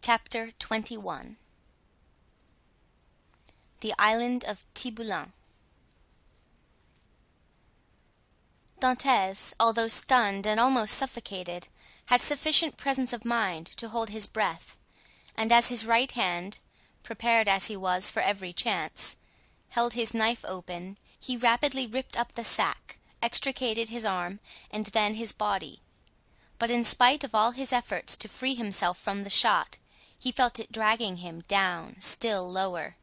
Chapter 21. The Island of Tibullin. Dantes, although stunned and almost suffocated, had sufficient presence of mind to hold his breath, and as his right hand, prepared as he was for every chance, held his knife open, he rapidly ripped up the sack, extricated his arm, and then his body. But in spite of all his efforts to free himself from the shot, he felt it dragging him down still lower.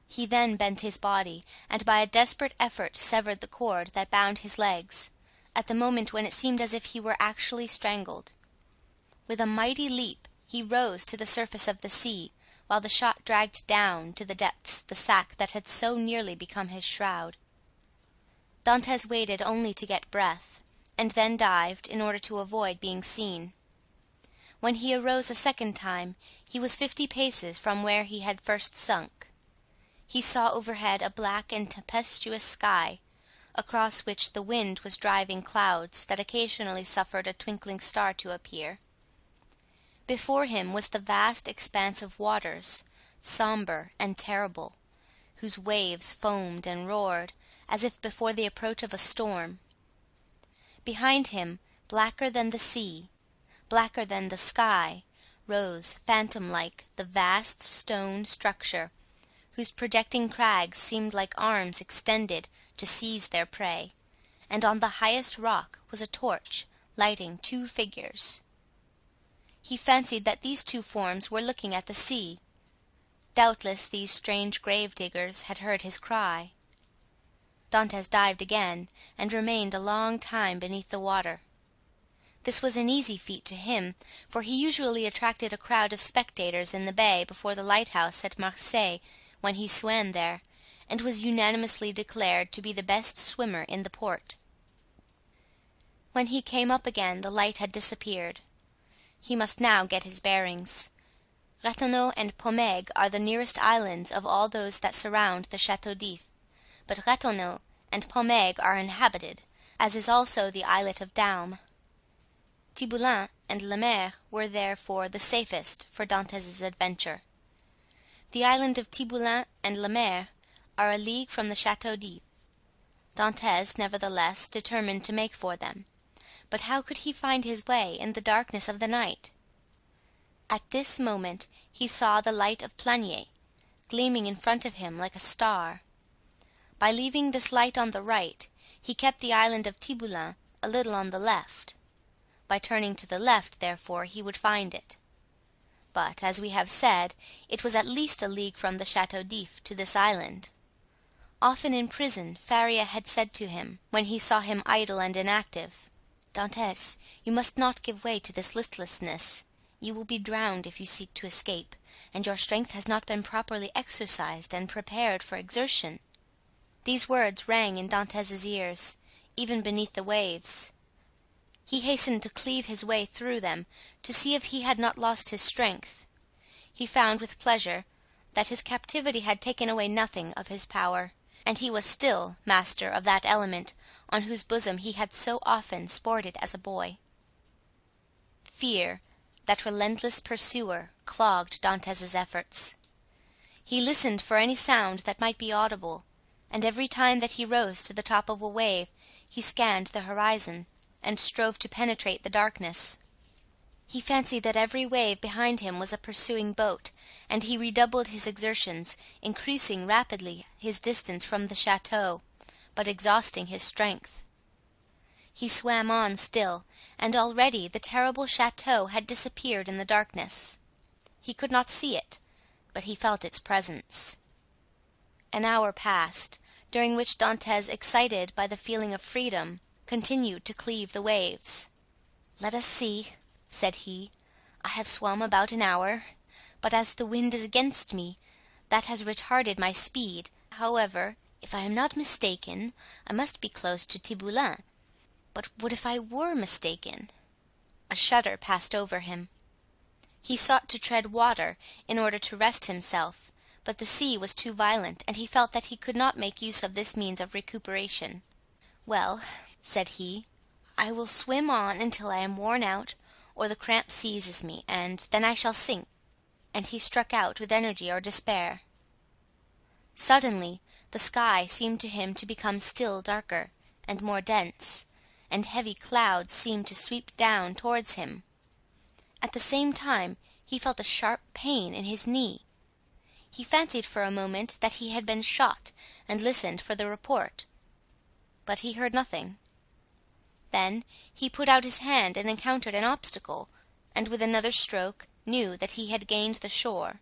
He then bent his body, and by a desperate effort severed the cord that bound his legs, at the moment when it seemed as if he were actually strangled. With a mighty leap he rose to the surface of the sea, while the shot dragged down to the depths the sack that had so nearly become his shroud. Dantes waited only to get breath, and then dived in order to avoid being seen. When he arose a second time, he was 50 paces from where he had first sunk. He saw overhead a black and tempestuous sky, across which the wind was driving clouds that occasionally suffered a twinkling star to appear. Before him was the vast expanse of waters, sombre and terrible, whose waves foamed and roared as if before the approach of a storm. Behind him, blacker than the sea, blacker than the sky, rose, phantom-like, the vast stone structure, whose projecting crags seemed like arms extended to seize their prey, and on the highest rock was a torch lighting 2 figures. He fancied that these 2 forms were looking at the sea. Doubtless these strange grave-diggers had heard his cry. Dantes dived again, and remained a long time beneath the water. This was an easy feat to him, for he usually attracted a crowd of spectators in the bay before the lighthouse at Marseilles when he swam there, and was unanimously declared to be the best swimmer in the port. When he came up again the light had disappeared. He must now get his bearings. Ratonneau and Pomègue are the nearest islands of all those that surround the Château d'If, but Ratonneau and Pomègue are inhabited, as is also the islet of Daume. Tibullin and Le Maire were therefore the safest for Dantes's adventure. The island of Tibullin and Le Maire are a league from the Château d'If. Dantes, nevertheless, determined to make for them. But how could he find his way in the darkness of the night? At this moment he saw the light of Planier, gleaming in front of him like a star. By leaving this light on the right, he kept the island of Tibullin a little on the left. By turning to the left, therefore, he would find it. But, as we have said, it was at least a league from the Château d'If to this island. Often in prison, Faria had said to him, when he saw him idle and inactive, "Dantes, you must not give way to this listlessness. You will be drowned if you seek to escape, and your strength has not been properly exercised and prepared for exertion." These words rang in Dantes's ears, even beneath the waves. He hastened to cleave his way through them, to see if he had not lost his strength. He found with pleasure that his captivity had taken away nothing of his power, and he was still master of that element on whose bosom he had so often sported as a boy. Fear, that relentless pursuer, clogged Dantes's efforts. He listened for any sound that might be audible, and every time that he rose to the top of a wave he scanned the horizon and strove to penetrate the darkness. He fancied that every wave behind him was a pursuing boat, and he redoubled his exertions, increasing rapidly his distance from the chateau, but exhausting his strength. He swam on still, and already the terrible chateau had disappeared in the darkness. He could not see it, but he felt its presence. An hour passed, during which Dantes, excited by the feeling of freedom, continued to cleave the waves. "Let us see," said he. "I have swum about an hour, but as the wind is against me, that has retarded my speed. However, if I am not mistaken, I must be close to Tibullin. But what if I were mistaken?" A shudder passed over him. He sought to tread water in order to rest himself, but the sea was too violent, and he felt that he could not make use of this means of recuperation. "Well," said he, "I will swim on until I am worn out, or the cramp seizes me, and then I shall sink." And he struck out with energy or despair. Suddenly the sky seemed to him to become still darker and more dense, and heavy clouds seemed to sweep down towards him. At the same time he felt a sharp pain in his knee. He fancied for a moment that he had been shot, and listened for the report, but he heard nothing. Then he put out his hand and encountered an obstacle, and with another stroke knew that he had gained the shore.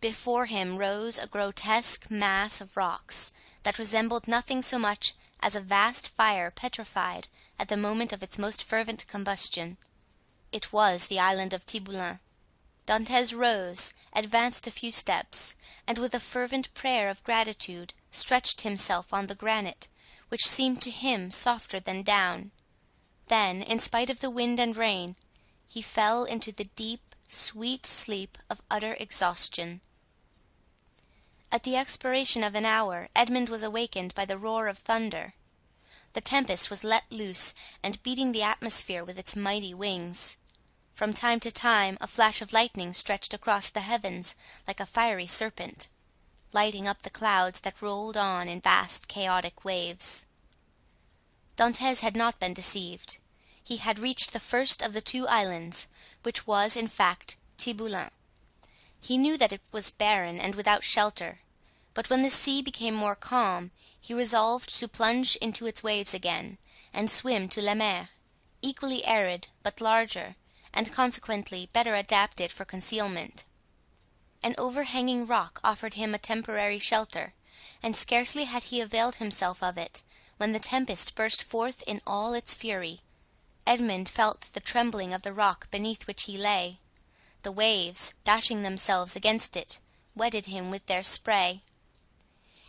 Before him rose a grotesque mass of rocks that resembled nothing so much as a vast fire petrified at the moment of its most fervent combustion. It was the island of Tiboulen. Dantès rose, advanced a few steps, and with a fervent prayer of gratitude stretched himself on the granite, which seemed to him softer than down. Then, in spite of the wind and rain, he fell into the deep, sweet sleep of utter exhaustion. At the expiration of an hour, Edmond was awakened by the roar of thunder. The tempest was let loose and beating the atmosphere with its mighty wings. From time to time a flash of lightning stretched across the heavens like a fiery serpent, lighting up the clouds that rolled on in vast chaotic waves. Dantès had not been deceived. He had reached the first of the two islands, which was, in fact, Tiboulen. He knew that it was barren and without shelter, but when the sea became more calm, he resolved to plunge into its waves again, and swim to La Mer, equally arid but larger, and consequently better adapted for concealment. An overhanging rock offered him a temporary shelter, and scarcely had he availed himself of it, when the tempest burst forth in all its fury. Edmond felt the trembling of the rock beneath which he lay. The waves, dashing themselves against it, wetted him with their spray.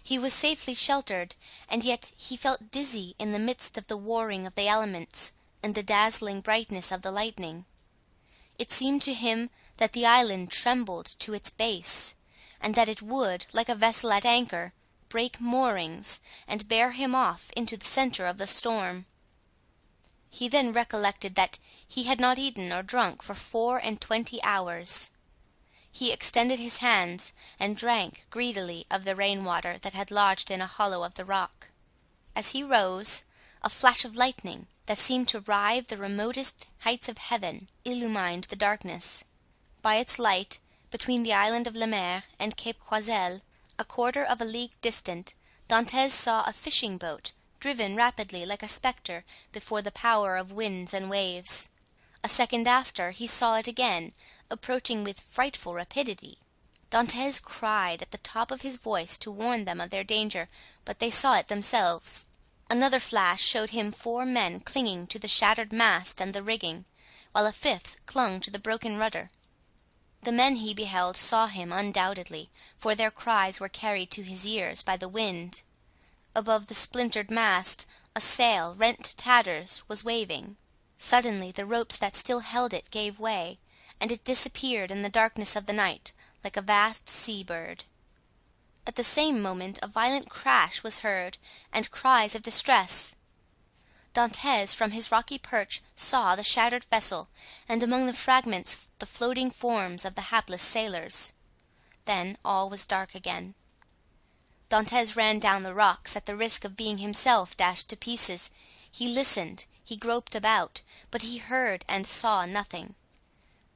He was safely sheltered, and yet he felt dizzy in the midst of the warring of the elements and the dazzling brightness of the lightning. It seemed to him that the island trembled to its base, and that it would, like a vessel at anchor, break moorings and bear him off into the center of the storm. He then recollected that he had not eaten or drunk for 24 hours. He extended his hands and drank greedily of the rainwater that had lodged in a hollow of the rock. As he rose, a flash of lightning, that seemed to rive the remotest heights of heaven, illumined the darkness. By its light, between the island of La Mer and Cape Croiselle, a quarter of a league distant, Dantès saw a fishing boat driven rapidly like a spectre before the power of winds and waves. A second after, he saw it again, approaching with frightful rapidity. Dantès cried at the top of his voice to warn them of their danger, but they saw it themselves. Another flash showed him 4 men clinging to the shattered mast and the rigging, while a 5th clung to the broken rudder. The men he beheld saw him undoubtedly, for their cries were carried to his ears by the wind. Above the splintered mast, a sail, rent to tatters, was waving. Suddenly the ropes that still held it gave way, and it disappeared in the darkness of the night, like a vast sea-bird. At the same moment a violent crash was heard, and cries of distress. Dantès, from his rocky perch, saw the shattered vessel, and among the fragments the floating forms of the hapless sailors. Then all was dark again. Dantès ran down the rocks, at the risk of being himself dashed to pieces. He listened, he groped about, but he heard and saw nothing.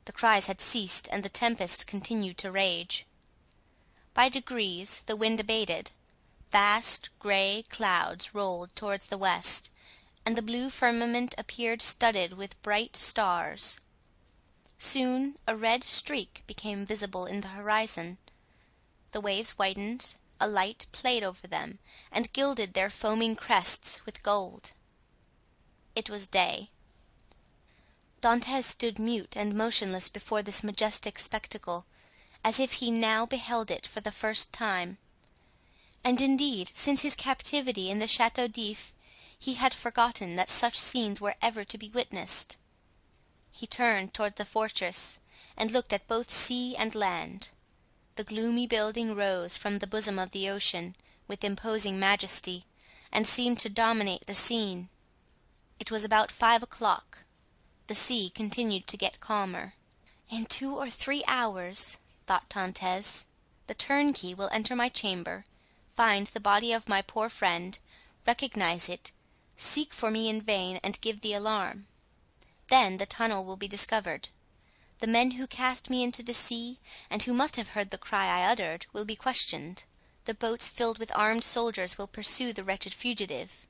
The cries had ceased, and the tempest continued to rage. By degrees the wind abated. Vast gray clouds rolled towards the west, and the blue firmament appeared studded with bright stars. Soon a red streak became visible in the horizon. The waves widened, a light played over them, and gilded their foaming crests with gold. It was day. Dantès stood mute and motionless before this majestic spectacle, as if he now beheld it for the first time. And indeed, since his captivity in the Château d'If, he had forgotten that such scenes were ever to be witnessed. He turned toward the fortress, and looked at both sea and land. The gloomy building rose from the bosom of the ocean, with imposing majesty, and seemed to dominate the scene. It was about 5 o'clock. the sea continued to get calmer. "In 2 or 3 hours," thought Dantès, "the turnkey will enter my chamber, find the body of my poor friend, recognize it, seek for me in vain, and give the alarm. Then the tunnel will be discovered. The men who cast me into the sea, and who must have heard the cry I uttered, will be questioned. The boats filled with armed soldiers will pursue the wretched fugitive.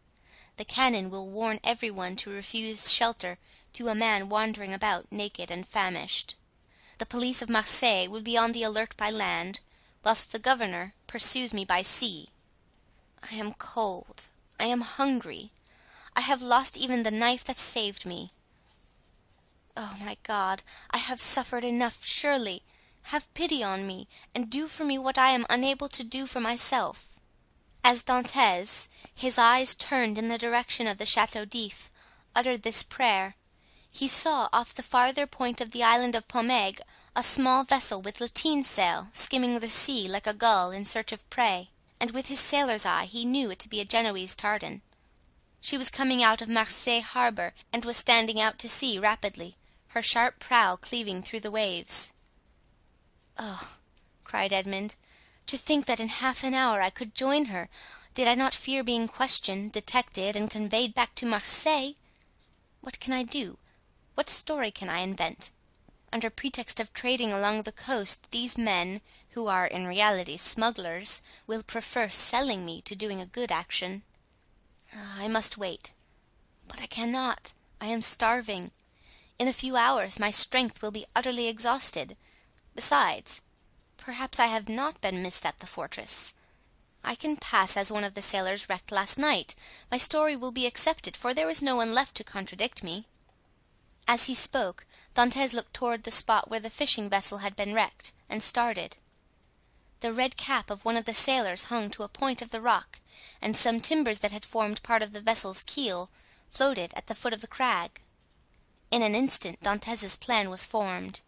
The cannon will warn everyone to refuse shelter to a man wandering about naked and famished. The police of Marseilles will be on the alert by land, whilst the governor pursues me by sea. I am cold, I am hungry, I have lost even the knife that saved me. Oh, my God, I have suffered enough, surely. Have pity on me, and do for me what I am unable to do for myself." As Dantès, his eyes turned in the direction of the Château d'If, uttered this prayer, he saw off the farther point of the island of Pomègue a small vessel with lateen sail skimming the sea like a gull in search of prey, and with his sailor's eye he knew it to be a Genoese tartan. She was coming out of Marseilles harbor and was standing out to sea rapidly, her sharp prow cleaving through the waves. "Oh," cried Edmond, "to think that in half an hour I could join her, did I not fear being questioned, detected, and conveyed back to Marseilles! What can I do? What story can I invent? Under pretext of trading along the coast, these men, who are in reality smugglers, will prefer selling me to doing a good action. I must wait, but I cannot. I am starving. In a few hours my strength will be utterly exhausted. Besides, perhaps I have not been missed at the fortress. I can pass as one of the sailors wrecked last night. My story will be accepted, for there is no one left to contradict me." As he spoke, Dantès looked toward the spot where the fishing vessel had been wrecked, and started. The red cap of one of the sailors hung to a point of the rock, and some timbers that had formed part of the vessel's keel floated at the foot of the crag. In an instant Dantès' plan was formed.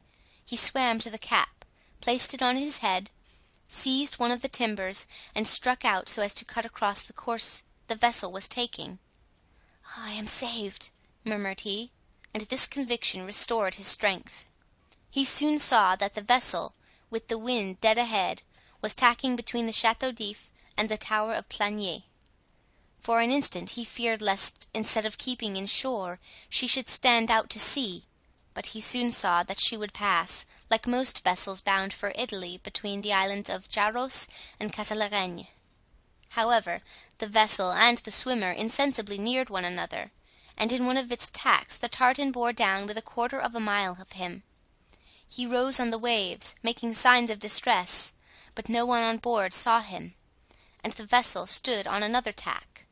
He swam to the cap, placed it on his head, seized one of the timbers, and struck out so as to cut across the course the vessel was taking. "I am saved," murmured he, and this conviction restored his strength. He soon saw that the vessel, with the wind dead ahead, was tacking between the Château d'If and the tower of Planier. For an instant he feared lest, instead of keeping in shore, she should stand out to sea, but he soon saw that she would pass, like most vessels bound for Italy, between the islands of Jaros and Castelaragne. However, the vessel and the swimmer insensibly neared one another, and in one of its tacks the tartan bore down with 1/4 of a mile of him. He rose on the waves, making signs of distress, but no one on board saw him, and the vessel stood on another tack.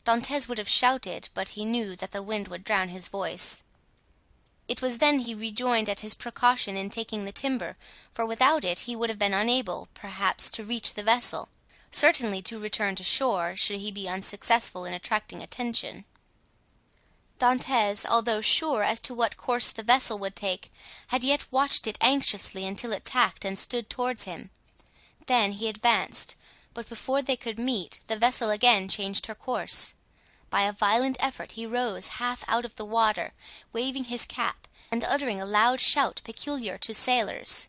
Dantès would have shouted, but he knew that the wind would drown his voice. It was then he rejoined at his precaution in taking the timber, for without it he would have been unable, perhaps, to reach the vessel, certainly to return to shore, should he be unsuccessful in attracting attention. Dantès, although sure as to what course the vessel would take, had yet watched it anxiously until it tacked and stood towards him. Then he advanced, but before they could meet, the vessel again changed her course. By a violent effort he rose half out of the water, waving his cap, and uttering a loud shout peculiar to sailors.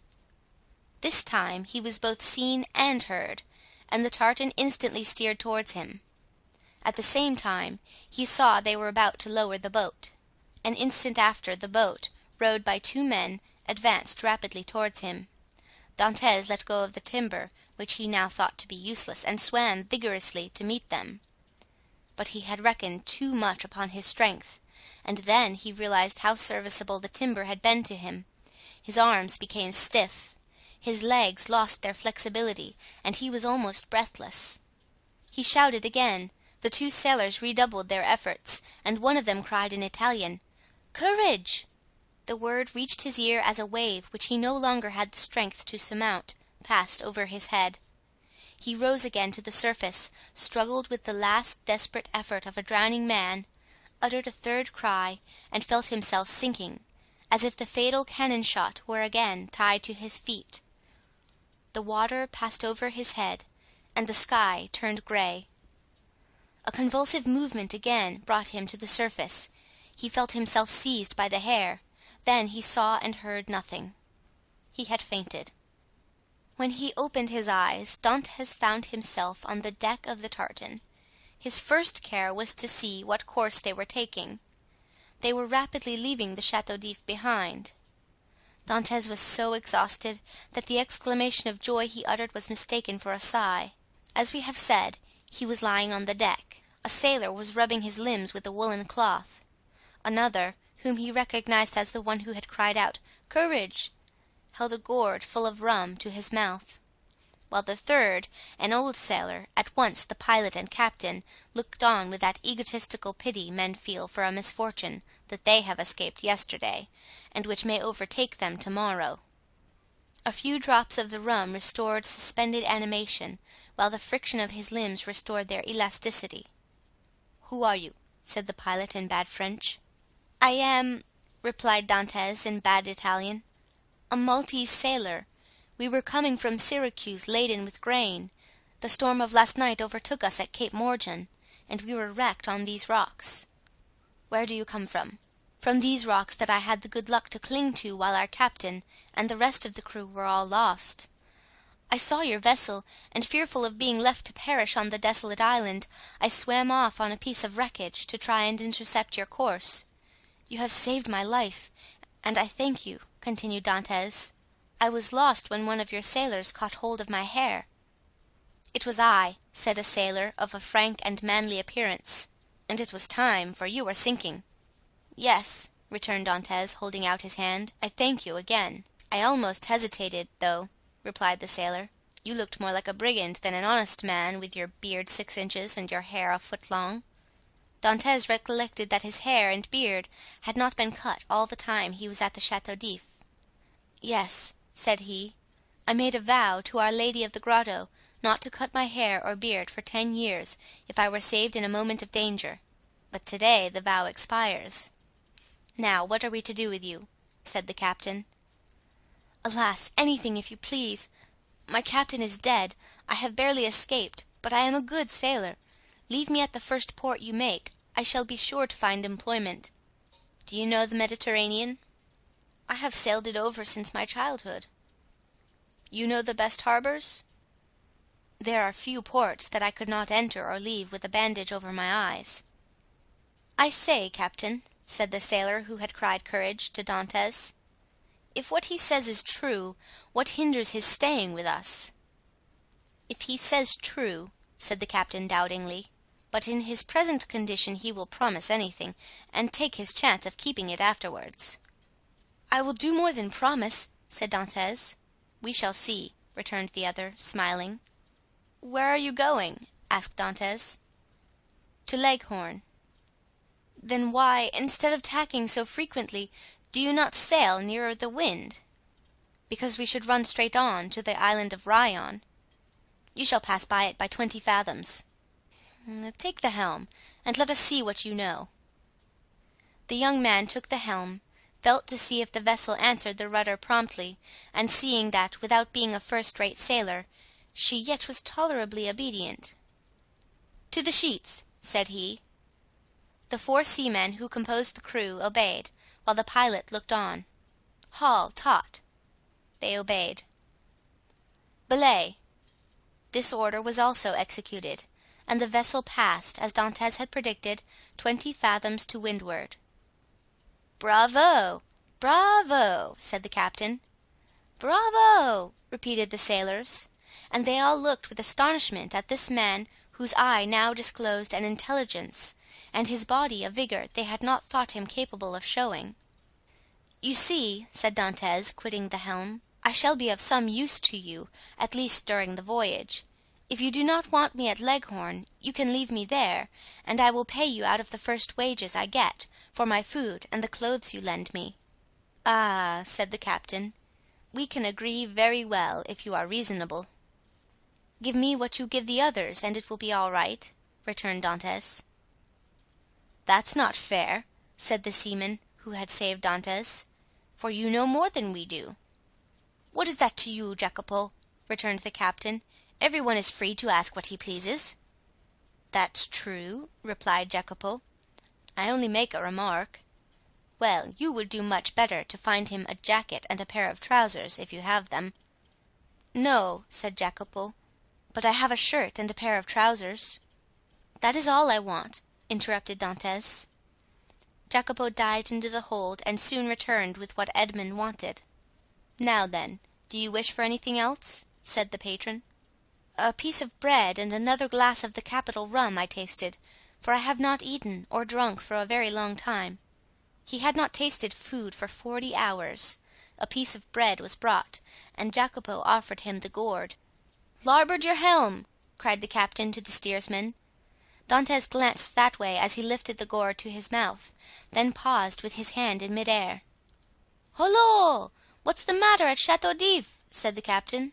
This time he was both seen and heard, and the tartan instantly steered towards him. At the same time he saw they were about to lower the boat. An instant after, the boat, rowed by 2 men, advanced rapidly towards him. Dantès let go of the timber, which he now thought to be useless, and swam vigorously to meet them. But he had reckoned too much upon his strength, and then he realized how serviceable the timber had been to him. His arms became stiff, his legs lost their flexibility, and he was almost breathless. He shouted again. The 2 sailors redoubled their efforts, and one of them cried in Italian, "Courage!" The word reached his ear as a wave, which he no longer had the strength to surmount, passed over his head. He rose again to the surface, struggled with the last desperate effort of a drowning man, uttered a 3rd cry, and felt himself sinking, as if the fatal cannon shot were again tied to his feet. The water passed over his head, and the sky turned gray. A convulsive movement again brought him to the surface. He felt himself seized by the hair, then he saw and heard nothing. He had fainted. When he opened his eyes, Dantès found himself on the deck of the tartan. His first care was to see what course they were taking. They were rapidly leaving the Château d'If behind. Dantès was so exhausted that the exclamation of joy he uttered was mistaken for a sigh. As we have said, he was lying on the deck. A sailor was rubbing his limbs with a woolen cloth. Another, whom he recognized as the one who had cried out, "Courage!" held a gourd full of rum to his mouth; while the third, an old sailor, at once the pilot and captain, looked on with that egotistical pity men feel for a misfortune that they have escaped yesterday, and which may overtake them tomorrow. A few drops of the rum restored suspended animation, while the friction of his limbs restored their elasticity. "Who are you?" said the pilot in bad French. "I am," replied Dantès in bad Italian, "a Maltese sailor. We were coming from Syracuse laden with grain. The storm of last night overtook us at Cape Morgan, and we were wrecked on these rocks." "Where do you come from?" "From these rocks that I had the good luck to cling to while our captain and the rest of the crew were all lost. I saw your vessel, and fearful of being left to perish on the desolate island, I swam off on a piece of wreckage to try and intercept your course. You have saved my life, and I thank you," continued Dantès. "I was lost when one of your sailors caught hold of my hair." "It was I," said a sailor of a frank and manly appearance, "and it was time, for you were sinking." "Yes," returned Dantès, holding out his hand, "I thank you again." "I almost hesitated, though," replied the sailor. "You looked more like a brigand than an honest man, with your beard 6 inches and your hair a foot long." Dantès recollected that his hair and beard had not been cut all the time he was at the Château d'If. "Yes," said he, "I made a vow to Our Lady of the Grotto not to cut my hair or beard for 10 years if I were saved in a moment of danger, but today the vow expires. Now, what are we to do with you?" said the captain. "Alas, anything, if you please. My captain is dead. I have barely escaped, but I am a good sailor. Leave me at the first port you make. I shall be sure to find employment." "Do you know the Mediterranean?" "I have sailed it over since my childhood." "You know the best harbors?" "There are few ports that I could not enter or leave with a bandage over my eyes." "I say, captain," said the sailor who had cried courage to Dantès, "if what he says is true, what hinders his staying with us?" "If he says true," said the captain doubtingly, "but in his present condition he will promise anything, and take his chance of keeping it afterwards." "I will do more than promise," said Dantès. "We shall see," returned the other, smiling. "Where are you going?" asked Dantès. "To Leghorn." "Then why, instead of tacking so frequently, do you not sail nearer the wind?" "Because we should run straight on to the island of Rayon." "You shall pass by it by 20 fathoms." "Take the helm, and let us see what you know." The young man took the helm, felt to see if the vessel answered the rudder promptly, and seeing that, without being a first-rate sailor, she yet was tolerably obedient. "To the sheets," said he. The 4 seamen who composed the crew obeyed, while the pilot looked on. "Haul taut." They obeyed. "Belay." This order was also executed, and the vessel passed, as Dantès had predicted, 20 fathoms to windward. "Bravo! bravo!" said the captain. "Bravo!" repeated the sailors, and they all looked with astonishment at this man whose eye now disclosed an intelligence, and his body a vigor they had not thought him capable of showing. "You see," said Dantès, quitting the helm, "I shall be of some use to you, at least during the voyage. If you do not want me at Leghorn, you can leave me there, and I will pay you out of the first wages I get, for my food and the clothes you lend me." "Ah," said the captain, "we can agree very well if you are reasonable." "Give me what you give the others, and it will be all right," returned Dantès. "That's not fair," said the seaman who had saved Dantès, "for you know more than we do." "What is that to you, Jacopo?" returned the captain. "Every one is free to ask what he pleases." "That's true," replied Jacopo. "I only make a remark. Well, you would do much better to find him a jacket and a pair of trousers, if you have them." "No," said Jacopo, "but I have a shirt and a pair of trousers." "That is all I want," interrupted Dantès. Jacopo dived into the hold and soon returned with what Edmond wanted. "Now then, do you wish for anything else?" said the patron. "A piece of bread and another glass of the capital rum I tasted, for I have not eaten or drunk for a very long time." He had not tasted food for 40 hours. A piece of bread was brought, and Jacopo offered him the gourd. "Larboard your helm!" cried the captain to the steersman. Dantès glanced that way as he lifted the gourd to his mouth, then paused with his hand in mid-air. "Hollo! What's the matter at Château d'If?" said the captain.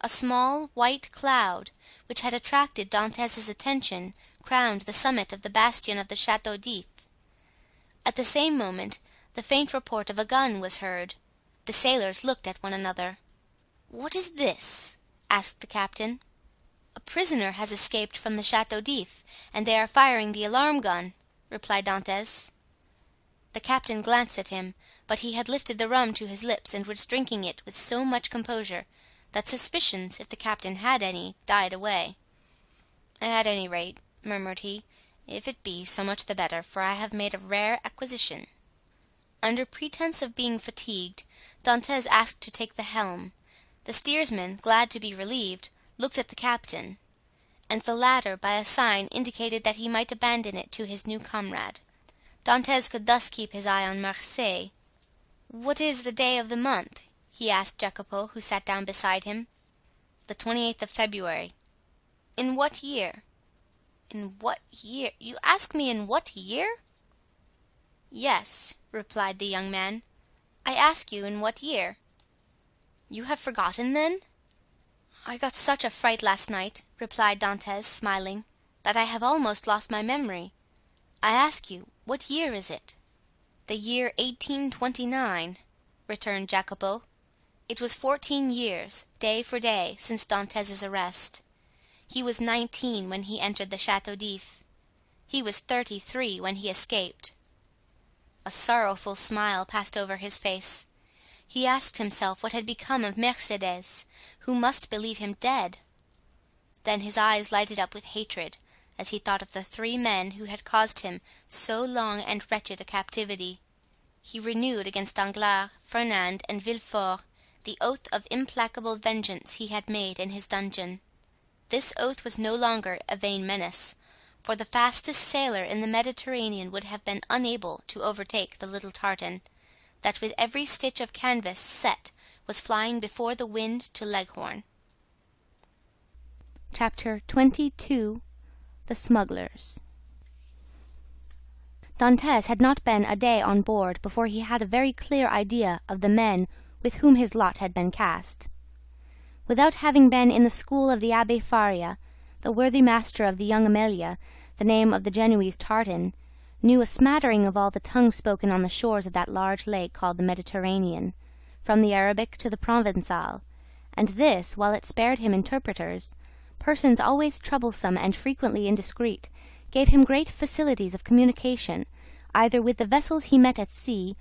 A small white cloud, which had attracted Dantès' attention, crowned the summit of the bastion of the Château d'If. At the same moment the faint report of a gun was heard. The sailors looked at one another. "What is this?" asked the captain. "A prisoner has escaped from the Château d'If, and they are firing the alarm gun," replied Dantès. The captain glanced at him, but he had lifted the rum to his lips and was drinking it with so much composure that suspicions, if the captain had any, died away. "At any rate," murmured he, "if it be, so much the better, for I have made a rare acquisition." Under pretense of being fatigued, Dantès asked to take the helm. The steersman, glad to be relieved, looked at the captain, and the latter by a sign indicated that he might abandon it to his new comrade. Dantès could thus keep his eye on Marseilles. "What is the day of the month?" he asked Jacopo, who sat down beside him. "The 28th of February." "In what year?" "In what year? You ask me in what year?" "Yes," replied the young man, "I ask you in what year." "You have forgotten, then?" "I got such a fright last night," replied Dantès, smiling, "that I have almost lost my memory. I ask you, what year is it?" "The year 1829," returned Jacopo. It was 14 years, day for day, since Dantès' arrest. He was 19 when he entered the Château d'If. He was 33 when he escaped. A sorrowful smile passed over his face. He asked himself what had become of Mercédès, who must believe him dead. Then his eyes lighted up with hatred as he thought of the 3 men who had caused him so long and wretched a captivity. He renewed against Danglers, Fernand, and Villefort the oath of implacable vengeance he had made in his dungeon. This oath was no longer a vain menace, for the fastest sailor in the Mediterranean would have been unable to overtake the little tartan, that with every stitch of canvas set was flying before the wind to Leghorn. Chapter 22. The Smugglers. Dantès had not been a day on board before he had a very clear idea of the men with whom his lot had been cast. Without having been in the school of the Abbé Faria, the worthy master of the young Amelia, the name of the Genoese tartan, knew a smattering of all the tongues spoken on the shores of that large lake called the Mediterranean, from the Arabic to the Provençal, and this, while it spared him interpreters, persons always troublesome and frequently indiscreet, gave him great facilities of communication, either with the vessels he met at sea,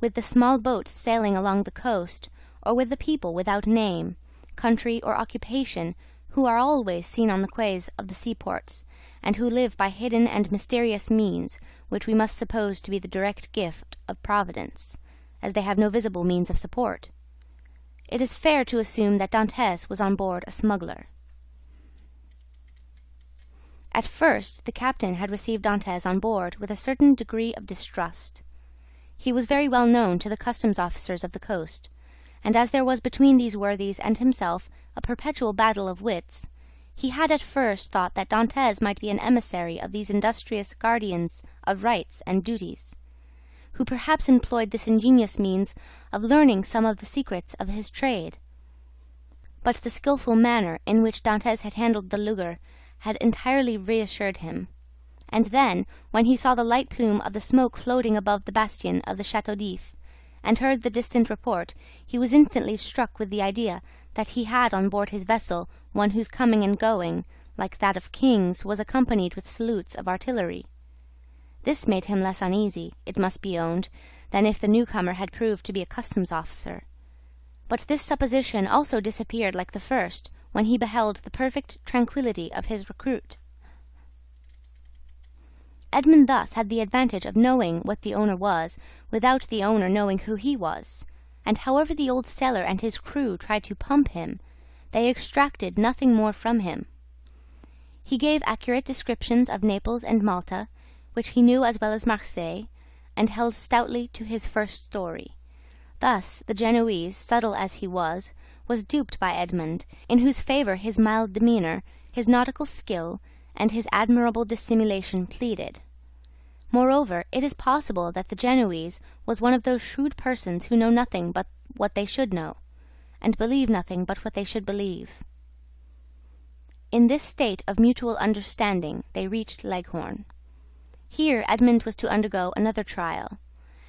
with the small boats sailing along the coast, or with the people without name, country, or occupation, who are always seen on the quays of the seaports, and who live by hidden and mysterious means, which we must suppose to be the direct gift of Providence, as they have no visible means of support. It is fair to assume that Dantès was on board a smuggler. At first the captain had received Dantès on board with a certain degree of distrust. He was very well known to the customs officers of the coast, and as there was between these worthies and himself a perpetual battle of wits, he had at first thought that Dantès might be an emissary of these industrious guardians of rights and duties, who perhaps employed this ingenious means of learning some of the secrets of his trade. But the skillful manner in which Dantès had handled the lugger had entirely reassured him, and then, when he saw the light plume of the smoke floating above the bastion of the Château d'If, and heard the distant report, he was instantly struck with the idea that he had on board his vessel one whose coming and going, like that of kings, was accompanied with salutes of artillery. This made him less uneasy, it must be owned, than if the newcomer had proved to be a customs officer. But this supposition also disappeared like the first, when he beheld the perfect tranquillity of his recruit. Edmond thus had the advantage of knowing what the owner was, without the owner knowing who he was, and however the old sailor and his crew tried to pump him, they extracted nothing more from him. He gave accurate descriptions of Naples and Malta, which he knew as well as Marseilles, and held stoutly to his first story. Thus the Genoese, subtle as he was duped by Edmond, in whose favour his mild demeanour, his nautical skill, and his admirable dissimulation pleaded. Moreover, it is possible that the Genoese was one of those shrewd persons who know nothing but what they should know, and believe nothing but what they should believe. In this state of mutual understanding they reached Leghorn. Here Edmond was to undergo another trial.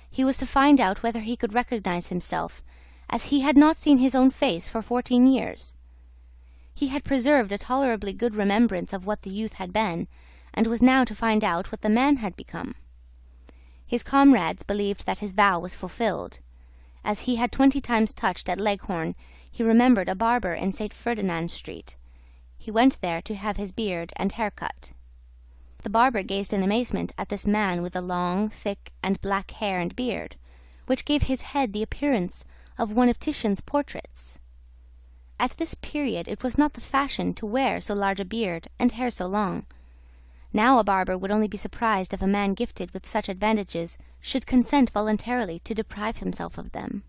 He was to find out whether he could recognize himself, as he had not seen his own face for 14 years. He had preserved a tolerably good remembrance of what the youth had been, and was now to find out what the man had become. His comrades believed that his vow was fulfilled. As he had 20 times touched at Leghorn, he remembered a barber in St. Ferdinand Street. He went there to have his beard and hair cut. The barber gazed in amazement at this man with the long, thick, and black hair and beard, which gave his head the appearance of one of Titian's portraits. At this period it was not the fashion to wear so large a beard and hair so long. Now a barber would only be surprised if a man gifted with such advantages should consent voluntarily to deprive himself of them.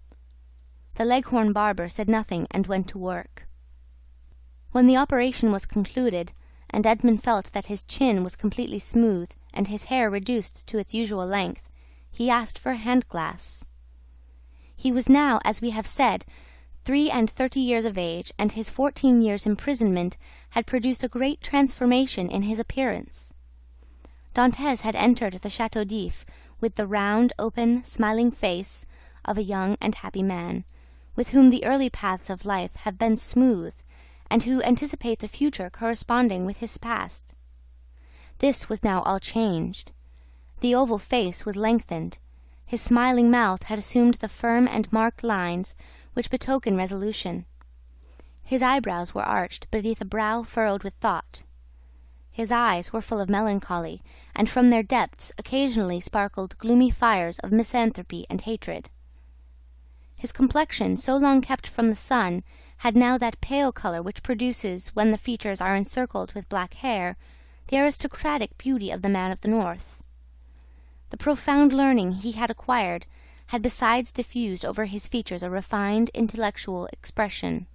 The Leghorn barber said nothing and went to work. When the operation was concluded, and Edmond felt that his chin was completely smooth and his hair reduced to its usual length, he asked for a hand-glass. He was now, as we have said, 33 years of age, and his 14 years' imprisonment had produced a great transformation in his appearance. Dantes had entered the Château d'If with the round, open, smiling face of a young and happy man, with whom the early paths of life have been smooth, and who anticipates a future corresponding with his past. This was now all changed. The oval face was lengthened. His smiling mouth had assumed the firm and marked lines which betoken resolution. His eyebrows were arched beneath a brow furrowed with thought. His eyes were full of melancholy, and from their depths occasionally sparkled gloomy fires of misanthropy and hatred. His complexion, so long kept from the sun, had now that pale colour which produces, when the features are encircled with black hair, the aristocratic beauty of the man of the north. The profound learning he had acquired had besides diffused over his features a refined intellectual expression.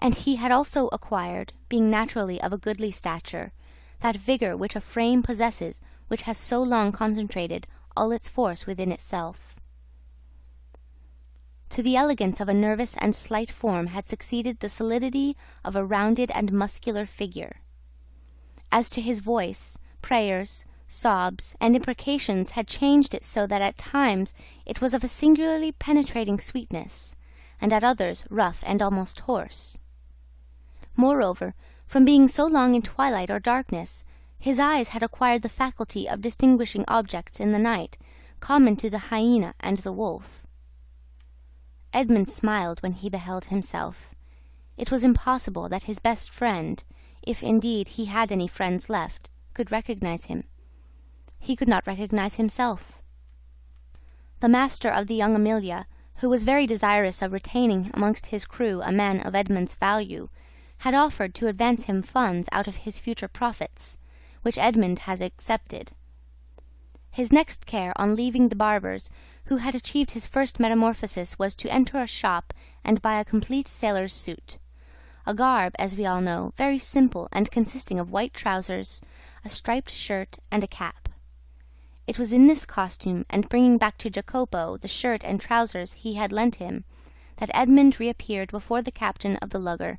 And he had also acquired, being naturally of a goodly stature, that vigour which a frame possesses which has so long concentrated all its force within itself. To the elegance of a nervous and slight form had succeeded the solidity of a rounded and muscular figure. As to his voice, prayers, sobs, and imprecations had changed it so that at times it was of a singularly penetrating sweetness, and at others rough and almost hoarse. Moreover, from being so long in twilight or darkness, his eyes had acquired the faculty of distinguishing objects in the night, common to the hyena and the wolf. Edmond smiled when he beheld himself. It was impossible that his best friend, if indeed he had any friends left, could recognize him. He could not recognize himself. The master of the Young Amelia, who was very desirous of retaining amongst his crew a man of Edmond's value, had offered to advance him funds out of his future profits, which Edmond has accepted. His next care on leaving the barber's, who had achieved his first metamorphosis, was to enter a shop and buy a complete sailor's suit, a garb, as we all know, very simple and consisting of white trousers, a striped shirt, and a cap. It was in this costume, and bringing back to Jacopo the shirt and trousers he had lent him, that Edmond reappeared before the captain of the lugger,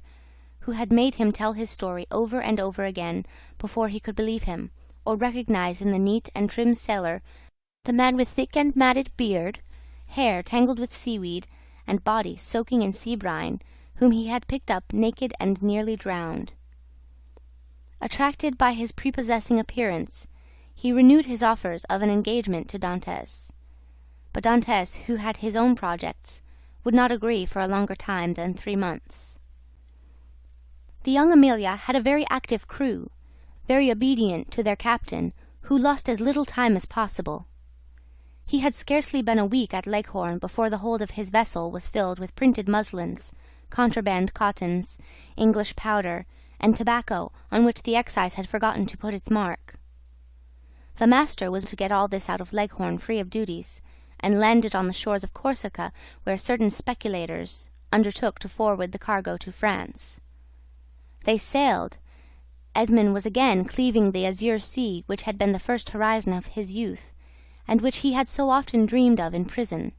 who had made him tell his story over and over again before he could believe him, or recognize in the neat and trim sailor the man with thick and matted beard, hair tangled with seaweed, and body soaking in sea brine, whom he had picked up naked and nearly drowned. Attracted by his prepossessing appearance, he renewed his offers of an engagement to Dantes. But Dantes, who had his own projects, would not agree for a longer time than 3 months. The young Amelia had a very active crew, very obedient to their captain, who lost as little time as possible. He had scarcely been a week at Leghorn before the hold of his vessel was filled with printed muslins, contraband cottons, English powder, and tobacco on which the excise had forgotten to put its mark. The master was to get all this out of Leghorn free of duties, and land it on the shores of Corsica, where certain speculators undertook to forward the cargo to France. They sailed. Edmond was again cleaving the azure sea which had been the first horizon of his youth, and which he had so often dreamed of in prison.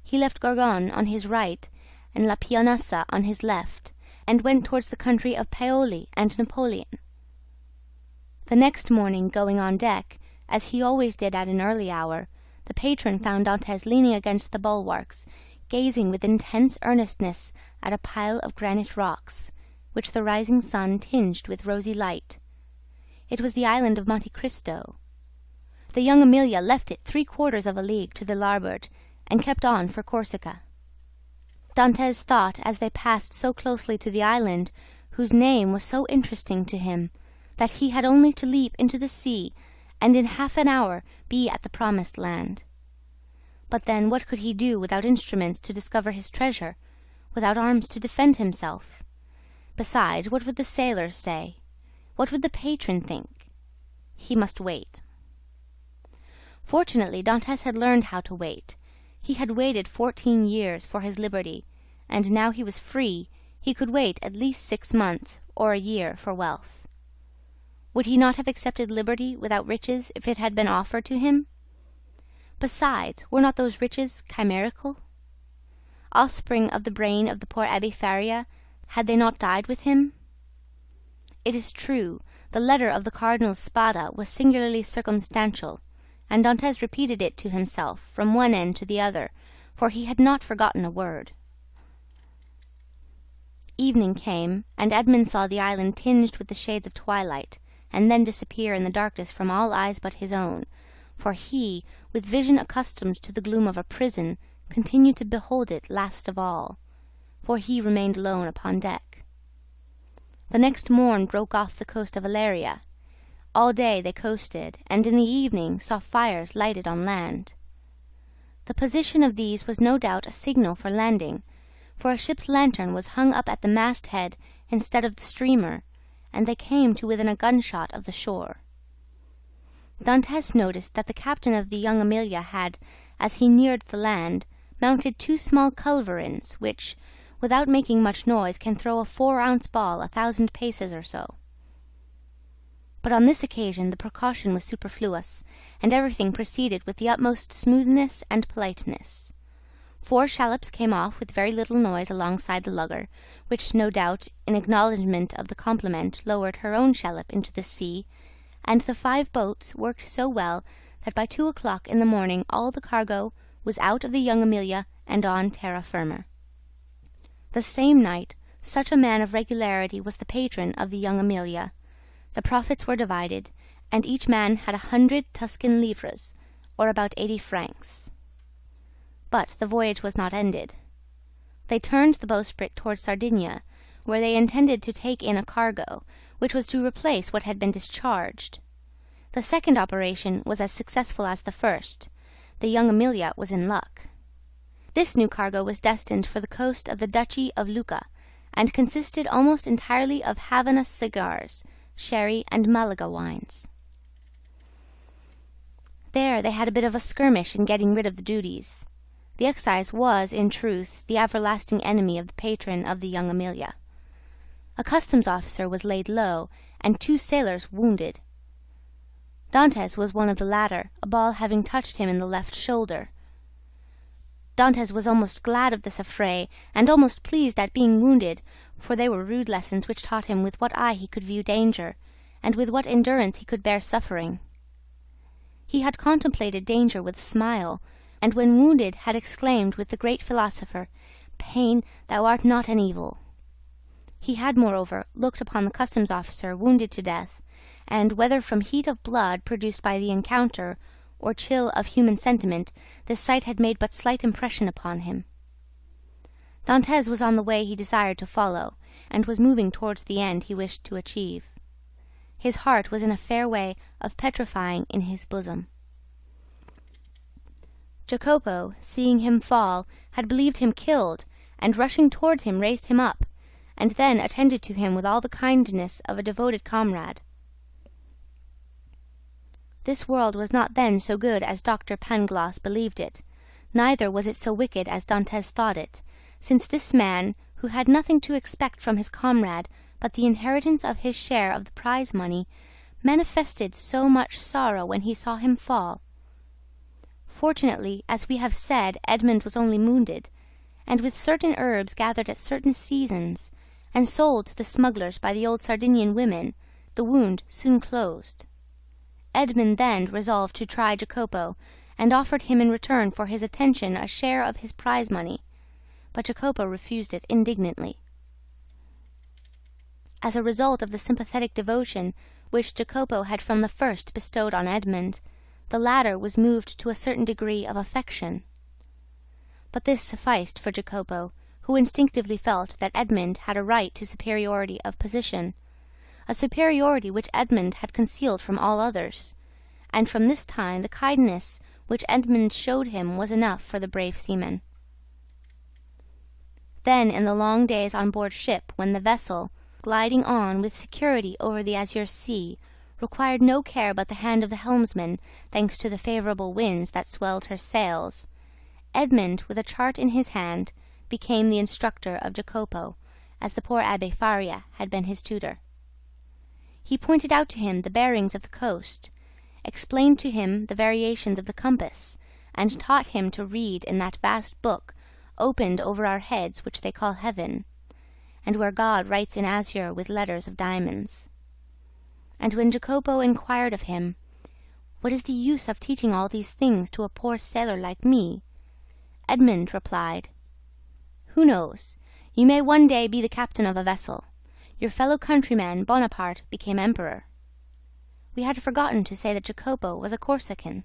He left Gorgone on his right and La Pianosa on his left, and went towards the country of Paoli and Napoleon. The next morning, going on deck, as he always did at an early hour, the patron found Dantes leaning against the bulwarks, gazing with intense earnestness at a pile of granite rocks, which the rising sun tinged with rosy light. It was the island of Monte Cristo. The young Amelia left it 3/4 of a league to the larboard, and kept on for Corsica. Dantes thought, as they passed so closely to the island, whose name was so interesting to him, that he had only to leap into the sea, and in half an hour be at the promised land. But then what could he do without instruments to discover his treasure, without arms to defend himself? Besides, what would the sailors say? What would the patron think? He must wait. Fortunately, Dantes had learned how to wait. He had waited 14 years for his liberty, and now he was free, he could wait at least 6 months or a year for wealth. Would he not have accepted liberty without riches if it had been offered to him? Besides, were not those riches chimerical? Offspring of the brain of the poor Abbé Faria, had they not died with him? It is true, the letter of the Cardinal Spada was singularly circumstantial, and Dantes repeated it to himself from one end to the other, for he had not forgotten a word. Evening came, and Edmond saw the island tinged with the shades of twilight, and then disappear in the darkness from all eyes but his own, for he, with vision accustomed to the gloom of a prison, continued to behold it last of all, for he remained alone upon deck. The next morn broke off the coast of Aleria. All day they coasted, and in the evening saw fires lighted on land. The position of these was no doubt a signal for landing, for a ship's lantern was hung up at the masthead instead of the streamer, and they came to within a gunshot of the shore. Dantes noticed that the captain of the young Amelia had, as he neared the land, mounted 2 small culverins, which, without making much noise, can throw a 4-ounce ball 1,000 paces or so. But on this occasion the precaution was superfluous, and everything proceeded with the utmost smoothness and politeness. 4 shallops came off with very little noise alongside the lugger, which, no doubt, in acknowledgment of the compliment, lowered her own shallop into the sea, and the 5 boats worked so well that by 2 o'clock in the morning all the cargo was out of the young Amelia and on terra firma. The same night, such a man of regularity was the patron of the young Amelia. The profits were divided, and each man had 100 Tuscan livres, or about 80 francs. But the voyage was not ended. They turned the bowsprit towards Sardinia, where they intended to take in a cargo, which was to replace what had been discharged. The second operation was as successful as the first. The young Amelia was in luck. This new cargo was destined for the coast of the Duchy of Lucca, and consisted almost entirely of Havana cigars, sherry, and Malaga wines. There they had a bit of a skirmish in getting rid of the duties. The excise was, in truth, the everlasting enemy of the patron of the young Amelia. A customs officer was laid low, and 2 sailors wounded. Dantes was one of the latter, a ball having touched him in the left shoulder. Dantes was almost glad of this affray, and almost pleased at being wounded, for they were rude lessons which taught him with what eye he could view danger, and with what endurance he could bear suffering. He had contemplated danger with a smile, and when wounded had exclaimed with the great philosopher, "Pain, thou art not an evil." He had, moreover, looked upon the customs officer wounded to death, and whether from heat of blood produced by the encounter, or chill of human sentiment, this sight had made but slight impression upon him. Dantes was on the way he desired to follow, and was moving towards the end he wished to achieve. His heart was in a fair way of petrifying in his bosom. Jacopo, seeing him fall, had believed him killed, and rushing towards him raised him up, and then attended to him with all the kindness of a devoted comrade. This world was not then so good as Dr. Pangloss believed it, neither was it so wicked as Dantes thought it, since this man, who had nothing to expect from his comrade but the inheritance of his share of the prize money, manifested so much sorrow when he saw him fall. Fortunately, as we have said, Edmond was only wounded, and with certain herbs gathered at certain seasons, and sold to the smugglers by the old Sardinian women, the wound soon closed. Edmond then resolved to try Jacopo, and offered him in return for his attention a share of his prize money, but Jacopo refused it indignantly. As a result of the sympathetic devotion which Jacopo had from the first bestowed on Edmond, the latter was moved to a certain degree of affection. But this sufficed for Jacopo, who instinctively felt that Edmond had a right to superiority of position, a superiority which Edmond had concealed from all others, and from this time the kindness which Edmond showed him was enough for the brave seaman. Then in the long days on board ship, when the vessel, gliding on with security over the azure sea, required no care but the hand of the helmsman, thanks to the favourable winds that swelled her sails, Edmond, with a chart in his hand, became the instructor of Jacopo, as the poor Abbé Faria had been his tutor. He pointed out to him the bearings of the coast, explained to him the variations of the compass, and taught him to read in that vast book opened over our heads which they call heaven, and where God writes in azure with letters of diamonds. And when Jacopo inquired of him, "What is the use of teaching all these things to a poor sailor like me?" Edmond replied, "Who knows? You may one day be the captain of a vessel. Your fellow countryman Bonaparte became emperor." We had forgotten to say that Jacopo was a Corsican.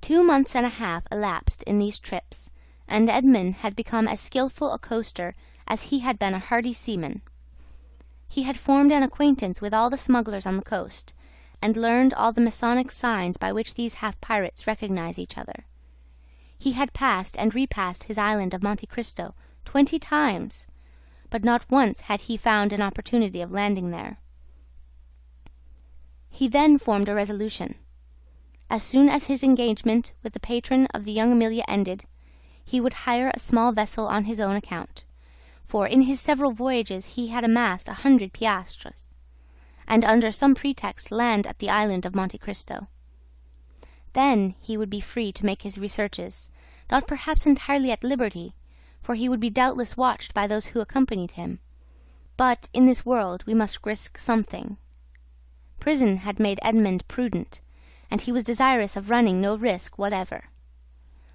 2 months and a half elapsed in these trips, and Edmond had become as skilful a coaster as he had been a hardy seaman. He had formed an acquaintance with all the smugglers on the coast, and learned all the Masonic signs by which these half-pirates recognize each other. He had passed and repassed his island of Monte Cristo 20 times, but not once had he found an opportunity of landing there. He then formed a resolution. As soon as his engagement with the patron of the young Amelia ended, he would hire a small vessel on his own account, for in his several voyages he had amassed 100 piastres, and under some pretext land at the island of Monte Cristo. Then he would be free to make his researches, not perhaps entirely at liberty, for he would be doubtless watched by those who accompanied him. But in this world we must risk something. Prison had made Edmond prudent, and he was desirous of running no risk whatever.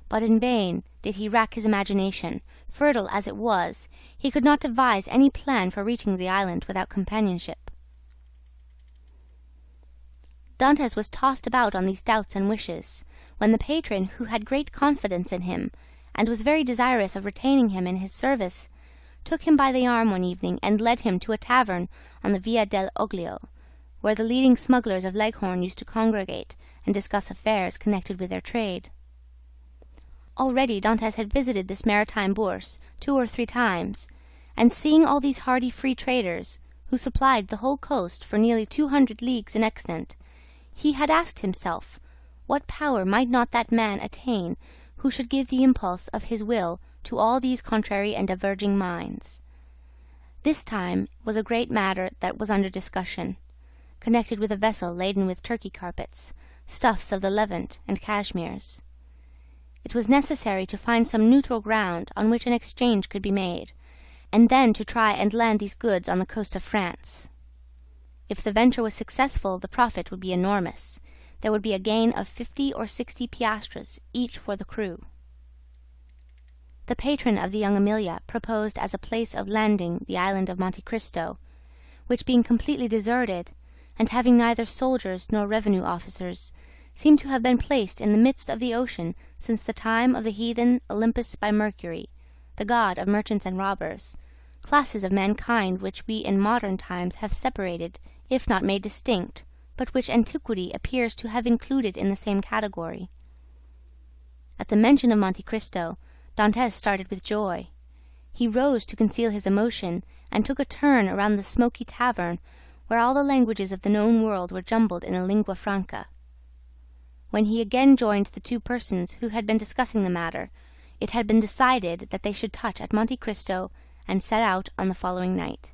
But in vain did he rack his imagination. Fertile as it was, he could not devise any plan for reaching the island without companionship. Dantes was tossed about on these doubts and wishes, when the patron, who had great confidence in him, and was very desirous of retaining him in his service, took him by the arm one evening and led him to a tavern on the Via del Oglio, where the leading smugglers of Leghorn used to congregate and discuss affairs connected with their trade. Already Dantes had visited this maritime bourse 2 or 3 times, and seeing all these hardy free traders, who supplied the whole coast for nearly 200 leagues in extent, he had asked himself, what power might not that man attain who should give the impulse of his will to all these contrary and diverging minds? This time was a great matter that was under discussion, connected with a vessel laden with Turkey carpets, stuffs of the Levant, and cashmeres. It was necessary to find some neutral ground on which an exchange could be made, and then to try and land these goods on the coast of France. If the venture was successful, the profit would be enormous. There would be a gain of 50 or 60 piastres each for the crew. The patron of the young Amelia proposed as a place of landing the island of Monte Cristo, which being completely deserted, and having neither soldiers nor revenue officers, seemed to have been placed in the midst of the ocean since the time of the heathen Olympus by Mercury, the god of merchants and robbers, classes of mankind which we in modern times have separated, if not made distinct, but which antiquity appears to have included in the same category. At the mention of Monte Cristo, Dantes started with joy. He rose to conceal his emotion, and took a turn around the smoky tavern, where all the languages of the known world were jumbled in a lingua franca. When he again joined the two persons who had been discussing the matter, it had been decided that they should touch at Monte Cristo and set out on the following night.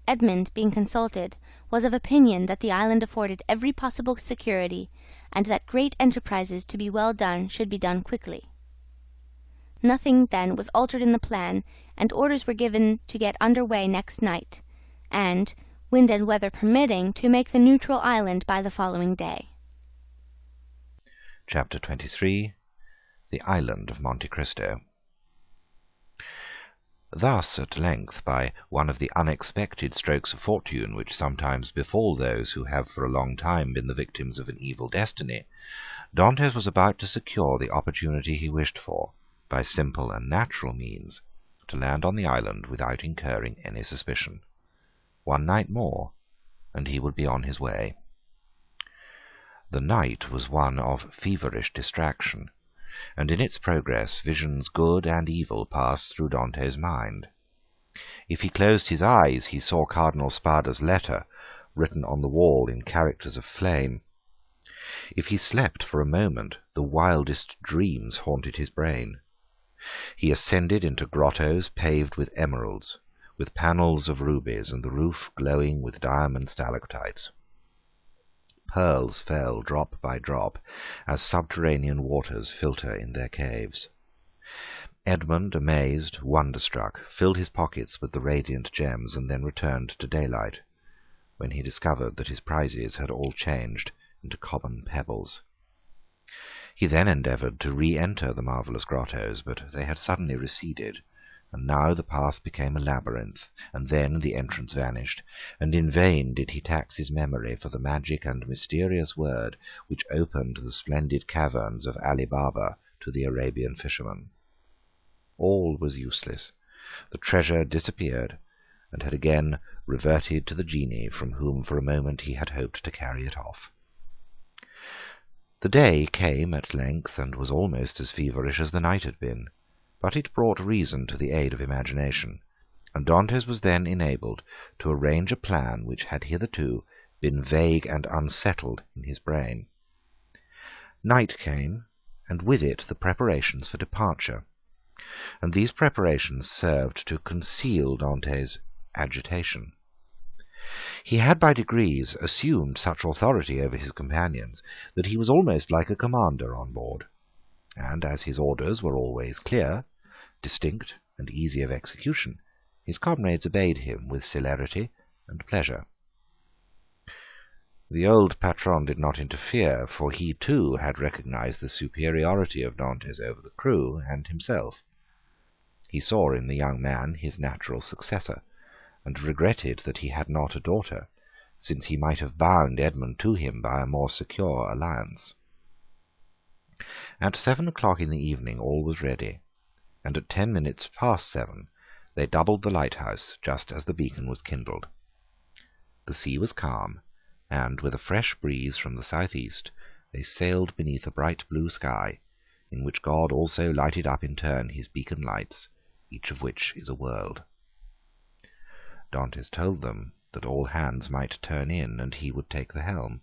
Edmond, being consulted, was of opinion that the island afforded every possible security, and that great enterprises to be well done should be done quickly. Nothing, then, was altered in the plan, and orders were given to get under way next night, and, wind and weather permitting, to make the neutral island by the following day. Chapter 23. The Island of Monte Cristo. Thus, at length, by one of the unexpected strokes of fortune which sometimes befall those who have for a long time been the victims of an evil destiny, Dantes was about to secure the opportunity he wished for, by simple and natural means, to land on the island without incurring any suspicion. One night more, and he would be on his way. The night was one of feverish distraction, and in its progress visions good and evil passed through Dante's mind. If he closed his eyes, he saw Cardinal Spada's letter written on the wall in characters of flame. If he slept for a moment, the wildest dreams haunted his brain. He ascended into grottos paved with emeralds, with panels of rubies, and the roof glowing with diamond stalactites. Pearls fell drop by drop, as subterranean waters filter in their caves. Edmond, amazed, wonderstruck, filled his pockets with the radiant gems, and then returned to daylight, when he discovered that his prizes had all changed into common pebbles. He then endeavoured to re-enter the marvellous grottos, but they had suddenly receded, and now the path became a labyrinth, and then the entrance vanished, and in vain did he tax his memory for the magic and mysterious word which opened the splendid caverns of Ali Baba to the Arabian fisherman. All was useless. The treasure disappeared, and had again reverted to the genie from whom for a moment he had hoped to carry it off. The day came at length, and was almost as feverish as the night had been, but it brought reason to the aid of imagination, and Dantes was then enabled to arrange a plan which had hitherto been vague and unsettled in his brain. Night came, and with it the preparations for departure, and these preparations served to conceal Dantes' agitation. He had by degrees assumed such authority over his companions that he was almost like a commander on board, and as his orders were always clear, distinct, and easy of execution, his comrades obeyed him with celerity and pleasure. The old patron did not interfere, for he too had recognized the superiority of Dantes over the crew and himself. He saw in the young man his natural successor, and regretted that he had not a daughter, since he might have bound Edmond to him by a more secure alliance. At 7 o'clock in the evening all was ready, and at 10 minutes past 7 they doubled the lighthouse just as the beacon was kindled. The sea was calm, and with a fresh breeze from the southeast they sailed beneath a bright blue sky, in which God also lighted up in turn his beacon lights, each of which is a world. Dantes told them that all hands might turn in, and he would take the helm.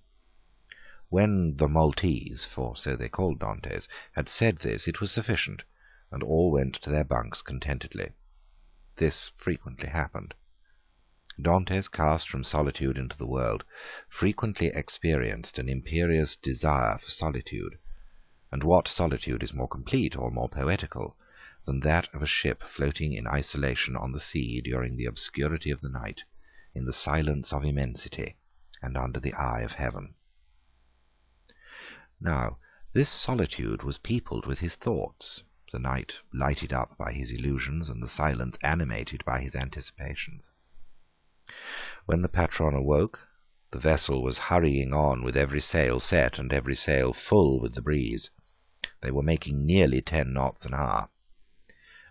When the Maltese, for so they called Dantes, had said this, it was sufficient, and all went to their bunks contentedly. This frequently happened. Dantes, cast from solitude into the world, frequently experienced an imperious desire for solitude, and what solitude is more complete or more poetical than that of a ship floating in isolation on the sea during the obscurity of the night, in the silence of immensity, and under the eye of heaven? Now, this solitude was peopled with his thoughts, the night lighted up by his illusions, and the silence animated by his anticipations. When the patron awoke, the vessel was hurrying on with every sail set and every sail full with the breeze. They were making nearly 10 knots an hour.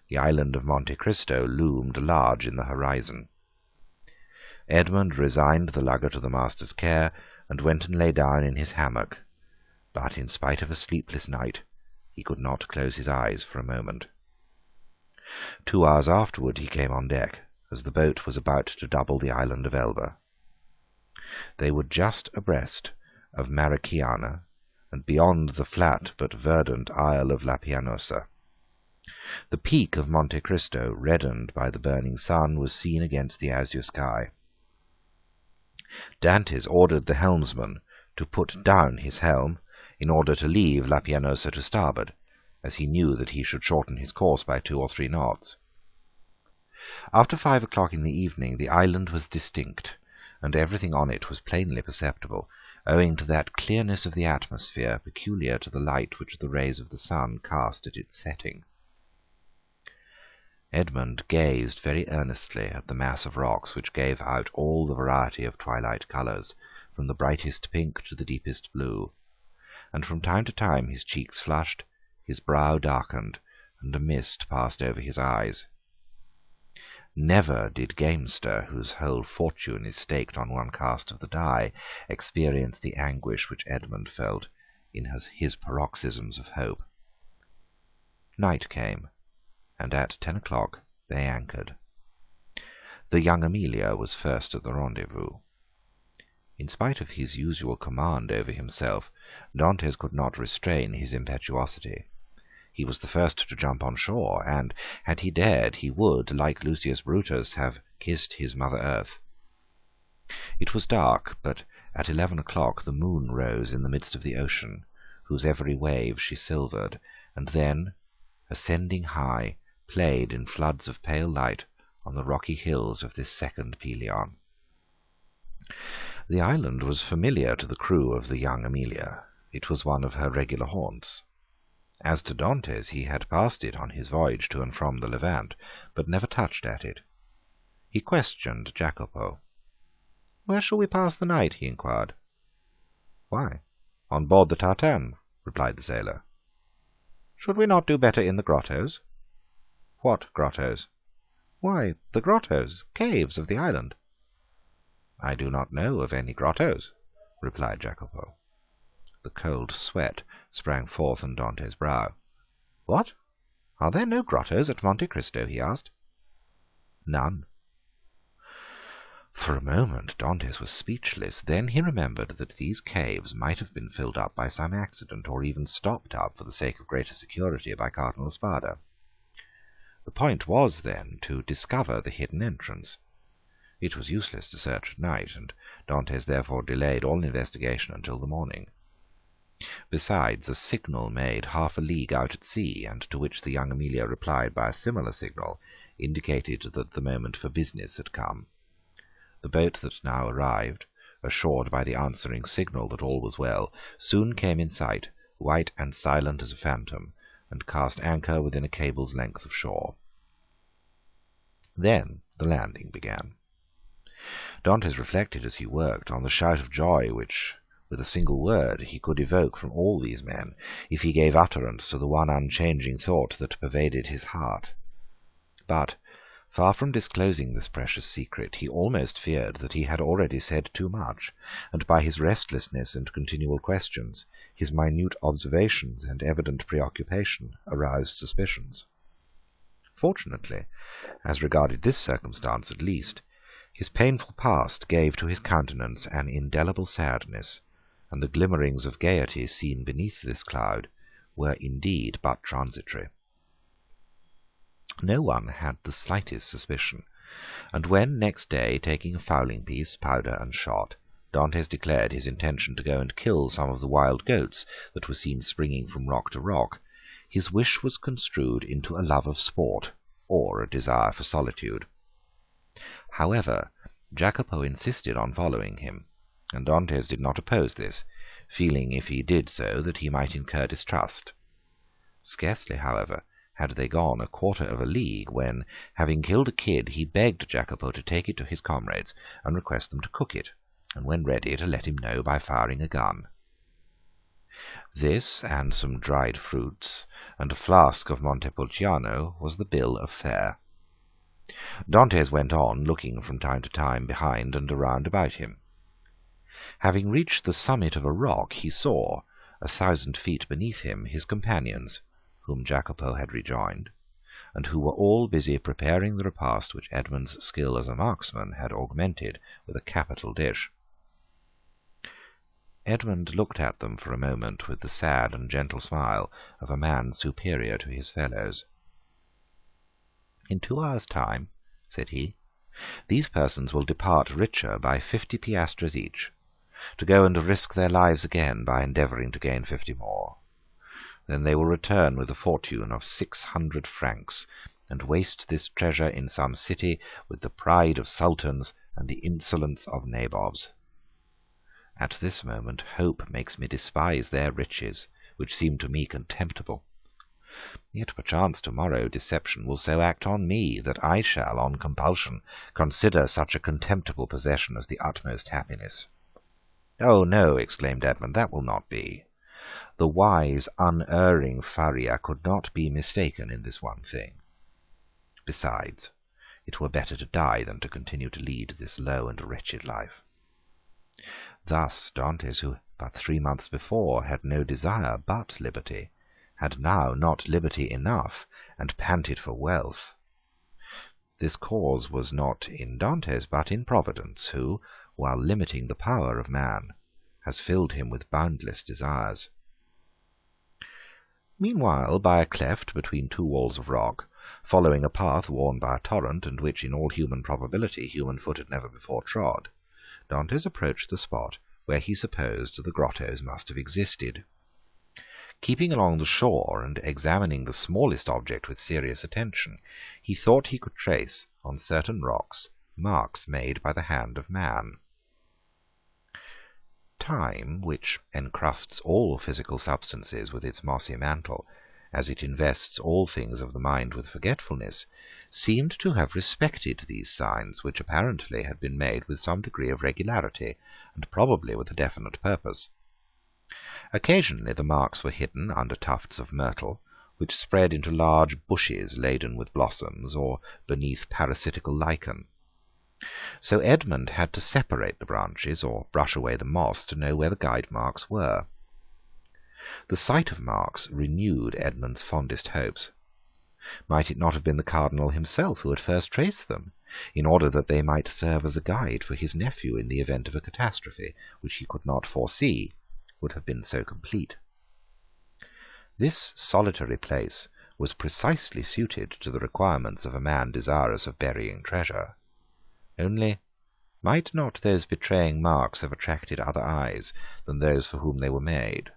The island of Monte Cristo loomed large in the horizon. Edmond resigned the lugger to the master's care, and went and lay down in his hammock. But in spite of a sleepless night, he could not close his eyes for a moment. 2 hours afterward he came on deck, as the boat was about to double the island of Elba. They were just abreast of Maracaiana, and beyond the flat but verdant isle of La Pianosa. The peak of Monte Cristo, reddened by the burning sun, was seen against the azure sky. Dantes ordered the helmsman to put down his helm in order to leave La Pianosa to starboard, as he knew that he should shorten his course by 2 or 3 knots. After 5 o'clock in the evening the island was distinct, and everything on it was plainly perceptible, owing to that clearness of the atmosphere peculiar to the light which the rays of the sun cast at its setting. Edmond gazed very earnestly at the mass of rocks which gave out all the variety of twilight colours, from the brightest pink to the deepest blue, and from time to time his cheeks flushed, his brow darkened, and a mist passed over his eyes. Never did gamester, whose whole fortune is staked on one cast of the die, experience the anguish which Edmond felt in his paroxysms of hope. Night came, and at 10 o'clock they anchored. The young Amelia was first at the rendezvous. In spite of his usual command over himself, Dantes could not restrain his impetuosity. He was the first to jump on shore, and, had he dared, he would, like Lucius Brutus, have kissed his mother earth. It was dark, but at 11 o'clock the moon rose in the midst of the ocean, whose every wave she silvered, and then, ascending high, played in floods of pale light on the rocky hills of this second Pelion. The island was familiar to the crew of the young Amelia. It was one of her regular haunts. As to Dantes, he had passed it on his voyage to and from the Levant, but never touched at it. He questioned Jacopo. "Where shall we pass the night?" he inquired. "Why, on board the tartan," replied the sailor. "Should we not do better in the grottos?" "What grottos?" "Why, the grottos, caves of the island." "I do not know of any grottos," replied Jacopo. The cold sweat sprang forth on Dante's brow. "What? Are there no grottos at Monte Cristo?" he asked. "None." For a moment Dantes was speechless. Then he remembered that these caves might have been filled up by some accident, or even stopped up for the sake of greater security by Cardinal Spada. The point was, then, to discover the hidden entrance. It was useless to search at night, and Dantes therefore delayed all investigation until the morning. Besides, a signal made half a league out at sea, and to which the young Amelia replied by a similar signal, indicated that the moment for business had come. The boat that now arrived, assured by the answering signal that all was well, soon came in sight, white and silent as a phantom, and cast anchor within a cable's length of shore. Then the landing began. Dantes reflected as he worked on the shout of joy which, with a single word, he could evoke from all these men, if he gave utterance to the one unchanging thought that pervaded his heart. But, far from disclosing this precious secret, he almost feared that he had already said too much, and by his restlessness and continual questions, his minute observations and evident preoccupation, aroused suspicions. Fortunately, as regarded this circumstance at least, his painful past gave to his countenance an indelible sadness, and the glimmerings of gaiety seen beneath this cloud were indeed but transitory. No one had the slightest suspicion, and when next day, taking a fowling-piece, powder, and shot, Dantes declared his intention to go and kill some of the wild goats that were seen springing from rock to rock, his wish was construed into a love of sport, or a desire for solitude. However, Jacopo insisted on following him, and Dantes did not oppose this, feeling, if he did so, that he might incur distrust. Scarcely, however, had they gone a quarter of a league, when, having killed a kid, he begged Jacopo to take it to his comrades and request them to cook it, and when ready to let him know by firing a gun. This, and some dried fruits, and a flask of Montepulciano, was the bill of fare. Dantes went on, looking from time to time behind and around about him. Having reached the summit of a rock, he saw, 1,000 feet beneath him, his companions, whom Jacopo had rejoined, and who were all busy preparing the repast which Edmond's skill as a marksman had augmented with a capital dish. Edmond looked at them for a moment with the sad and gentle smile of a man superior to his fellows. "In 2 hours' time," said he, "these persons will depart richer by 50 piastres each, to go and risk their lives again by endeavouring to gain 50 more. Then they will return with a fortune of 600 francs, and waste this treasure in some city with the pride of sultans and the insolence of nabobs. At this moment hope makes me despise their riches, which seem to me contemptible. Yet perchance tomorrow deception will so act on me that I shall, on compulsion, consider such a contemptible possession as the utmost happiness." "Oh, no," exclaimed Edmond, "that will not be. The wise, unerring Faria could not be mistaken in this one thing. Besides, it were better to die than to continue to lead this low and wretched life." Thus Dantes, who but 3 months before had no desire but liberty, had now not liberty enough, and panted for wealth. This cause was not in Dantes, but in Providence, who, while limiting the power of man, has filled him with boundless desires. Meanwhile, by a cleft between 2 walls of rock, following a path worn by a torrent, and which, in all human probability, human foot had never before trod, Dantes approached the spot where he supposed the grottos must have existed. Keeping along the shore, and examining the smallest object with serious attention, he thought he could trace, on certain rocks, marks made by the hand of man. Time, which encrusts all physical substances with its mossy mantle, as it invests all things of the mind with forgetfulness, seemed to have respected these signs, which apparently had been made with some degree of regularity, and probably with a definite purpose. Occasionally the marks were hidden under tufts of myrtle, which spread into large bushes laden with blossoms, or beneath parasitical lichen. So Edmond had to separate the branches, or brush away the moss, to know where the guide marks were. The sight of marks renewed Edmond's fondest hopes. Might it not have been the Cardinal himself who had first traced them, in order that they might serve as a guide for his nephew in the event of a catastrophe which he could not foresee, would have been so complete? This solitary place was precisely suited to the requirements of a man desirous of burying treasure. Only, might not those betraying marks have attracted other eyes than those for whom they were made?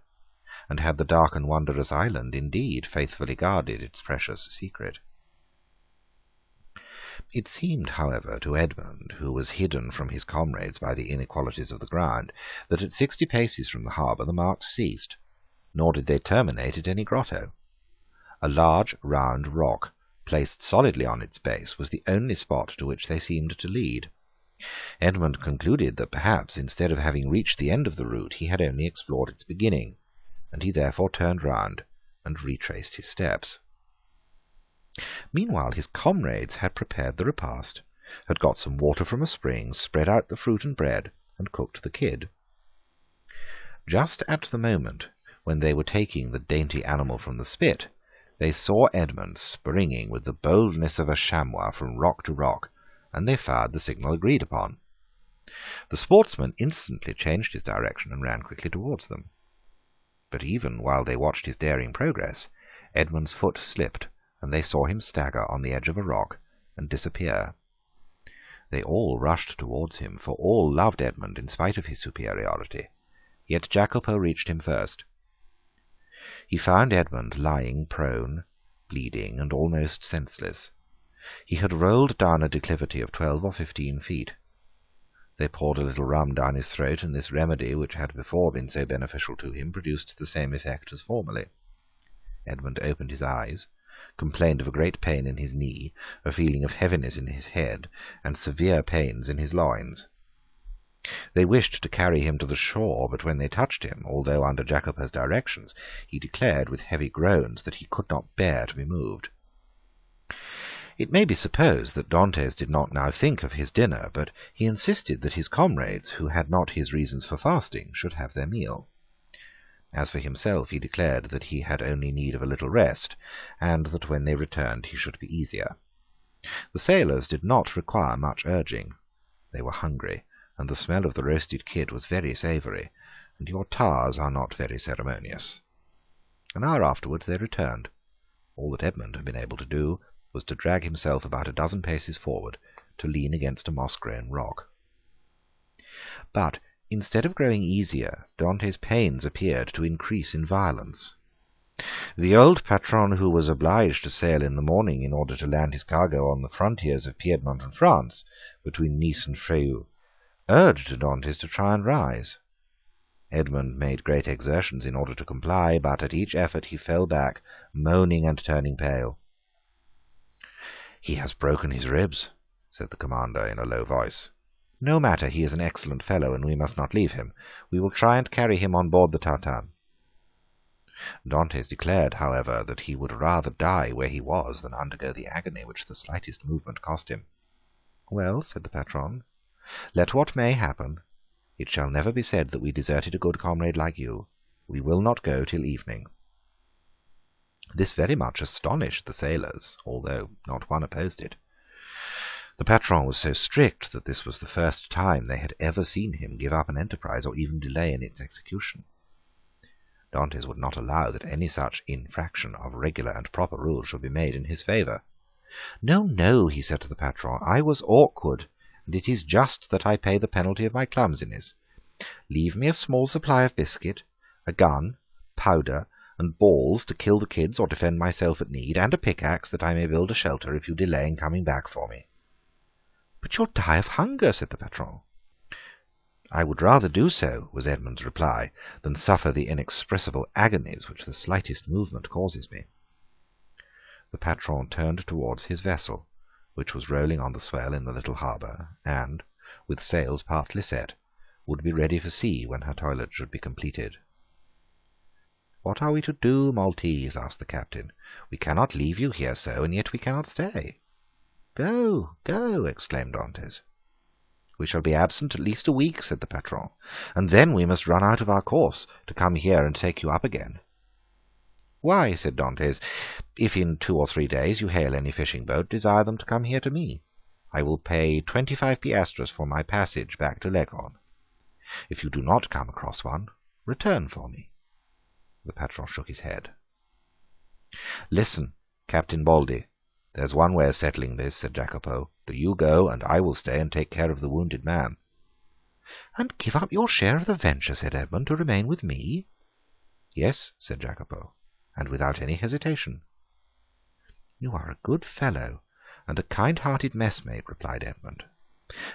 And had the dark and wondrous island indeed faithfully guarded its precious secret? It seemed, however, to Edmond, who was hidden from his comrades by the inequalities of the ground, that at 60 paces from the harbour the marks ceased, nor did they terminate at any grotto. A large round rock, placed solidly on its base, was the only spot to which they seemed to lead. Edmond concluded that perhaps, instead of having reached the end of the route, he had only explored its beginning, and he therefore turned round and retraced his steps. Meanwhile his comrades had prepared the repast, had got some water from a spring, spread out the fruit and bread, and cooked the kid. Just at the moment when they were taking the dainty animal from the spit, they saw Edmond springing with the boldness of a chamois from rock to rock, and they fired the signal agreed upon. The sportsman instantly changed his direction and ran quickly towards them. But even while they watched his daring progress, Edmund's foot slipped, and they saw him stagger on the edge of a rock and disappear. They all rushed towards him, for all loved Edmund in spite of his superiority. Yet Jacopo reached him first. He found Edmund lying prone, bleeding, and almost senseless. He had rolled down a declivity of 12 or 15 feet. They poured a little rum down his throat, and this remedy, which had before been so beneficial to him, produced the same effect as formerly. Edmund opened his eyes, complained of a great pain in his knee, a feeling of heaviness in his head, and severe pains in his loins. They wished to carry him to the shore, but when they touched him, although under Jacopo's directions, he declared with heavy groans that he could not bear to be moved. It may be supposed that Dantes did not now think of his dinner, but he insisted that his comrades, who had not his reasons for fasting, should have their meal. As for himself, he declared that he had only need of a little rest, and that when they returned he should be easier. The sailors did not require much urging. They were hungry, and the smell of the roasted kid was very savoury, and your tars are not very ceremonious. An hour afterwards they returned. All that Edmond had been able to do was to drag himself about a dozen paces forward, to lean against a moss-grown rock. But instead of growing easier, Dante's pains appeared to increase in violence. The old patron, who was obliged to sail in the morning in order to land his cargo on the frontiers of Piedmont and France, between Nice and Frejus, urged Dantes to try and rise. Edmond made great exertions in order to comply, but at each effort he fell back, moaning and turning pale. "He has broken his ribs," said the commander in a low voice. "No matter, he is an excellent fellow, and we must not leave him. We will try and carry him on board the tartan." Dantes declared, however, that he would rather die where he was than undergo the agony which the slightest movement cost him. "Well," said the patron, "let what may happen, it shall never be said that we deserted a good comrade like you. We will not go till evening." This very much astonished the sailors, although not one opposed it. The patron was so strict that this was the first time they had ever seen him give up an enterprise or even delay in its execution. Dantes would not allow that any such infraction of regular and proper rules should be made in his favour. "No, no," he said to the patron, "I was awkward, and it is just that I pay the penalty of my clumsiness. Leave me a small supply of biscuit, a gun, powder, and balls to kill the kids or defend myself at need, and a pickaxe that I may build a shelter if you delay in coming back for me." "But you'll die of hunger," said the patron. "I would rather do so," was Edmond's reply, "than suffer the inexpressible agonies which the slightest movement causes me." The patron turned towards his vessel, which was rolling on the swell in the little harbour, and, with sails partly set, would be ready for sea when her toilet should be completed. "What are we to do, Maltese?" asked the captain. "We cannot leave you here so, and yet we cannot stay." "Go, go!" exclaimed Dantes. "We shall be absent at least a week," said the patron, "and then we must run out of our course to come here and take you up again." "Why," said Dantes, "if in 2 or 3 days you hail any fishing boat, desire them to come here to me. I will pay 25 piastres for my passage back to Leghorn. If you do not come across one, return for me." The patron shook his head. "Listen, Captain Baldy. There's one way of settling this," said Jacopo. "Do you go, and I will stay and take care of the wounded man." "And give up your share of the venture," said Edmond, "to remain with me?" "Yes," said Jacopo, "and without any hesitation." "You are a good fellow, and a kind-hearted messmate," replied Edmond,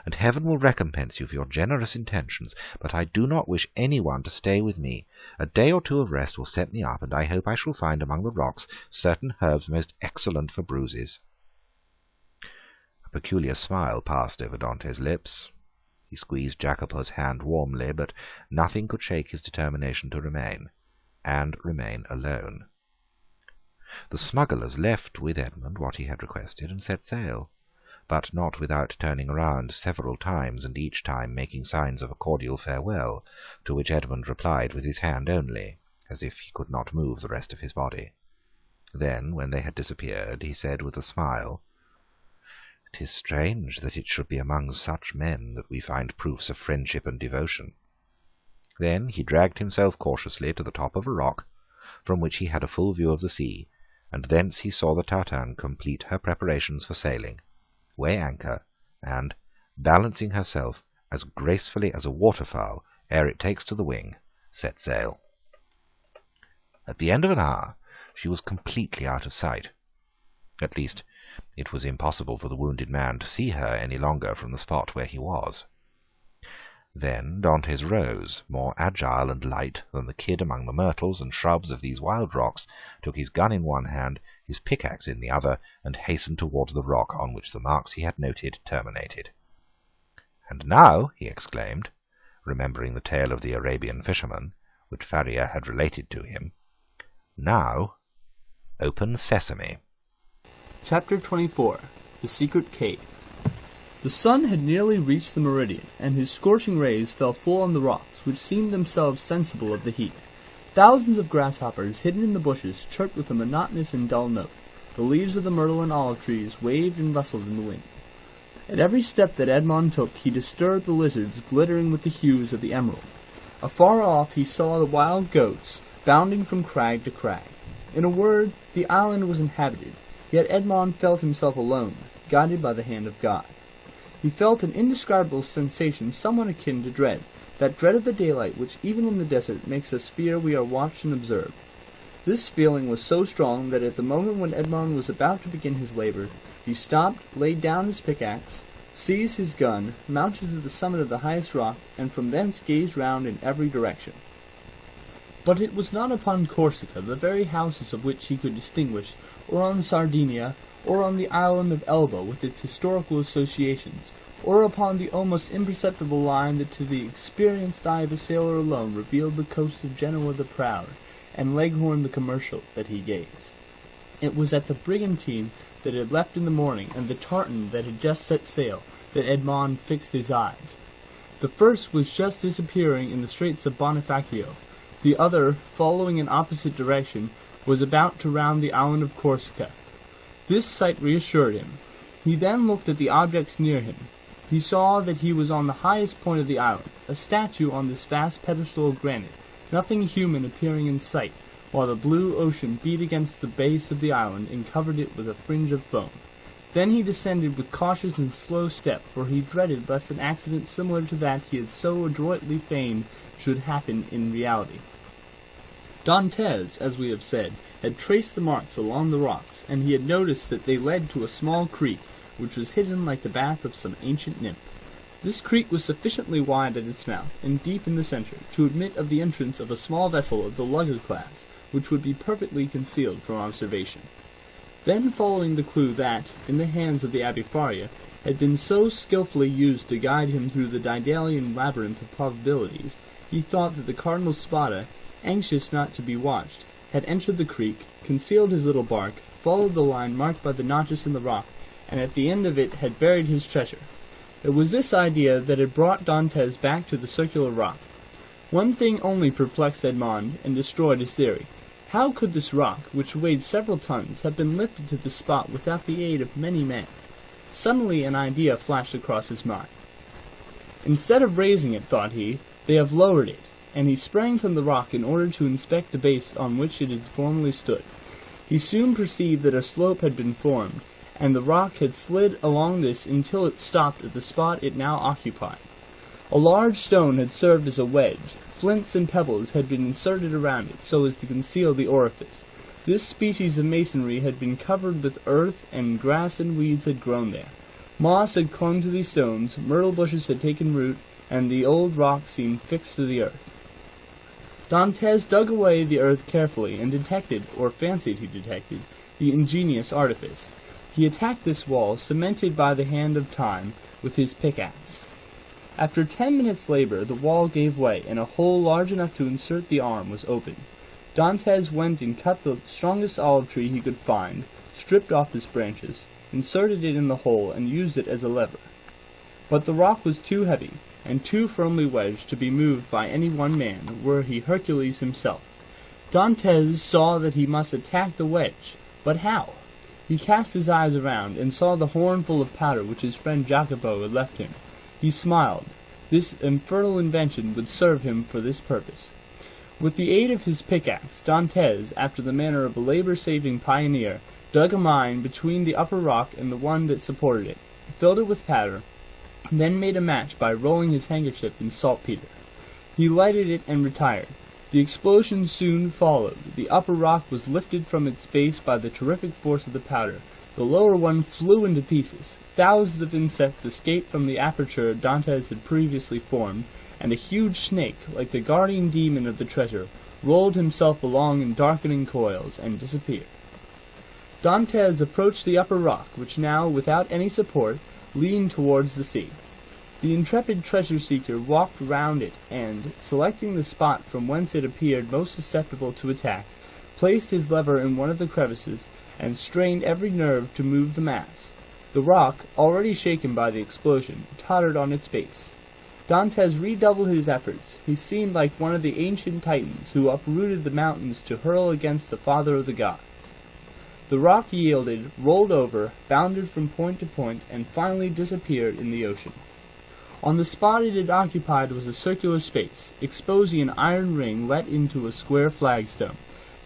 "and heaven will recompense you for your generous intentions. But I do not wish any one to stay with me. A day or 2 of rest will set me up, and I hope I shall find among the rocks certain herbs most excellent for bruises." A peculiar smile passed over Dante's lips. He squeezed Jacopo's hand warmly, but nothing could shake his determination to remain, and remain alone. The smugglers left with Edmond what he had requested, and set sail, but not without turning round several times, and each time making signs of a cordial farewell, to which Edmond replied with his hand only, as if he could not move the rest of his body. Then, when they had disappeared, he said with a smile, "'Tis strange that it should be among such men that we find proofs of friendship and devotion." Then he dragged himself cautiously to the top of a rock, from which he had a full view of the sea, and thence he saw the tartan complete her preparations for sailing, weigh anchor, and, balancing herself as gracefully as a waterfowl ere it takes to the wing, set sail. At the end of an hour she was completely out of sight. At least, it was impossible for the wounded man to see her any longer from the spot where he was. Then Dantes rose, more agile and light than the kid among the myrtles and shrubs of these wild rocks, took his gun in one hand, his his pickaxe in the other, and hastened towards the rock on which the marks he had noted terminated. "And now," he exclaimed, remembering the tale of the Arabian fisherman, which Faria had related to him, "now, open sesame." Chapter 24. The Secret Cave. The sun had nearly reached the meridian, and his scorching rays fell full on the rocks, which seemed themselves sensible of the heat. Thousands of grasshoppers, hidden in the bushes, chirped with a monotonous and dull note. The leaves of the myrtle and olive trees waved and rustled in the wind. At every step that Edmond took, he disturbed the lizards glittering with the hues of the emerald. Afar off he saw the wild goats bounding from crag to crag. In a word, the island was inhabited, yet Edmond felt himself alone, guided by the hand of God. He felt an indescribable sensation somewhat akin to dread, that dread of the daylight which even in the desert makes us fear we are watched and observed. This feeling was so strong that at the moment when Edmond was about to begin his labor, he stopped, laid down his pickaxe, seized his gun, mounted to the summit of the highest rock, and from thence gazed round in every direction. But it was not upon Corsica, the very houses of which he could distinguish, or on Sardinia, or on the island of Elba with its historical associations, or upon the almost imperceptible line that to the experienced eye of a sailor alone revealed the coast of Genoa the proud, and Leghorn the commercial, that he gazed. It was at the brigantine that had left in the morning, and the tartan that had just set sail, that Edmond fixed his eyes. The first was just disappearing in the straits of Bonifacio. The other, following in opposite direction, was about to round the island of Corsica. This sight reassured him. He then looked at the objects near him. He saw that he was on the highest point of the island, a statue on this vast pedestal of granite, nothing human appearing in sight, while the blue ocean beat against the base of the island and covered it with a fringe of foam. Then he descended with cautious and slow step, for he dreaded lest an accident similar to that he had so adroitly feigned should happen in reality. Dantes, as we have said, had traced the marks along the rocks, and he had noticed that they led to a small creek, which was hidden like the bath of some ancient nymph. This creek was sufficiently wide at its mouth, and deep in the center, to admit of the entrance of a small vessel of the lugger class, which would be perfectly concealed from observation. Then, following the clue that, in the hands of the Abbé Faria, had been so skilfully used to guide him through the Daedalian labyrinth of probabilities, he thought that the Cardinal Spada, anxious not to be watched, had entered the creek, concealed his little bark, followed the line marked by the notches in the rock, and at the end of it had buried his treasure. It was this idea that had brought Dantes back to the circular rock. One thing only perplexed Edmond and destroyed his theory. How could this rock, which weighed several tons, have been lifted to the spot without the aid of many men? Suddenly an idea flashed across his mind. Instead of raising it, thought he, they have lowered it, and he sprang from the rock in order to inspect the base on which it had formerly stood. He soon perceived that a slope had been formed, and the rock had slid along this until it stopped at the spot it now occupied. A large stone had served as a wedge. Flints and pebbles had been inserted around it so as to conceal the orifice. This species of masonry had been covered with earth, and grass and weeds had grown there. Moss had clung to these stones, myrtle bushes had taken root, and the old rock seemed fixed to the earth. Dantes dug away the earth carefully, and detected, or fancied he detected, the ingenious artifice. He attacked this wall, cemented by the hand of time, with his pickaxe. After 10 minutes' labor, the wall gave way, and a hole large enough to insert the arm was opened. Dantes went and cut the strongest olive tree he could find, stripped off its branches, inserted it in the hole, and used it as a lever. But the rock was too heavy, and too firmly wedged to be moved by any one man, were he Hercules himself. Dantes saw that he must attack the wedge, but how? He cast his eyes around, and saw the horn full of powder which his friend Jacopo had left him. He smiled. This infernal invention would serve him for this purpose. With the aid of his pickaxe, Dantes, after the manner of a labor-saving pioneer, dug a mine between the upper rock and the one that supported it, filled it with powder, and then made a match by rolling his handkerchief in saltpeter. He lighted it and retired. The explosion soon followed. The upper rock was lifted from its base by the terrific force of the powder. The lower one flew into pieces. Thousands of insects escaped from the aperture Dantes had previously formed, and a huge snake, like the guardian demon of the treasure, rolled himself along in darkening coils and disappeared. Dantes approached the upper rock, which now, without any support, leaned towards the sea. The intrepid treasure-seeker walked round it, and, selecting the spot from whence it appeared most susceptible to attack, placed his lever in one of the crevices, and strained every nerve to move the mass. The rock, already shaken by the explosion, tottered on its base. Dantes redoubled his efforts. He seemed like one of the ancient Titans who uprooted the mountains to hurl against the father of the gods. The rock yielded, rolled over, bounded from point to point, and finally disappeared in the ocean. On the spot it had occupied was a circular space, exposing an iron ring let into a square flagstone.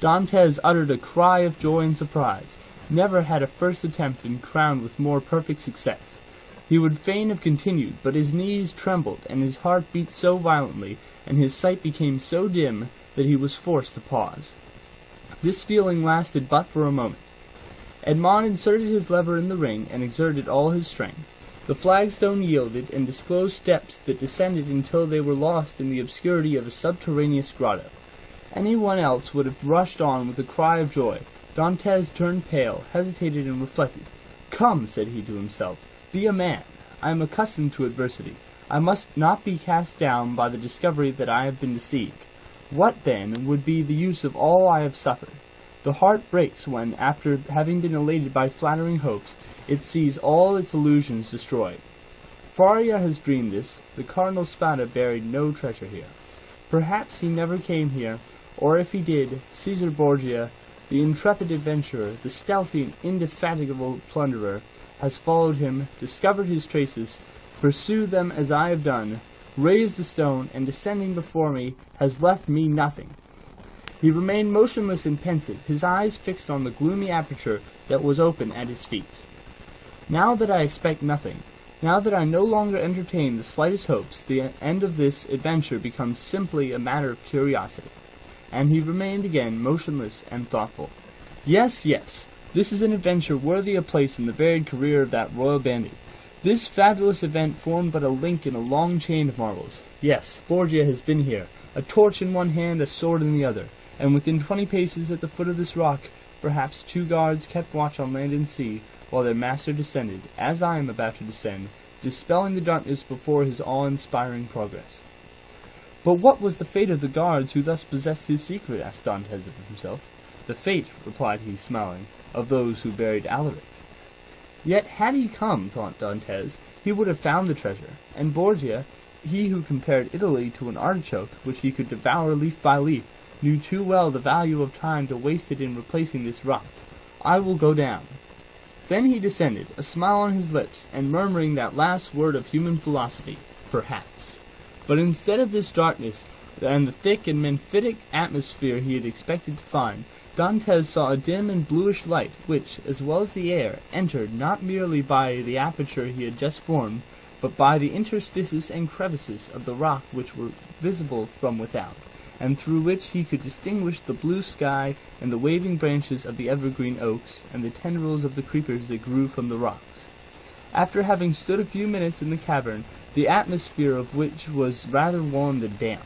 Dantes uttered a cry of joy and surprise. Never had a first attempt been crowned with more perfect success. He would fain have continued, but his knees trembled, and his heart beat so violently, and his sight became so dim, that he was forced to pause. This feeling lasted but for a moment. Edmond inserted his lever in the ring, and exerted all his strength. The flagstone yielded, and disclosed steps that descended until they were lost in the obscurity of a subterraneous grotto. Anyone else would have rushed on with a cry of joy. Dantes turned pale, hesitated, and reflected. "Come," said he to himself, "be a man. I am accustomed to adversity. I must not be cast down by the discovery that I have been deceived. What, then, would be the use of all I have suffered? The heart breaks when, after having been elated by flattering hopes, it sees all its illusions destroyed. Faria has dreamed this. The Cardinal Spada buried no treasure here. Perhaps he never came here, or if he did, Caesar Borgia, the intrepid adventurer, the stealthy and indefatigable plunderer, has followed him, discovered his traces, pursued them as I have done, raised the stone, and descending before me, has left me nothing." He remained motionless and pensive, his eyes fixed on the gloomy aperture that was open at his feet. "Now that I expect nothing, now that I no longer entertain the slightest hopes, the end of this adventure becomes simply a matter of curiosity." And he remained again motionless and thoughtful. Yes, this is an adventure worthy a place in the varied career of that royal bandit. This fabulous event formed but a link in a long chain of marvels. Yes, Borgia has been here, a torch in one hand, a sword in the other, and within 20 paces at the foot of this rock, perhaps 2 guards kept watch on land and sea, while their master descended, as I am about to descend, dispelling the darkness before his awe-inspiring progress. "But what was the fate of the guards who thus possessed his secret?" asked Dantes of himself. "The fate," replied he, smiling, "of those who buried Alaric." Yet had he come, thought Dantes, he would have found the treasure, and Borgia, he who compared Italy to an artichoke, which he could devour leaf by leaf, knew too well the value of time to waste it in replacing this rock. "I will go down." Then he descended, a smile on his lips, and murmuring that last word of human philosophy, "Perhaps." But instead of this darkness, and the thick and mephitic atmosphere he had expected to find, Dantes saw a dim and bluish light, which, as well as the air, entered not merely by the aperture he had just formed, but by the interstices and crevices of the rock which were visible from without, and through which he could distinguish the blue sky and the waving branches of the evergreen oaks and the tendrils of the creepers that grew from the rocks. After having stood a few minutes in the cavern, the atmosphere of which was rather warm than damp,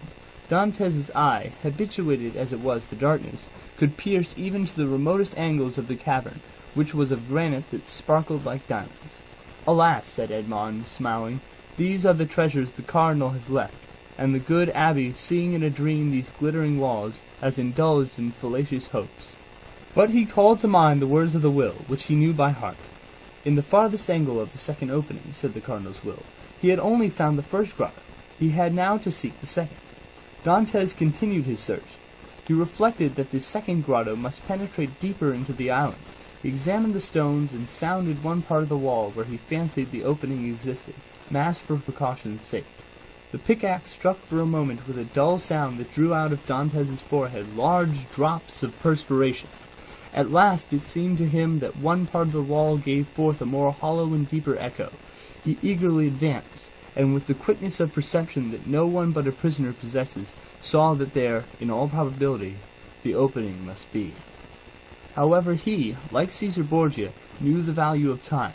Dantes's eye, habituated as it was to darkness, could pierce even to the remotest angles of the cavern, which was of granite that sparkled like diamonds. "Alas," said Edmond, smiling, "these are the treasures the cardinal has left, and the good abbé, seeing in a dream these glittering walls, has indulged in fallacious hopes." But he called to mind the words of the will, which he knew by heart. "In the farthest angle of the second opening," said the cardinal's will. He had only found the first grotto. He had now to seek the second. Dantes continued his search. He reflected that this second grotto must penetrate deeper into the island. He examined the stones and sounded one part of the wall where he fancied the opening existed, masked for precaution's sake. The pickaxe struck for a moment with a dull sound that drew out of Dantes's forehead large drops of perspiration. At last it seemed to him that one part of the wall gave forth a more hollow and deeper echo. He eagerly advanced, and with the quickness of perception that no one but a prisoner possesses, saw that there, in all probability, the opening must be. However, he, like Caesar Borgia, knew the value of time,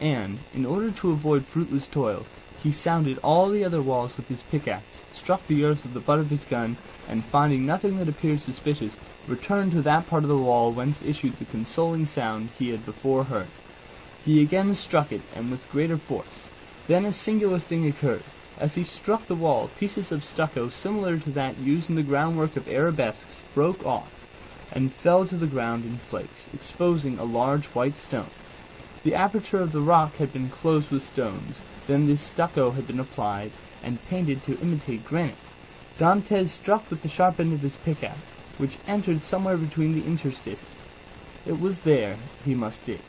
and, in order to avoid fruitless toil, he sounded all the other walls with his pickaxe, struck the earth with the butt of his gun, and finding nothing that appeared suspicious, returned to that part of the wall whence issued the consoling sound he had before heard. He again struck it, and with greater force. Then a singular thing occurred. As he struck the wall, pieces of stucco similar to that used in the groundwork of arabesques broke off, and fell to the ground in flakes, exposing a large white stone. The aperture of the rock had been closed with stones. Then this stucco had been applied, and painted to imitate granite. Dantes struck with the sharp end of his pickaxe, which entered somewhere between the interstices. It was there he must dig.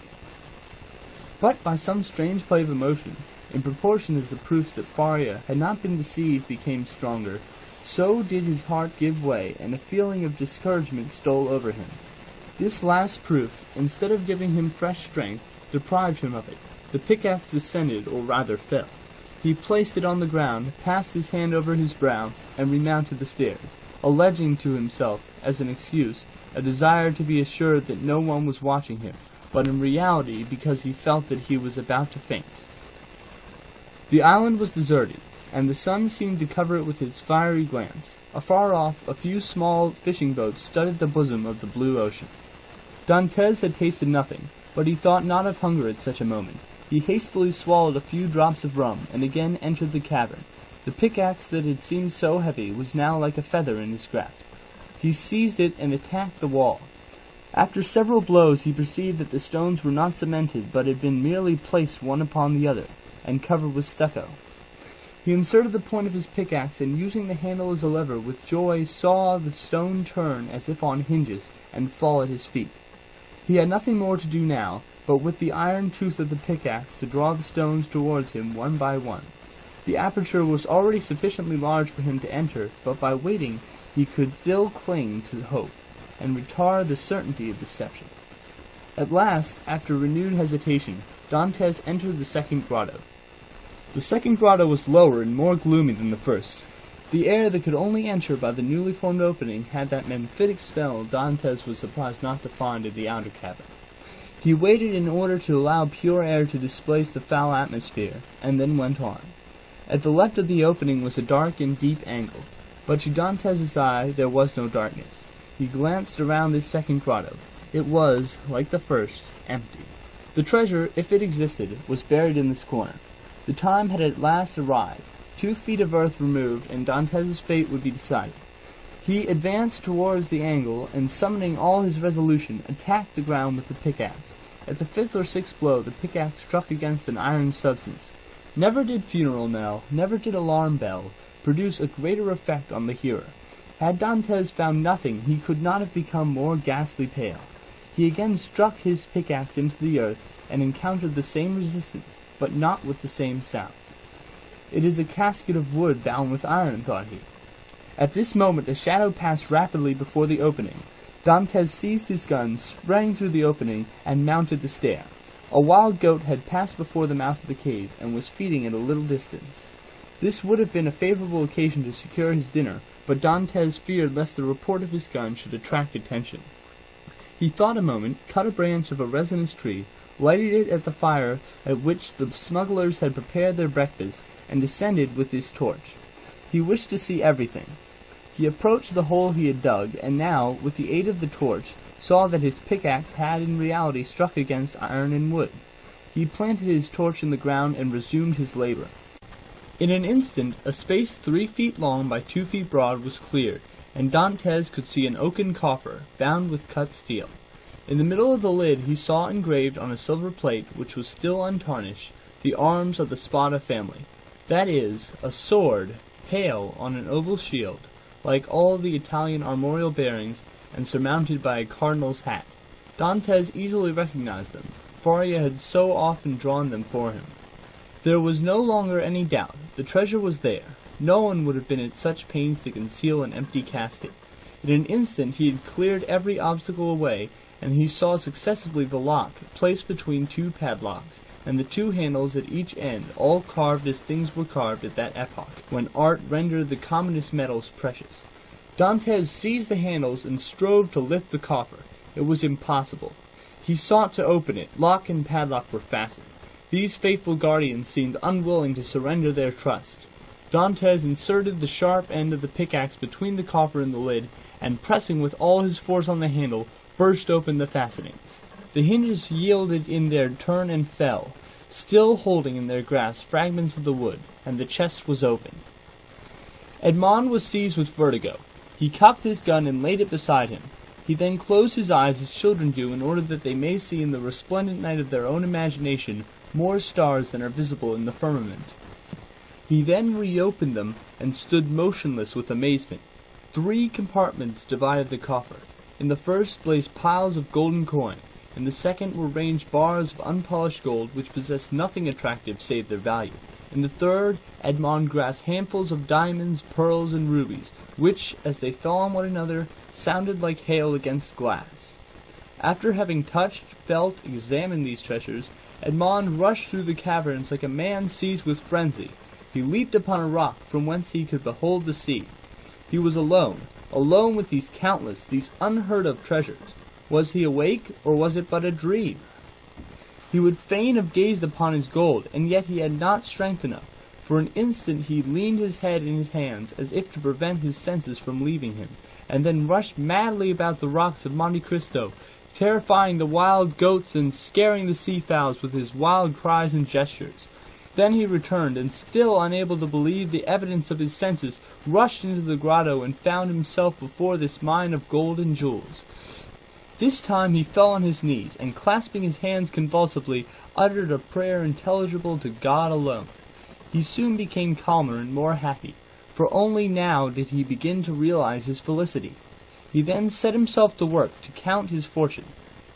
But by some strange play of emotion, in proportion as the proofs that Faria had not been deceived became stronger, so did his heart give way, and a feeling of discouragement stole over him. This last proof, instead of giving him fresh strength, deprived him of it. The pickaxe descended, or rather fell. He placed it on the ground, passed his hand over his brow, and remounted the stairs, alleging to himself, as an excuse, a desire to be assured that no one was watching him, but in reality because he felt that he was about to faint. The island was deserted, and the sun seemed to cover it with his fiery glance. Afar off, a few small fishing boats studded the bosom of the blue ocean. Dantes had tasted nothing, but he thought not of hunger at such a moment. He hastily swallowed a few drops of rum, and again entered the cavern. The pickaxe that had seemed so heavy was now like a feather in his grasp. He seized it and attacked the wall. After several blows he perceived that the stones were not cemented, but had been merely placed one upon the other, and covered with stucco. He inserted the point of his pickaxe, and using the handle as a lever, with joy saw the stone turn as if on hinges, and fall at his feet. He had nothing more to do now, but with the iron tooth of the pickaxe to draw the stones towards him one by one. The aperture was already sufficiently large for him to enter, but by waiting he could still cling to hope, and retard the certainty of deception. At last, after renewed hesitation, Dantes entered the second grotto. The second grotto was lower and more gloomy than the first. The air that could only enter by the newly formed opening had that mephitic spell Dantes was surprised not to find in the outer cavern. He waited in order to allow pure air to displace the foul atmosphere, and then went on. At the left of the opening was a dark and deep angle, but to Dantes's eye there was no darkness. He glanced around this second grotto. It was, like the first, empty. The treasure, if it existed, was buried in this corner. The time had at last arrived. 2 feet of earth removed, and Dantes's fate would be decided. He advanced towards the angle, and summoning all his resolution, attacked the ground with the pickaxe. At the 5th or 6th blow, the pickaxe struck against an iron substance. Never did funeral knell, never did alarm bell, produce a greater effect on the hearer. Had Dantes found nothing, he could not have become more ghastly pale. He again struck his pickaxe into the earth, and encountered the same resistance, but not with the same sound. It is a casket of wood bound with iron, thought he. At this moment a shadow passed rapidly before the opening. Dantes seized his gun, sprang through the opening, and mounted the stair. A wild goat had passed before the mouth of the cave, and was feeding at a little distance. This would have been a favorable occasion to secure his dinner, but Dantes feared lest the report of his gun should attract attention. He thought a moment, cut a branch of a resinous tree, lighted it at the fire at which the smugglers had prepared their breakfast, and descended with his torch. He wished to see everything. He approached the hole he had dug, and now, with the aid of the torch, saw that his pickaxe had in reality struck against iron and wood. He planted his torch in the ground and resumed his labor. In an instant, a space 3 feet long by 2 feet broad was cleared, and Dantes could see an oaken coffer, bound with cut steel. In the middle of the lid he saw engraved on a silver plate, which was still untarnished, the arms of the Spada family. That is, a sword, pale on an oval shield, like all the Italian armorial bearings, and surmounted by a cardinal's hat. Dantes easily recognized them. Faria had so often drawn them for him. There was no longer any doubt. The treasure was there. No one would have been at such pains to conceal an empty casket. In an instant he had cleared every obstacle away, and he saw successively the lock, placed between 2 padlocks, and the 2 handles at each end, all carved as things were carved at that epoch, when art rendered the commonest metals precious. Dantes seized the handles and strove to lift the coffer. It was impossible. He sought to open it. Lock and padlock were fastened. These faithful guardians seemed unwilling to surrender their trust. Dantes inserted the sharp end of the pickaxe between the coffer and the lid, and pressing with all his force on the handle, burst open the fastenings. The hinges yielded in their turn and fell, still holding in their grasp fragments of the wood, and the chest was opened. Edmond was seized with vertigo. He cocked his gun and laid it beside him. He then closed his eyes as children do in order that they may see in the resplendent night of their own imagination more stars than are visible in the firmament. He then reopened them and stood motionless with amazement. 3 compartments divided the coffer. In the first blazed piles of golden coin. In the second were ranged bars of unpolished gold which possessed nothing attractive save their value. In the third, Edmond grasped handfuls of diamonds, pearls, and rubies, which, as they fell on one another, sounded like hail against glass. After having touched, felt, examined these treasures, Edmond rushed through the caverns like a man seized with frenzy. He leaped upon a rock from whence he could behold the sea. He was alone with these countless, these unheard-of treasures. Was he awake, or was it but a dream? He would fain have gazed upon his gold, and yet he had not strength enough. For an instant he leaned his head in his hands, as if to prevent his senses from leaving him, and then rushed madly about the rocks of Monte Cristo, terrifying the wild goats and scaring the sea-fowls with his wild cries and gestures. Then he returned, and still unable to believe the evidence of his senses, rushed into the grotto and found himself before this mine of gold and jewels. This time he fell on his knees, and clasping his hands convulsively, uttered a prayer intelligible to God alone. He soon became calmer and more happy, for only now did he begin to realize his felicity. He then set himself to work to count his fortune.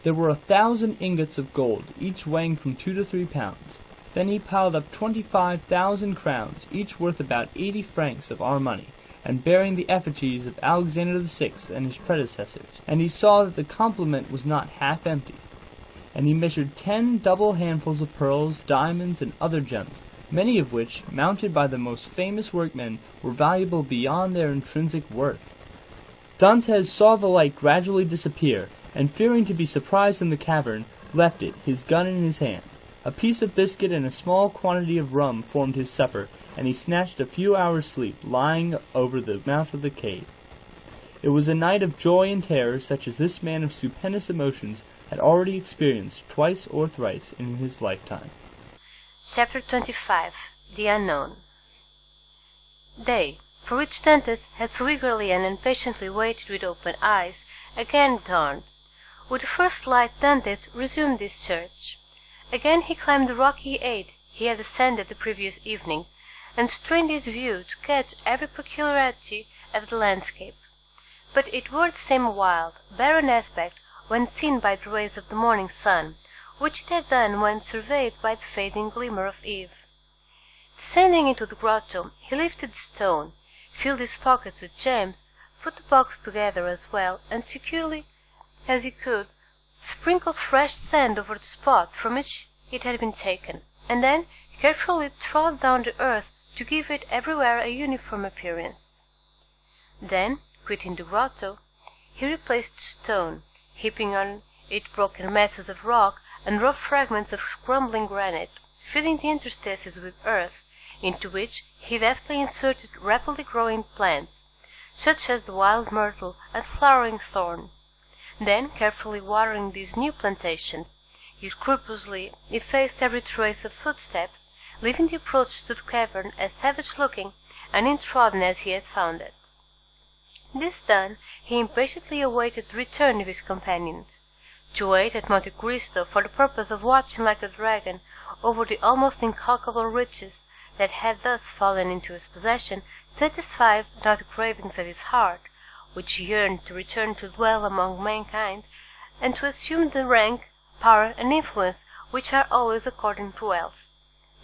There were 1,000 ingots of gold, each weighing from 2 to 3 pounds. Then he piled up 25,000 crowns, each worth about 80 francs of our money, and bearing the effigies of Alexandre VI and his predecessors, and he saw that the complement was not half empty. And he measured 10 double handfuls of pearls, diamonds, and other gems, many of which, mounted by the most famous workmen, were valuable beyond their intrinsic worth. Dantes saw the light gradually disappear, and fearing to be surprised in the cavern, left it, his gun in his hand. A piece of biscuit and a small quantity of rum formed his supper, and he snatched a few hours' sleep, lying over the mouth of the cave. It was a night of joy and terror such as this man of stupendous emotions had already experienced twice or thrice in his lifetime. Chapter 25. The Unknown. Day, for which Dantes had so eagerly and impatiently waited with open eyes, again dawned. With the first light Dantes resumed his search. Again he climbed the rocky height he had ascended the previous evening, and strained his view to catch every peculiarity of the landscape. But it wore the same wild, barren aspect when seen by the rays of the morning sun, which it had done when surveyed by the fading glimmer of eve. Descending into the grotto, he lifted the stone, filled his pocket with gems, put the box together as well and securely as he could, sprinkled fresh sand over the spot from which it had been taken, and then carefully trod down the earth to give it everywhere a uniform appearance. Then, quitting the grotto, he replaced the stone, heaping on it broken masses of rock and rough fragments of crumbling granite, filling the interstices with earth, into which he deftly inserted rapidly growing plants, such as the wild myrtle and flowering thorn. Then, carefully watering these new plantations, he scrupulously effaced every trace of footsteps, leaving the approach to the cavern as savage-looking and untrodden as he had found it. This done, he impatiently awaited the return of his companions. To wait at Monte Cristo for the purpose of watching like a dragon over the almost incalculable riches that had thus fallen into his possession satisfied not the cravings of his heart, which yearned to return to dwell among mankind, and to assume the rank, power, and influence which are always according to wealth,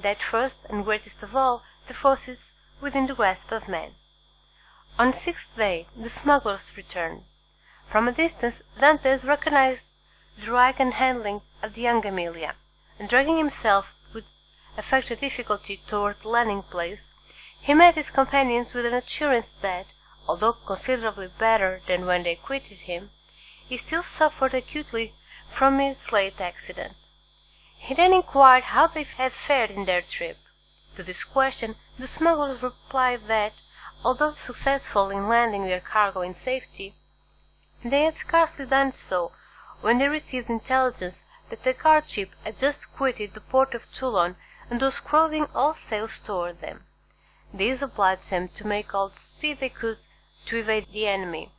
that first and greatest of all the forces within the grasp of man. On the 6th day the smugglers returned. From a distance Dantes recognized the rag and handling of the young Amelia, and dragging himself with affected difficulty toward the landing place, he met his companions with an assurance that, although considerably better than when they quitted him, he still suffered acutely from his late accident. He then inquired how they had fared in their trip. To this question the smugglers replied that, although successful in landing their cargo in safety, They had scarcely done so when they received intelligence that the guardship had just quitted the port of Toulon and was crowding all sails toward them. This obliged them to make all the speed they could to evade the enemy,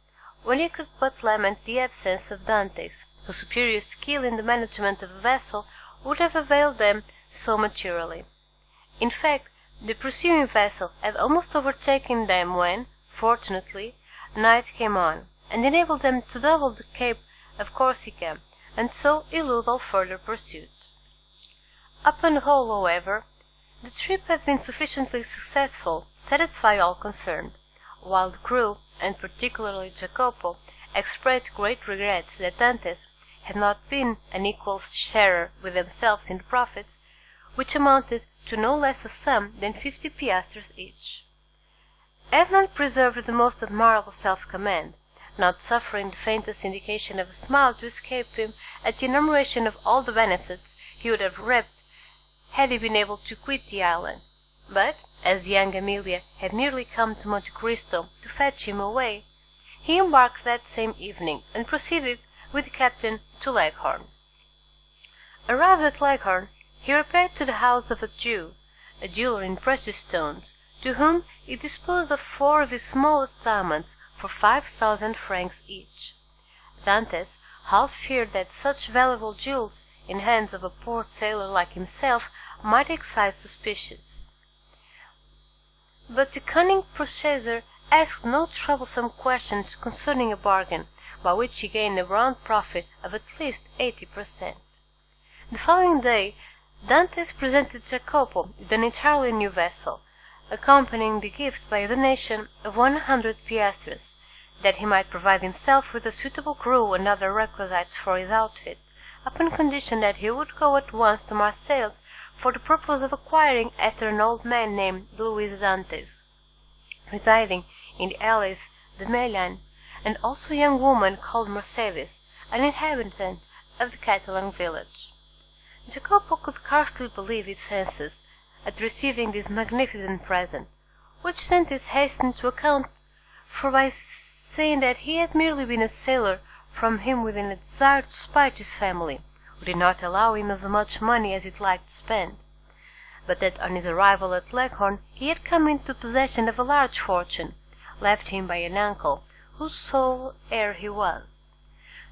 when they could but lament the absence of Dantes, whose superior skill in the management of a vessel would have availed them so materially. In fact, the pursuing vessel had almost overtaken them when, fortunately, night came on, and enabled them to double the Cape of Corsica, and so elude all further pursuit. Upon the whole, however, the trip had been sufficiently successful to satisfy all concerned, while the crew, and particularly Jacopo, expressed great regrets that Dantes had not been an equal sharer with themselves in the profits, which amounted to no less a sum than 50 piastres each. Edmond preserved the most admirable self-command, not suffering the faintest indication of a smile to escape him at the enumeration of all the benefits he would have reaped had he been able to quit the island. But, as the young Amelia had merely come to Monte Cristo to fetch him away, he embarked that same evening, and proceeded with the captain to Leghorn. Arrived at Leghorn, he repaired to the house of a Jew, a dealer in precious stones, to whom he disposed of 4 of his smallest diamonds for 5,000 francs each. Dantes half feared that such valuable jewels in hands of a poor sailor like himself might excite suspicions. But the cunning purchaser asked no troublesome questions concerning a bargain, by which he gained a round profit of at least 80%. The following day Dantes presented Jacopo with an entirely new vessel, accompanying the gift by a donation of 100 piastres, that he might provide himself with a suitable crew and other requisites for his outfit, upon condition that he would go at once to Marseilles for the purpose of acquiring after an old man named Louis Dantes, residing in the alleys de Meylan, and also a young woman called Marseilles, an inhabitant of the Catalan village. Jacopo could scarcely believe his senses at receiving this magnificent present, which Dantes hastened to account for by saying that he had merely been a sailor from him within a desire to spite his family, who did not allow him as much money as he liked to spend, but that on his arrival at Leghorn he had come into possession of a large fortune, left him by an uncle, whose sole heir he was.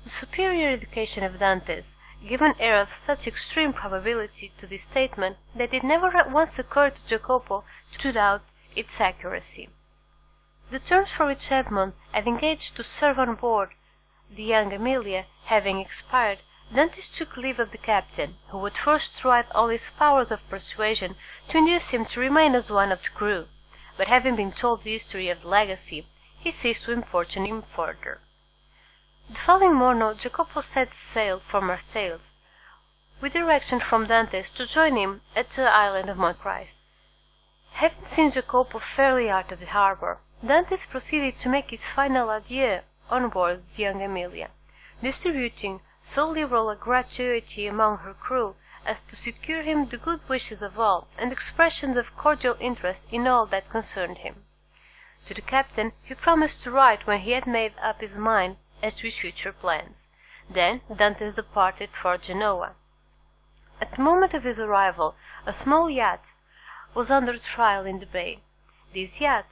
The superior education of Dantes gave an air of such extreme probability to this statement that it never once occurred to Jacopo to doubt its accuracy. The terms for which Edmond had engaged to serve on board the young Amelia having expired, Dantes took leave of the captain, who would first try all his powers of persuasion to induce him to remain as one of the crew, but having been told the history of the legacy, he ceased to importune him further. The following morning Jacopo set sail for Marseilles, with direction from Dantes to join him at the island of Monte Cristo. Having seen Jacopo fairly out of the harbour, Dantes proceeded to make his final adieu on board the young Amelia, distributing so liberal a gratuity among her crew as to secure him the good wishes of all, and expressions of cordial interest in all that concerned him. To the captain he promised to write when he had made up his mind as to his future plans. Then Dantes departed for Genoa. At the moment of his arrival, a small yacht was under trial in the bay. This yacht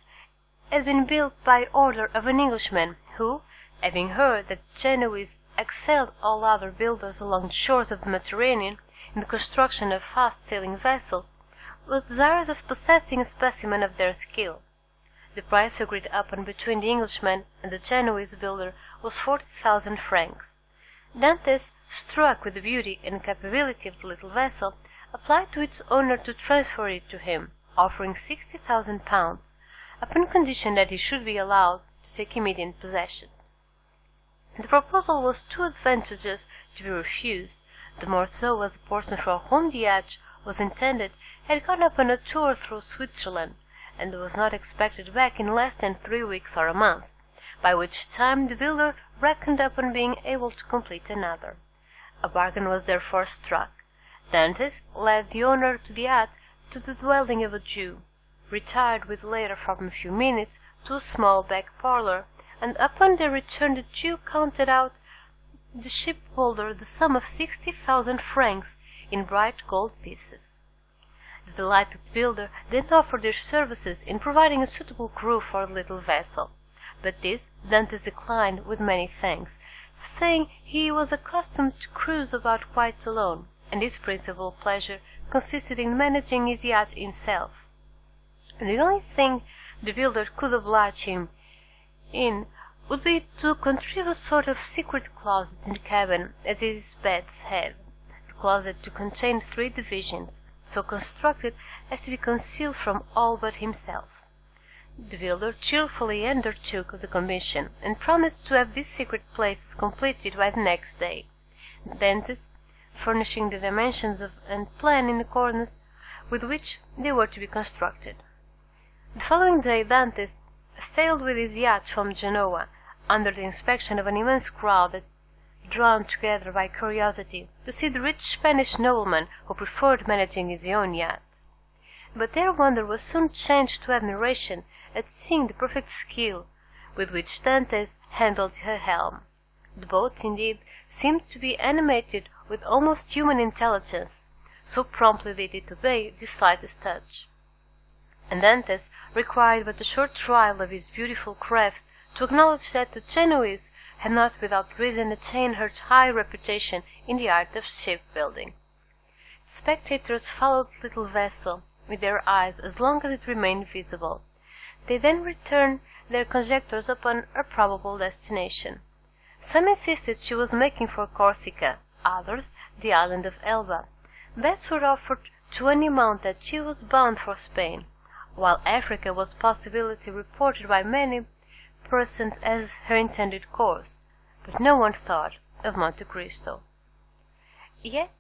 had been built by order of an Englishman, who, having heard that the Genoese excelled all other builders along the shores of the Mediterranean in the construction of fast-sailing vessels, was desirous of possessing a specimen of their skill. The price agreed upon between the Englishman and the Genoese builder was 40,000 francs. Dantes, struck with the beauty and capability of the little vessel, applied to its owner to transfer it to him, offering 60,000 pounds, upon condition that he should be allowed to take immediate possession. The proposal was too advantageous to be refused, the more so as the person for whom the yacht was intended had gone upon a tour through Switzerland, and was not expected back in less than 3 weeks or a month, by which time the builder reckoned upon being able to complete another. A bargain was therefore struck. Dantes led the owner to the yacht to the dwelling of a Jew, retired with the latter for a few minutes to a small back parlour, and upon their return the Jew counted out the shipbuilder the sum of 60,000 francs in bright gold pieces. The delighted builder then offered their services in providing a suitable crew for the little vessel, but this Dantes declined with many thanks, saying he was accustomed to cruise about quite alone, and his principal pleasure consisted in managing his yacht himself. And the only thing the builder could oblige him in would be to contrive a sort of secret closet in the cabin at his bed's head, the closet to contain 3 divisions, so constructed as to be concealed from all but himself. The builder cheerfully undertook the commission, and promised to have these secret places completed by the next day, Dantes furnishing the dimensions and plan in accordance with which they were to be constructed. The following day Dantes sailed with his yacht from Genoa, under the inspection of an immense crowd that drawn together by curiosity to see the rich Spanish nobleman who preferred managing his own yacht. But their wonder was soon changed to admiration at seeing the perfect skill with which Dantes handled her helm. The boat, indeed, seemed to be animated with almost human intelligence, so promptly did it obey the slightest touch. And Dantes required but a short trial of his beautiful craft to acknowledge that the Genoese had not without reason attained her high reputation in the art of shipbuilding. Spectators followed the little vessel with their eyes as long as it remained visible. They then returned their conjectures upon her probable destination. Some insisted she was making for Corsica, others the island of Elba. Bets were offered to any amount that she was bound for Spain, while Africa was possibility reported by many persons as her intended course, but no one thought of Monte Cristo. Yet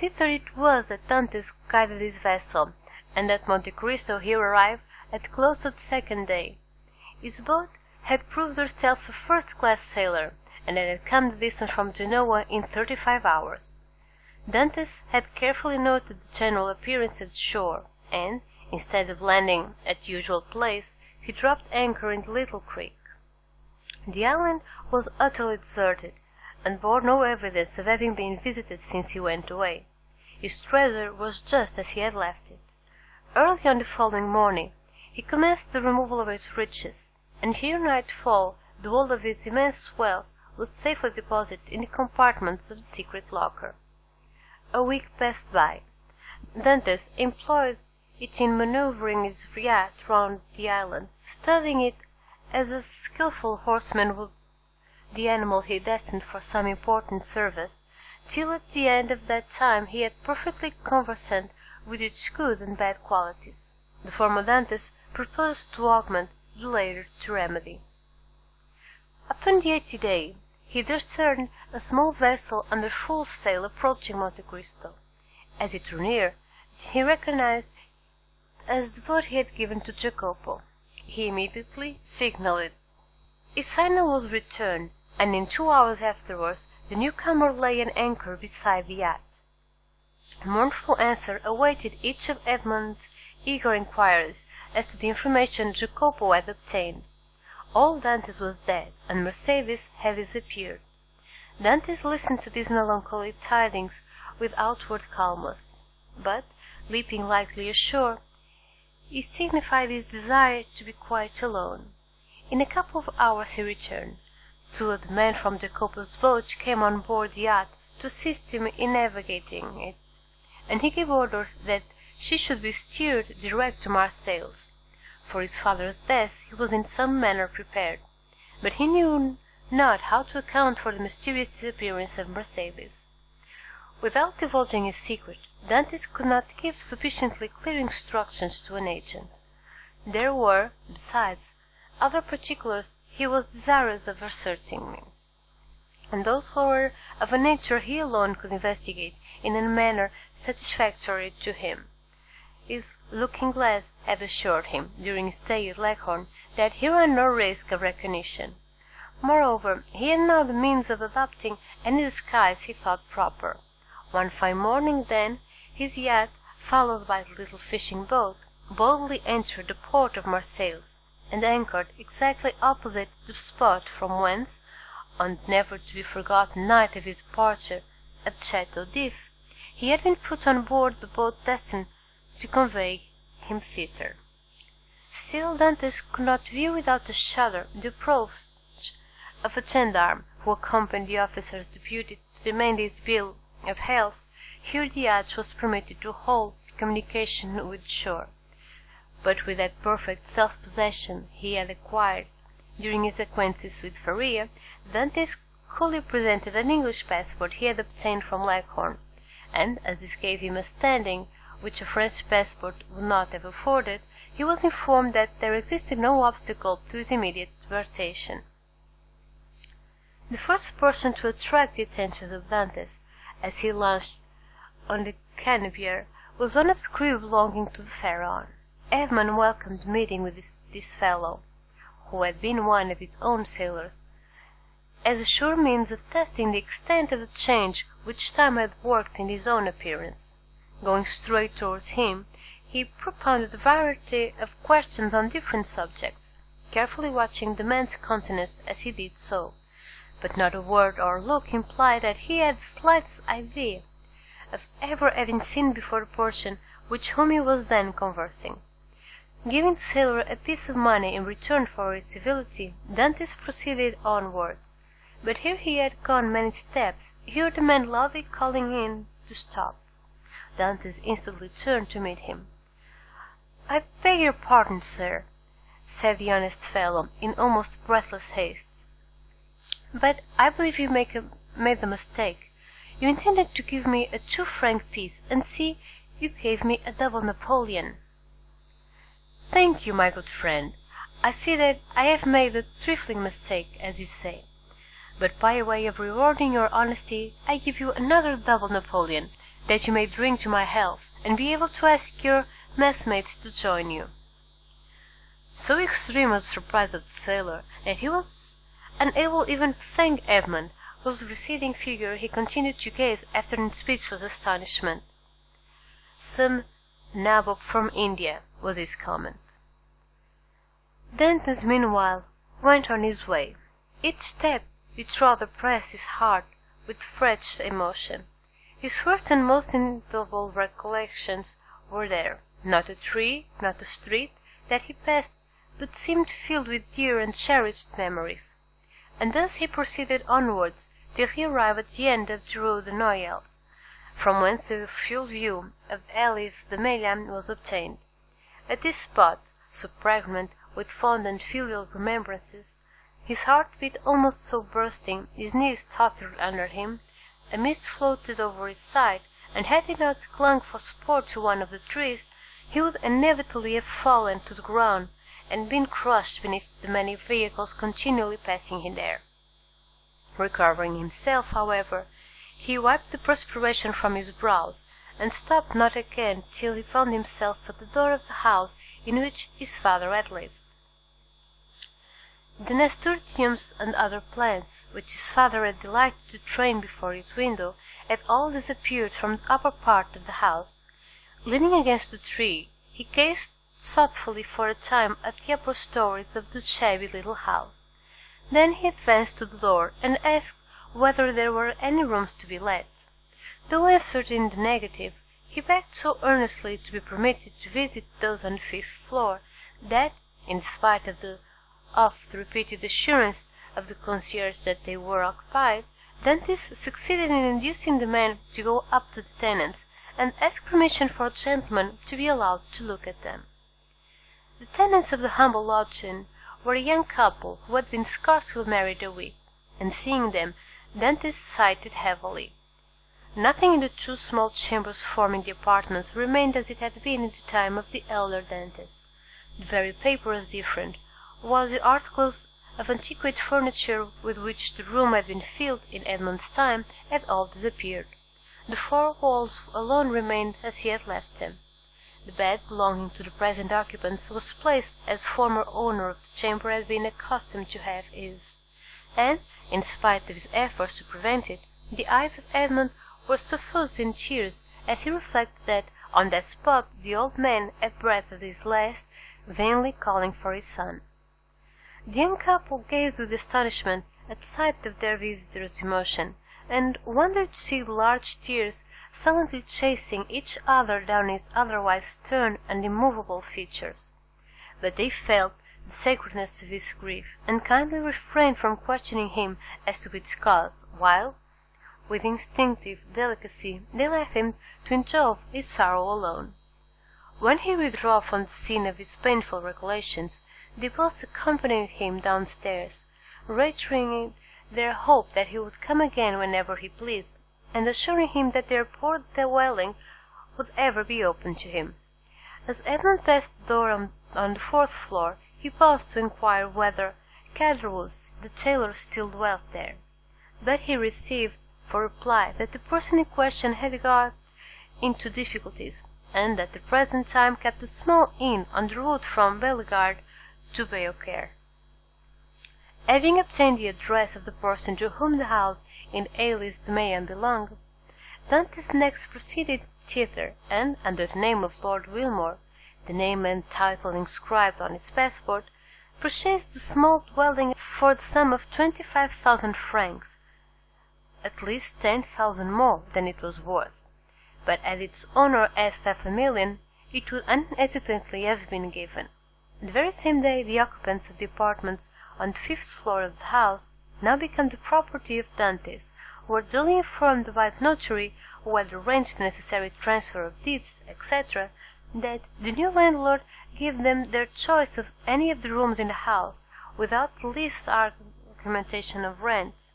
thither it was that Dantes guided his vessel, and at Monte Cristo he arrived at the close of the second day. His boat had proved herself a first-class sailor, and had come the distance from Genoa in 35 hours. Dantes had carefully noted the general appearance of the shore, and, instead of landing at the usual place, he dropped anchor in the little creek. The island was utterly deserted, and bore no evidence of having been visited since he went away. His treasure was just as he had left it. Early on the following morning he commenced the removal of his riches, and ere nightfall the whole of his immense wealth was safely deposited in the compartments of the secret locker. A week passed by. Dantes employed it in manoeuvring his yacht round the island, studying it as a skilful horseman would the animal he destined for some important service, till at the end of that time he had perfectly conversant with its good and bad qualities. The former Dantes proposed to augment, the later to remedy. Upon the 80th day he discerned a small vessel under full sail approaching Monte Cristo. As it drew near, he recognized it as the boat he had given to Jacopo. He immediately signalled it. His signal was returned, and in 2 hours afterwards the newcomer lay at anchor beside the yacht. A mournful answer awaited each of Edmond's eager inquiries as to the information Jacopo had obtained. Old Dantes was dead, and Marseilles had disappeared. Dantes listened to these melancholy tidings with outward calmness, but, leaping lightly ashore, he signified his desire to be quite alone. In a couple of hours he returned. 2 of the men from Jacopo's boat came on board the yacht to assist him in navigating it, and he gave orders that she should be steered direct to Marseilles. For his father's death he was in some manner prepared, but he knew not how to account for the mysterious disappearance of Marseilles. Without divulging his secret, Dantes could not give sufficiently clear instructions to an agent. There were, besides, other particulars he was desirous of ascertaining, and those were of a nature he alone could investigate in a manner satisfactory to him. His looking-glass had assured him, during his stay at Leghorn, that he ran no risk of recognition. Moreover, he had now the means of adopting any disguise he thought proper. One fine morning, then, his yacht, followed by the little fishing boat, boldly entered the port of Marseilles, and anchored exactly opposite the spot from whence, on the never-to-be-forgotten night of his departure at Chateau d'If, he had been put on board the boat destined to convey him thither. Still Dantes could not view without a shudder the approach of a gendarme who accompanied the officers deputed to demand his bill of health. Here the yacht was permitted to hold communication with the shore. But with that perfect self-possession he had acquired during his acquaintance with Faria, Dantes coolly presented an English passport he had obtained from Leghorn, and as this gave him a standing which a French passport would not have afforded, he was informed that there existed no obstacle to his immediate deportation. The first person to attract the attention of Dantes, as he launched on the Canebière, was one of the crew belonging to the Pharaon. Edmond welcomed the meeting with this fellow, who had been one of his own sailors, as a sure means of testing the extent of the change which time had worked in his own appearance. Going straight towards him, he propounded a variety of questions on different subjects, carefully watching the man's countenance as he did so, but not a word or look implied that he had the slightest idea of ever having seen before the person with whom he was then conversing. Giving the sailor a piece of money in return for his civility, Dantes proceeded onwards, but ere he had gone many steps, he heard the man loudly calling in to stop. Dantes instantly turned to meet him. "I beg your pardon, sir," said the honest fellow, in almost breathless haste, "but I believe you made a mistake. You intended to give me a 2-franc piece, and see, you gave me a double Napoleon." "Thank you, my good friend. I see that I have made a trifling mistake, as you say. But by way of rewarding your honesty, I give you another double Napoleon, that you may drink to my health, and be able to ask your messmates to join you." So extreme was the surprise of the sailor, that he was unable even to thank Edmond, whose receding figure he continued to gaze after in speechless astonishment. "Some nabob from India," was his comment. Dantes meanwhile went on his way. Each step which rather pressed his heart with fresh emotion. His first and most indelible recollections were there. Not a tree, not a street, that he passed but seemed filled with dear and cherished memories. And thus he proceeded onwards till he arrived at the end of the Rue de Noyelles, from whence a full view of Alice de Meilhan was obtained. At this spot, so pregnant with fond and filial remembrances, his heart beat almost so bursting, his knees tottered under him, a mist floated over his side, and had he not clung for support to one of the trees, he would inevitably have fallen to the ground and been crushed beneath the many vehicles continually passing him there. Recovering himself, however, he wiped the perspiration from his brows, and stopped not again till he found himself at the door of the house in which his father had lived. The nasturtiums and other plants, which his father had delighted to train before his window, had all disappeared from the upper part of the house. Leaning against the tree, he gazed thoughtfully for a time at the upper stories of the shabby little house. Then he advanced to the door, and asked whether there were any rooms to be let. Though answered in the negative, he begged so earnestly to be permitted to visit those on the 5th floor, that, in spite of the oft-repeated assurance of the concierge that they were occupied, Dantes succeeded in inducing the man to go up to the tenants, and ask permission for a gentleman to be allowed to look at them. The tenants of the humble lodging were a young couple who had been scarcely married a week, and seeing them, Dantes sighed heavily. Nothing in the 2 small chambers forming the apartments remained as it had been in the time of the elder Dantes. The very paper was different, while the articles of antiquated furniture with which the room had been filled in Edmond's time had all disappeared. The 4 walls alone remained as he had left them. The bed belonging to the present occupants was placed as the former owner of the chamber had been accustomed to have his, and, in spite of his efforts to prevent it, the eyes of Edmond were suffused in tears as he reflected that on that spot the old man had breathed his last, vainly calling for his son. The young couple gazed with astonishment at sight of their visitor's emotion, and wondered to see large tears silently chasing each other down his otherwise stern and immovable features. But they felt the sacredness of his grief, and kindly refrained from questioning him as to its cause, while, with instinctive delicacy, they left him to indulge his sorrow alone. When he withdrew from the scene of his painful recollections, they both accompanied him downstairs, reiterating their hope that he would come again whenever he pleased, and assuring him that their poor dwelling would ever be open to him. As Edmond passed the door on the 4th floor, he paused to inquire whether Caderousse, the tailor, still dwelt there, but he received for reply that the person in question had got into difficulties, and at the present time kept a small inn on the route from Bellegarde to Beaucaire. Having obtained the address of the person to whom the house in Ailles de Mayan belonged, Dantes next proceeded thither, and, under the name of Lord Wilmore, the name and title inscribed on his passport, purchased the small dwelling for the sum of 25,000 francs, at least 10,000 more than it was worth. But had its owner asked 500,000, it would unhesitatingly have been given. The very same day the occupants of the apartments on the 5th floor of the house, now become the property of Dantes, were duly informed by the notary, who had arranged the necessary transfer of deeds, etc., that the new landlord gave them their choice of any of the rooms in the house, without the least argumentation of rents,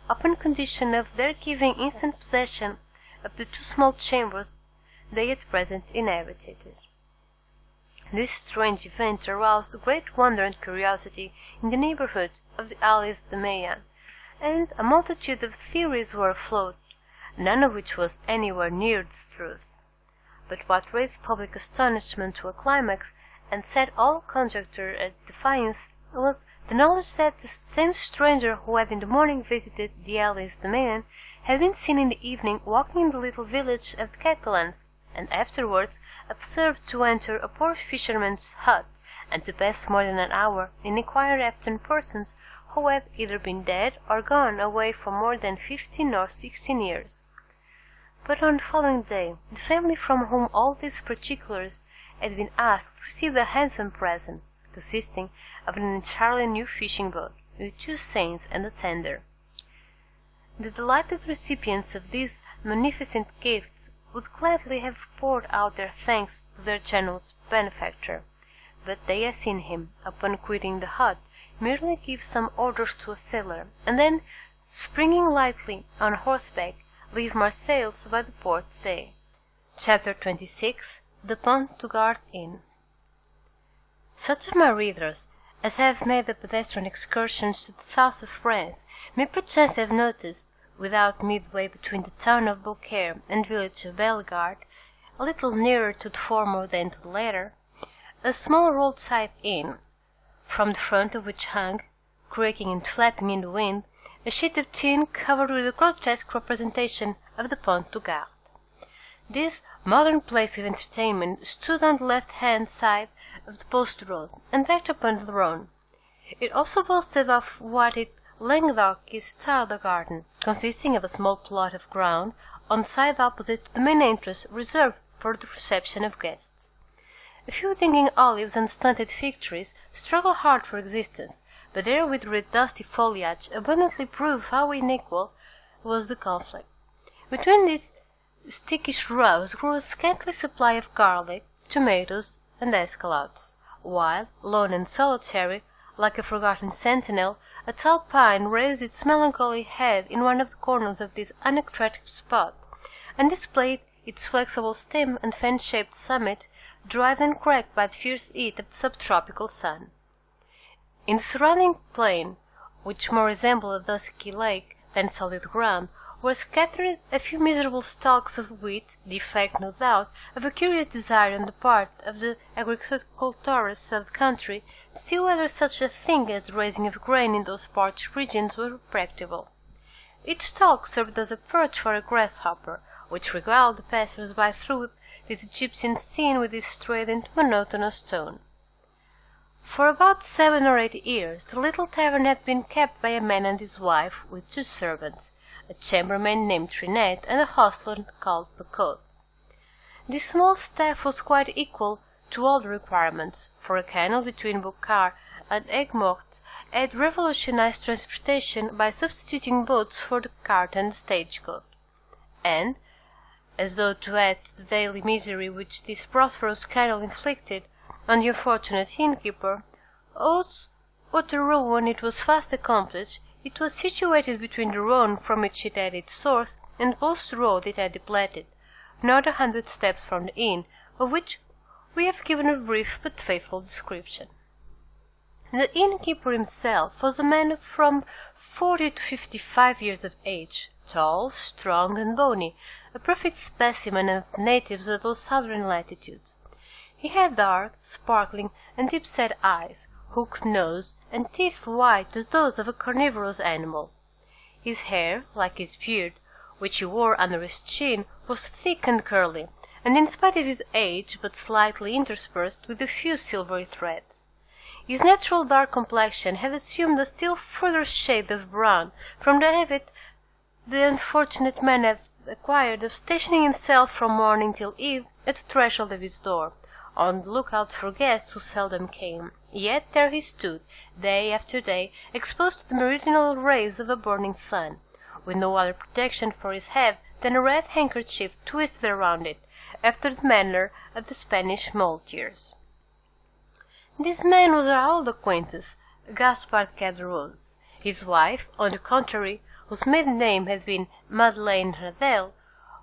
upon condition of their giving instant possession of the 2 small chambers they at present inhabited. This strange event aroused great wonder and curiosity in the neighborhood of the Ailles de Mayan, and a multitude of theories were afloat, none of which was anywhere near the truth. But what raised public astonishment to a climax, and set all conjecture at defiance, was the knowledge that the same stranger who had in the morning visited the Ailles de Mayan had been seen in the evening walking in the little village of the Catalans, and afterwards observed to enter a poor fisherman's hut, and to pass more than an hour in inquiring after persons who had either been dead or gone away for more than 15 or 16 years. But on the following day, the family from whom all these particulars had been asked received a handsome present, consisting of an entirely new fishing boat, with 2 sails and a tender. The delighted recipients of these magnificent gifts would gladly have poured out their thanks to their generous benefactor, but they had seen him, upon quitting the hut, merely give some orders to a sailor, and then, springing lightly on horseback, leave Marseilles by the 4th day. Chapter 26. The Pont du Gard Inn. Such of my readers as have made the pedestrian excursions to the south of France may perchance have noticed, without midway between the town of Beaucaire and village of Bellegarde, a little nearer to the former than to the latter, a small roadside inn, from the front of which hung, creaking and flapping in the wind, a sheet of tin covered with a grotesque representation of the Pont du Gard. This modern place of entertainment stood on the left-hand side of the post road, and backed upon the Rhone. It also boasted of what it Languedoc is styled a garden, consisting of a small plot of ground on the side opposite to the main entrance reserved for the reception of guests. A few dinging olives and stunted fig trees struggle hard for existence, but their with dusty foliage abundantly prove how unequal was the conflict. Between these sticky shrubs grew a scanty supply of garlic, tomatoes, and escalots, while, lone and solitary, like a forgotten sentinel, a tall pine raised its melancholy head in one of the corners of this unattractive spot, and displayed its flexible stem and fan-shaped summit, dried and cracked by the fierce heat of the subtropical sun. In the surrounding plain, which more resembled a dusky lake than solid ground, were scattered a few miserable stalks of wheat, the effect, no doubt, of a curious desire on the part of the agriculturists of the country to see whether such a thing as the raising of grain in those parched regions were practicable. Each stalk served as a perch for a grasshopper, which regaled the passers-by through this Egyptian scene with its straight and monotonous tone. For about 7 or 8 years the little tavern had been kept by a man and his wife, with 2 servants, a chambermaid named Trinette and a hostler called Pacote. This small staff was quite equal to all the requirements, for a canal between Beaucaire and Aigues-Mortes had revolutionized transportation by substituting boats for the cart and the stagecoach, and, as though to add to the daily misery which this prosperous canal inflicted on the unfortunate innkeeper, whose utter ruin it was fast accomplished, it was situated between the Rhone from which it had its source and the post road it had depleted, not 100 steps from the inn, of which we have given a brief but faithful description. The innkeeper himself was a man of from 40 to 55 years of age, tall, strong, and bony, a perfect specimen of natives of those southern latitudes. He had dark, sparkling, and deep-set eyes, hooked nose, and teeth white as those of a carnivorous animal. His hair, like his beard, which he wore under his chin, was thick and curly, and in spite of his age but slightly interspersed with a few silvery threads. His natural dark complexion had assumed a still further shade of brown from the habit the unfortunate man had acquired of stationing himself from morning till eve at the threshold of his door, on the lookout for guests who seldom came. Yet there he stood, day after day, exposed to the meridional rays of a burning sun, with no other protection for his head than a red handkerchief twisted around it, after the manner of the Spanish muleteers. This man was our old acquaintance, Gaspard Caderousse. His wife, on the contrary, whose maiden name had been Madeleine Radel,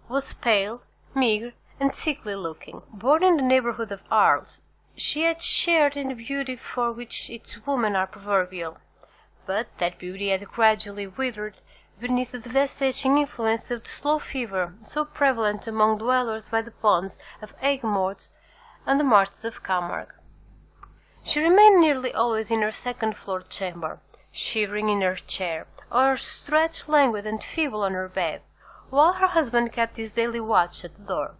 was pale, meagre, and sickly-looking. Born in the neighbourhood of Arles, she had shared in the beauty for which its women are proverbial, but that beauty had gradually withered beneath the devastating influence of the slow fever so prevalent among dwellers by the ponds of Aigues-Mortes and the marshes of Camargue. She remained nearly always in her second-floor chamber, shivering in her chair, or stretched languid and feeble on her bed, while her husband kept his daily watch at the door,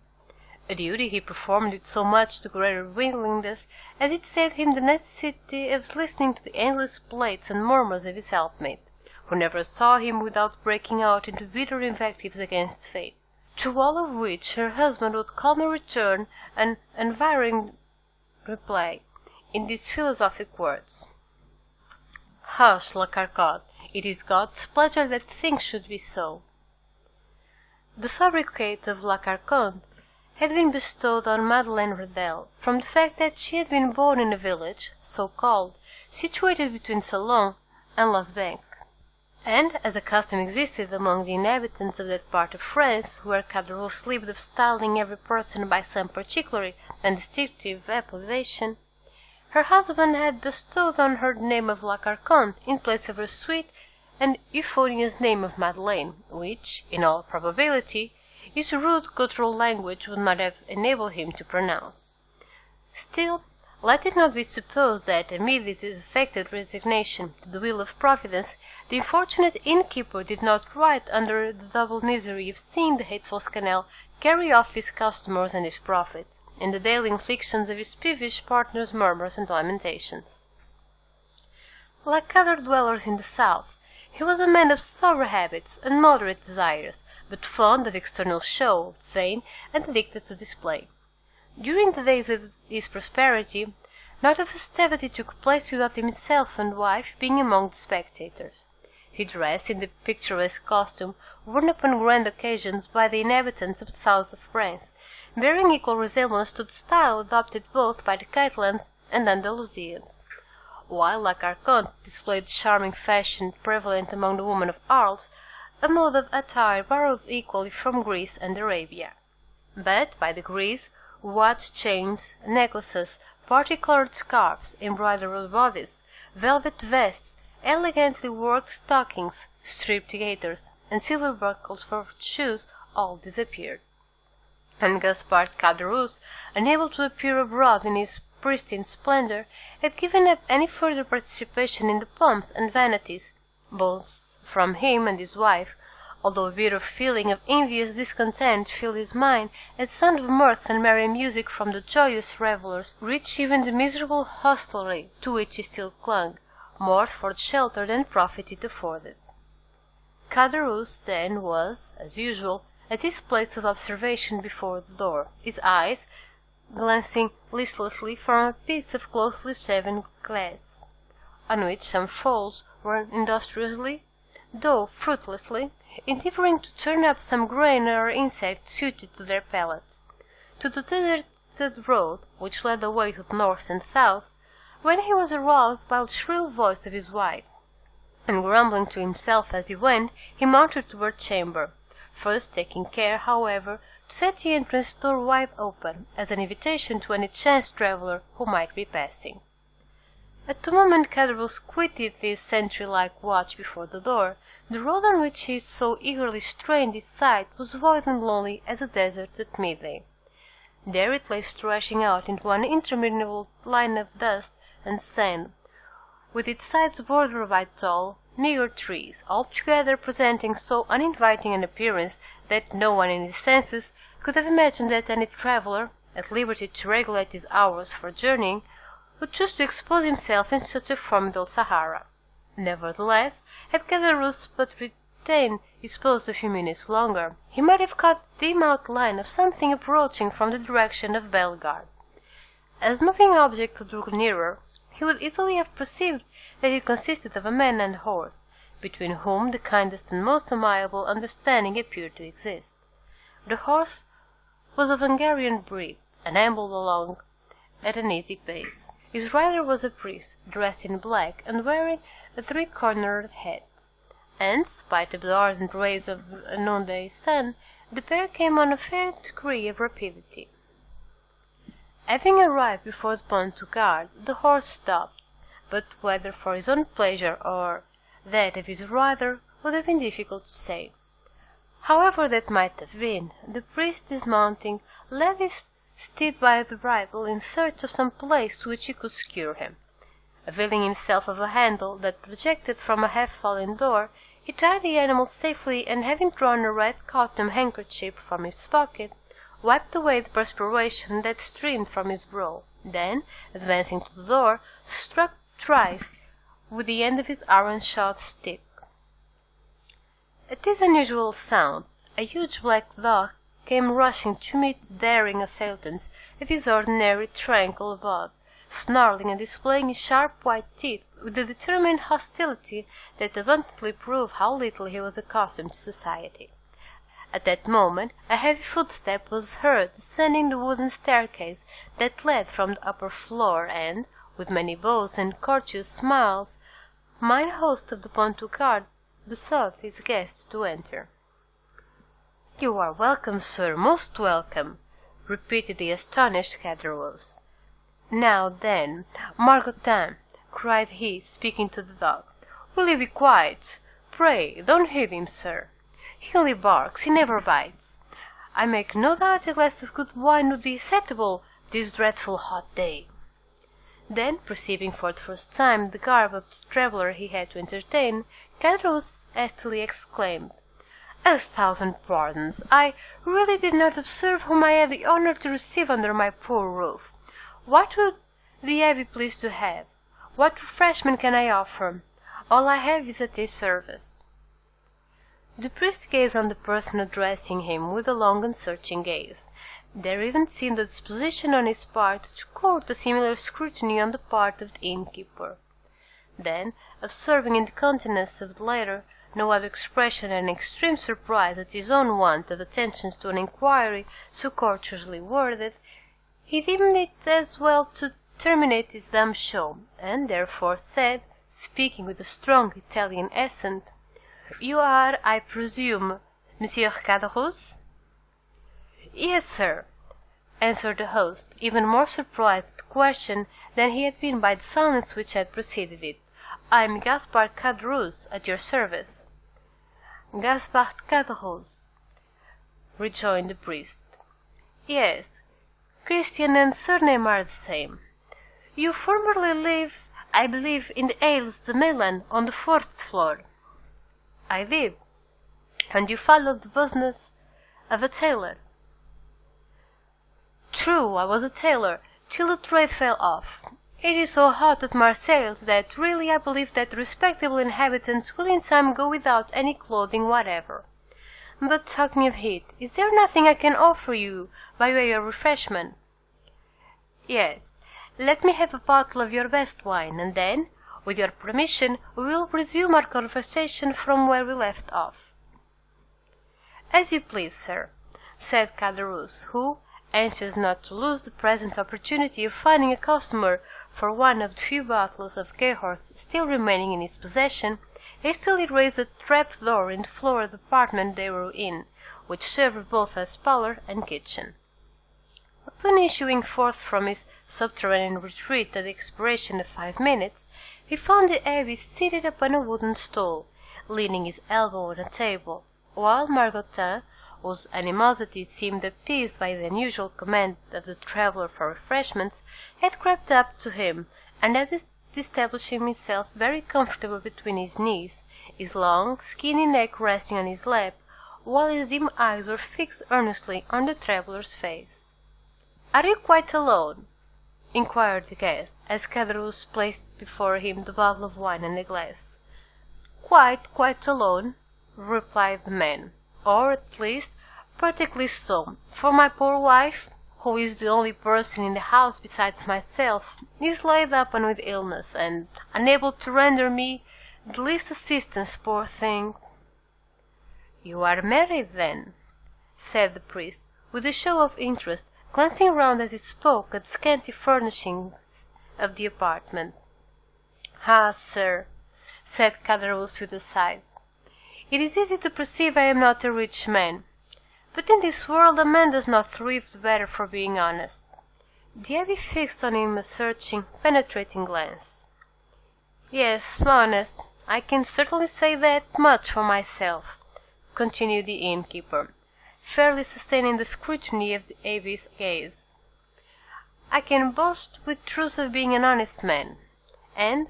a duty he performed with so much the greater willingness as it saved him the necessity of listening to the endless plaints and murmurs of his helpmate, who never saw him without breaking out into bitter invectives against fate, to all of which her husband would calmly return an unvarying reply, in these philosophic words: "Hush, La Carcotte, it is God's pleasure that things should be so." The sobriquet of La Carconte had been bestowed on Madeleine Radel from the fact that she had been born in a village, so called, situated between Salon and Las Banques, and as a custom existed among the inhabitants of that part of France where Caderousse lived of styling every person by some particular and distinctive appellation, her husband had bestowed on her the name of La Carconte in place of her sweet and euphonious name of Madeleine, which, in all probability, his rude guttural language would not have enabled him to pronounce. Still, let it not be supposed that, amid this affected resignation to the will of Providence, the unfortunate innkeeper did not write under the double misery of seeing the hateful Scanel carry off his customers and his profits, and the daily inflictions of his peevish partner's murmurs and lamentations. Like other dwellers in the south, he was a man of sober habits and moderate desires, but fond of external show, vain, and addicted to display. During the days of his prosperity, not a festivity took place without himself and wife being among the spectators. He dressed in the picturesque costume worn upon grand occasions by the inhabitants of the south of France, bearing equal resemblance to the style adopted both by the Catalans and Andalusians, while La Carconte displayed the charming fashion prevalent among the women of Arles, a mode of attire borrowed equally from Greece and Arabia. But, by degrees, watch chains, necklaces, parti-coloured scarfs, embroidered bodices, velvet vests, elegantly worked stockings, striped gaiters, and silver buckles for shoes all disappeared, and Gaspard Caderousse, unable to appear abroad in his pristine splendour, had given up any further participation in the pomps and vanities, both from him and his wife, although a bitter feeling of envious discontent filled his mind as the sound of mirth and merry music from the joyous revellers reached even the miserable hostelry to which he still clung, more for the shelter than profit it afforded. Caderousse, then, was, as usual, at his place of observation before the door, his eyes glancing listlessly from a piece of closely shaven glass, on which some fowls were industriously, though fruitlessly, endeavouring to turn up some grain or insect suited to their palates. To the deserted road, which led away to the north and south, when he was aroused by the shrill voice of his wife, and grumbling to himself as he went, he mounted to her chamber, first taking care, however, to set the entrance door wide open, as an invitation to any chance traveller who might be passing. At the moment Caderousse quitted his sentry-like watch before the door, the road on which he so eagerly strained his sight was void and lonely as a desert at midday. There it lay stretching out into one interminable line of dust and sand, with its sides bordered by tall, meagre trees, altogether presenting so uninviting an appearance that no one in his senses could have imagined that any traveller, at liberty to regulate his hours for journeying, would choose to expose himself in such a formidable Sahara. Nevertheless, had Caderousse but retained his post a few minutes longer, he might have caught the dim outline of something approaching from the direction of Bellegarde. As the moving object drew nearer, he would easily have perceived that it consisted of a man and horse, between whom the kindest and most amiable understanding appeared to exist. The horse was of Hungarian breed, and ambled along at an easy pace. His rider was a priest, dressed in black and wearing a three-cornered hat, and, spite of the ardent rays of a noonday sun, the pair came on a fair degree of rapidity. Having arrived before the Pont du Gard, the horse stopped, but whether for his own pleasure or that of his rider would have been difficult to say. However that might have been, the priest, dismounting, led his steed by the bridle in search of some place to which he could secure him. Availing himself of a handle that projected from a half-fallen door, he tied the animal safely, and having drawn a red cotton handkerchief from his pocket, wiped away the perspiration that streamed from his brow. Then, advancing to the door, struck thrice with the end of his iron-shod stick. At this unusual sound, a huge black dog came rushing to meet the daring assailants at his ordinary tranquil abode, snarling and displaying his sharp white teeth with a determined hostility that abundantly proved how little he was accustomed to society. At that moment a heavy footstep was heard descending the wooden staircase that led from the upper floor, and, with many bows and courteous smiles, mine host of the Pont du Gard besought his guests to enter. "You are welcome, sir, most welcome," repeated the astonished Caderousse. "Now, then, Margotin," cried he, speaking to the dog, "will you be quiet? Pray, don't hit him, sir. He only barks, he never bites. I make no doubt a glass of good wine would be acceptable this dreadful hot day." Then, perceiving for the first time the garb of the traveller he had to entertain, Caderousse hastily exclaimed, "A thousand pardons! I really did not observe whom I had the honour to receive under my poor roof. What would the abbé please to have? What refreshment can I offer? All I have is at his service." The priest gazed on the person addressing him with a long and searching gaze. There even seemed a disposition on his part to court a similar scrutiny on the part of the innkeeper. Then, observing in the countenance of the latter no other expression than extreme surprise at his own want of attention to an inquiry so courteously worded, he deemed it as well to terminate his dumb show, and therefore said, speaking with a strong Italian accent, "You are, I presume, Monsieur Caderousse?" "Yes, sir," answered the host, even more surprised at the question than he had been by the silence which had preceded it. "I am Gaspard Caderousse, at your service." "Gaspard Caderousse," rejoined the priest. "Yes, Christian and surname are the same. You formerly lived, I believe, in the Halles de Milan, on the 4th floor." "I did." and you followed the business of a tailor. True, I was a tailor, till the trade fell off. It is so hot at Marseilles that really I believe that the respectable inhabitants will in time go without any clothing whatever. But talking of heat, is there nothing I can offer you by way of refreshment? Yes, let me have a bottle of your best wine, and then, with your permission, we will resume our conversation from where we left off. As you please, sir, said Caderousse, who, anxious not to lose the present opportunity of finding a customer for one of the few bottles of Cahors still remaining in his possession, hastily raised a trap-door in the floor of the apartment they were in, which served both as parlour and kitchen. Upon issuing forth from his subterranean retreat at the expiration of 5 minutes, he found the abbe seated upon a wooden stool, leaning his elbow on a table, while Margotin, whose animosity seemed appeased by the unusual command of the traveller for refreshments, had crept up to him, and had establishing himself very comfortably between his knees, his long, skinny neck resting on his lap, while his dim eyes were fixed earnestly on the traveller's face. "Are you quite alone?" inquired the guest, as Caderousse placed before him the bottle of wine and the glass. Quite alone," replied the man, "or, at least, practically so, for my poor wife, who is the only person in the house besides myself, is laid up with illness, and unable to render me the least assistance, poor thing." "You are married, then?" said the priest, with a show of interest, glancing round as he spoke at the scanty furnishings of the apartment. "Ah, sir," said Caderousse with a sigh, "it is easy to perceive I am not a rich man, but in this world a man does not thrive the better for being honest." The abbe fixed on him a searching, penetrating glance. "Yes, honest, I can certainly say that much for myself," continued the innkeeper, fairly sustaining the scrutiny of the abbe's gaze. "I can boast with truth of being an honest man, and,"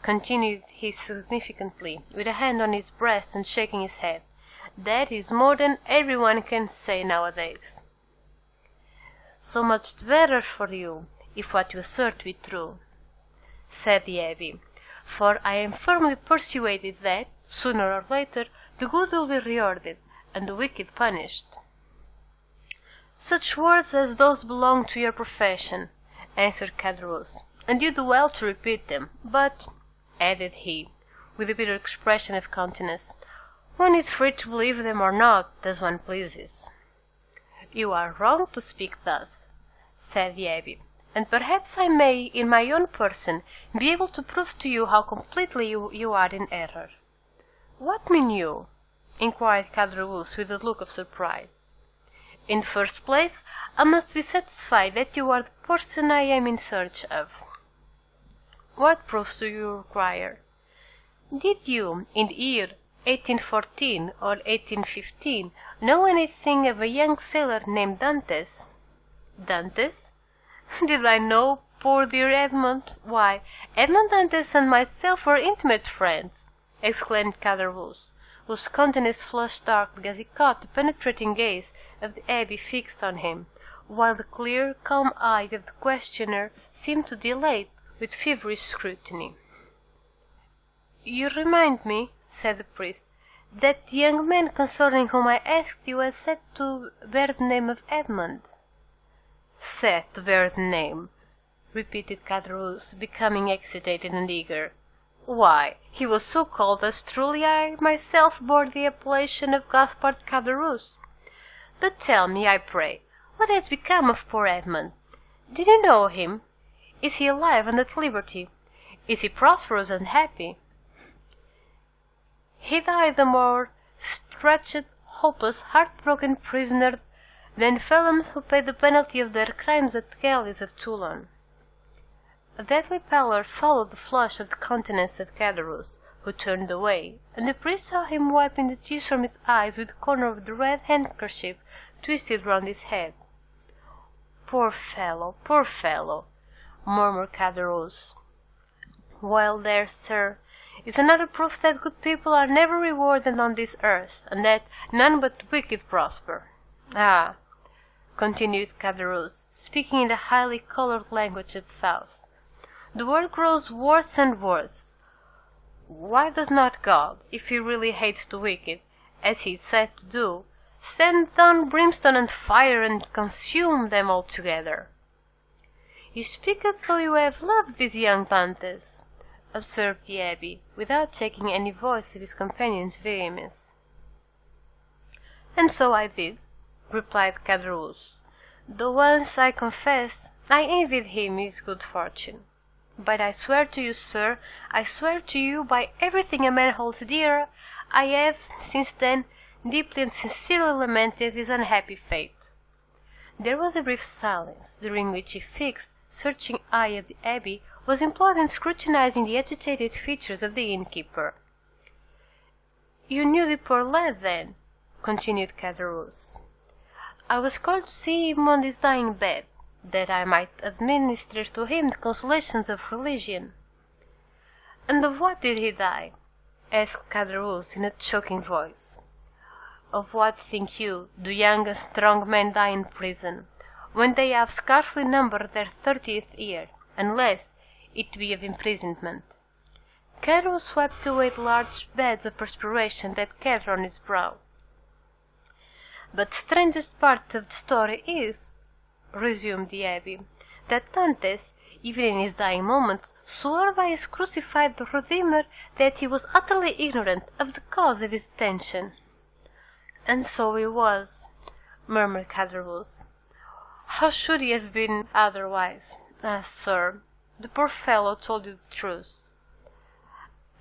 continued he significantly, with a hand on his breast and shaking his head, "that is more than every one can say nowadays." "So much the better for you, if what you assert be true," said the abbe, "for I am firmly persuaded that, sooner or later, the good will be rewarded, and the wicked punished." "Such words as those belong to your profession," answered Caderousse, "and you do well to repeat them, but," added he, with a bitter expression of countenance, "one is free to believe them or not, as one pleases." "You are wrong to speak thus," said the abbe, "and perhaps I may, in my own person, be able to prove to you how completely you are in error." "What mean you?" inquired Caderousse with a look of surprise. "In the first place, I must be satisfied that you are the person I am in search of." "What proofs do you require?" "Did you, in the year 1814 or 1815, know anything of a young sailor named Dantes?" "Dantes? Did I know poor dear Edmond? Why, Edmond Dantes and myself were intimate friends," exclaimed Caderousse, whose countenance flushed darkly as he caught the penetrating gaze of the abbe fixed on him, while the clear, calm eye of the questioner seemed to dilate with feverish scrutiny. "You remind me," said the priest, "that the young man concerning whom I asked you was said to bear the name of Edmond." "Said to bear the name," repeated Caderousse, becoming excited and eager. "Why, he was so called as truly I myself bore the appellation of Gaspard Caderousse. But tell me, I pray, what has become of poor Edmond? Did you know him? Is he alive and at liberty? Is he prosperous and happy?" "He died a more wretched, hopeless, heart-broken prisoner than felons who paid the penalty of their crimes at the galleys of Toulon." A deadly pallor followed the flush of the countenance of Caderousse, who turned away, and the priest saw him wiping the tears from his eyes with the corner of the red handkerchief twisted round his head. Poor fellow, murmured Caderousse. "Well, there, sir, is another proof that good people are never rewarded on this earth, and that none but wicked prosper. Ah," continued Caderousse, speaking in the highly colored language of the South, "the world grows worse and worse. Why does not God, if he really hates the wicked, as he is said to do, send down brimstone and fire and consume them altogether?" "You speak as though you have loved these young Dantes," observed the abbe, without checking any voice of his companion's vehemence. "And so I did," replied Caderousse, "though once, I confess, I envied him his good fortune. But I swear to you, sir, I swear to you by everything a man holds dear, I have, since then, deeply and sincerely lamented his unhappy fate." There was a brief silence, during which a fixed, searching eye of the abbe was employed in scrutinizing the agitated features of the innkeeper. "You knew the poor lad, then?" continued Caderousse. "I was called to see him on his dying bed, that I might administer to him the consolations of religion." "And of what did he die?" asked Caderousse in a choking voice. "Of what, think you, do young and strong men die in prison, when they have scarcely numbered their 30th year, unless it be of imprisonment?" Caderousse wiped away the large beds of perspiration that gathered on his brow. "But the strangest part of the story is," resumed the abbe, "that Dantes, even in his dying moments, swore by his crucified Redeemer that he was utterly ignorant of the cause of his detention." "And so he was," murmured Caderousse. "How should he have been otherwise? Ah, sir, the poor fellow told you the truth."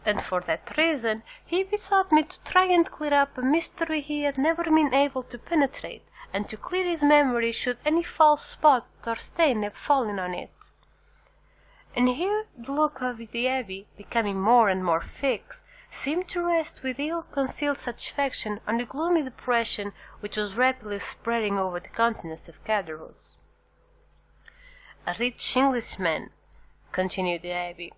"And for that reason he besought me to try and clear up a mystery he had never been able to penetrate, and to clear his memory should any false spot or stain have fallen on it." And here the look of the abbe, becoming more and more fixed, seemed to rest with ill-concealed satisfaction on the gloomy depression which was rapidly spreading over the countenance of Caderousse. "A rich Englishman," continued the abbe,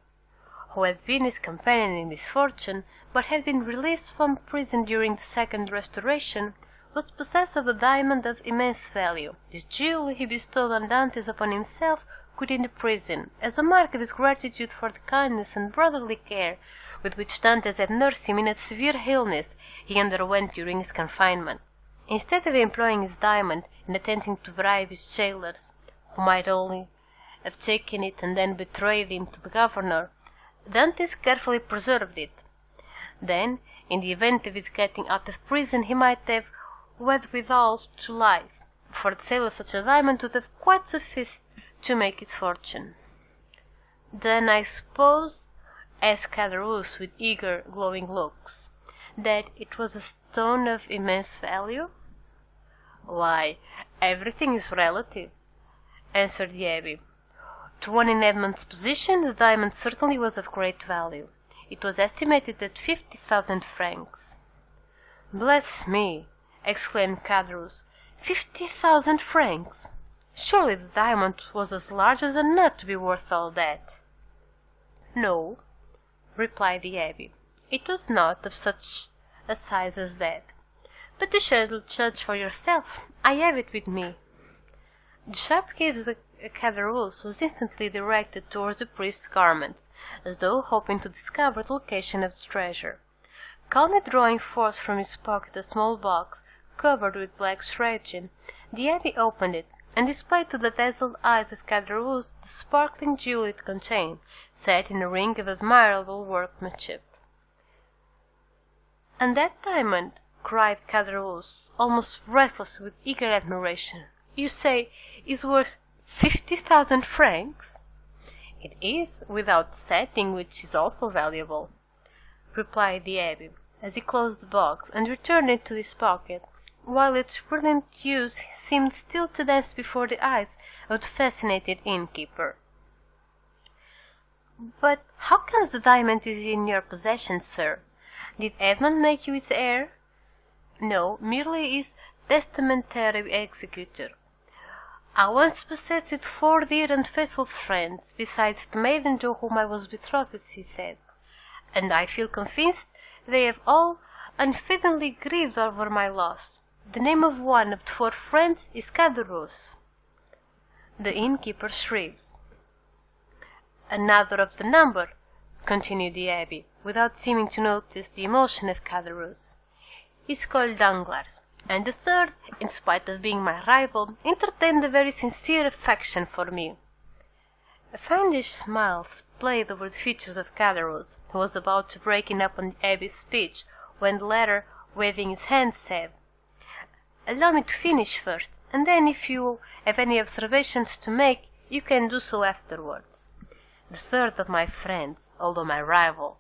"who had been his companion in misfortune, but had been released from prison during the second restoration, was possessed of a diamond of immense value. This jewel he bestowed on Dantes upon himself within the prison, as a mark of his gratitude for the kindness and brotherly care with which Dantes had nursed him in a severe illness he underwent during his confinement. Instead of employing his diamond in attempting to bribe his jailers, who might only have taken it and then betrayed him to the governor, Dantes carefully preserved it. Then, in the event of his getting out of prison, he might have wherewithal to life, for the sale of such a diamond would have quite sufficed to make his fortune." "Then I suppose," asked Caderousse with eager, glowing looks, "that it was a stone of immense value?" "Why, everything is relative," answered the abbe. "To one in Edmond's position the diamond certainly was of great value. It was estimated at 50,000 francs." "Bless me!" exclaimed Caderousse. 50,000 francs! Surely the diamond was as large as a nut to be worth all that." "No," replied the abbe, "it was not of such a size as that. But you shall judge for yourself. I have it with me." The sharp gaze of Caderousse was instantly directed towards the priest's garments, as though hoping to discover the location of the treasure. Calmly drawing forth from his pocket a small box covered with black shrapnel, the abbe opened it, and displayed to the dazzled eyes of Caderousse the sparkling jewel it contained, set in a ring of admirable workmanship. "And that diamond," cried Caderousse, almost restless with eager admiration, "you say is worth 50,000 francs?" "It is, without the setting, which is also valuable," replied the abbe, as he closed the box and returned it to his pocket, while its brilliant hues seemed still to dance before the eyes of the fascinated innkeeper. "But how comes the diamond is in your possession, sir? Did Edmond make you his heir?" "No, merely his testamentary executor. I once possessed it 4 dear and faithful friends, besides the maiden to whom I was betrothed," he said, and I feel convinced they have all unfeignedly grieved over my loss. The name of one of the 4 friends is Caderousse." The innkeeper shrieks. "Another of the number," continued the abbe, without seeming to notice the emotion of Caderousse, "is called Danglers, and the third, in spite of being my rival, entertained a very sincere affection for me." A fiendish smile played over the features of Caderousse, who was about to break in upon the abbe's speech, when the latter, waving his hand, said, "Allow me to finish first, and then if you have any observations to make, you can do so afterwards. The third of my friends, although my rival,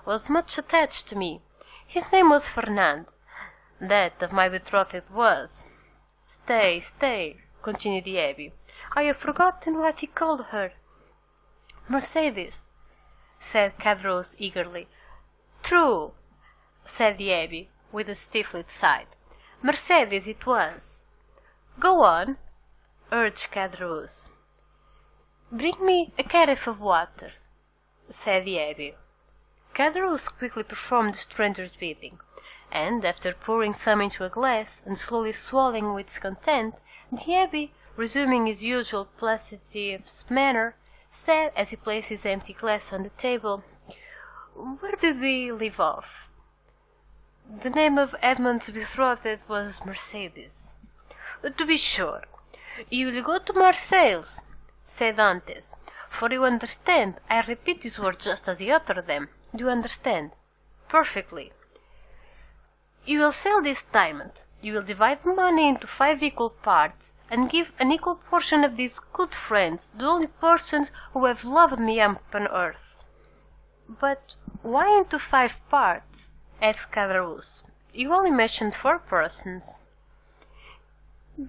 was much attached to me. His name was Fernand. That of my betrothed was—" "Stay, stay," continued the abbe, "I have forgotten what he called her." "Mercedes," said Caderousse eagerly. "True," said the abbe, with a stifled sigh. "Mercedes it was." "Go on," urged Caderousse. "Bring me a carafe of water," said the abbe. Caderousse quickly performed the stranger's bidding, and after pouring some into a glass and slowly swallowing its contents, the abbe, resuming his usual placidity of manner, said, as he placed his empty glass on the table, "Where did we leave off?" "The name of Edmond's betrothed was Mercedes." "To be sure. You will go to Marseilles," said Dantes, "for you understand, I repeat these words just as he uttered them. Do you understand?" "Perfectly." "You will sell this diamond. You will divide the money into 5 equal parts, and give an equal portion of these good friends, the only persons who have loved me upon earth." "But why into 5 parts?" asked Caderousse. "You only mentioned 4 persons."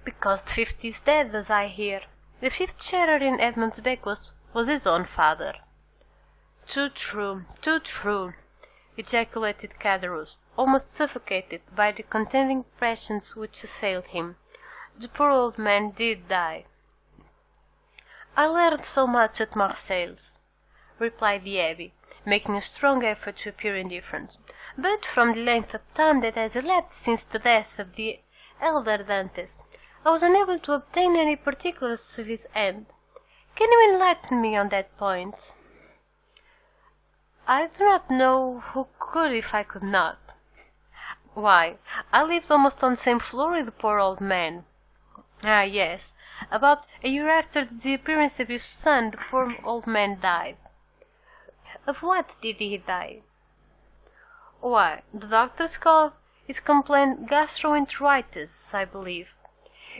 "Because the 5th is dead, as I hear. The 5th sharer in Edmond's bequest was his own father." "Too true, too true," ejaculated Caderousse, almost suffocated by the contending passions which assailed him. "The poor old man did die." "I learned so much at Marseilles," replied the abbe, making a strong effort to appear indifferent, "but from the length of time that has elapsed since the death of the elder Dantes, I was unable to obtain any particulars of his end. Can you enlighten me on that point?" "I do not know who could if I could not." "Why, I lived almost on the same floor with the poor old man." "Ah, yes. About a year after the disappearance of his son, the poor old man died." "Of what did he die?" "Why, the doctors call his complaint gastroenteritis, I believe.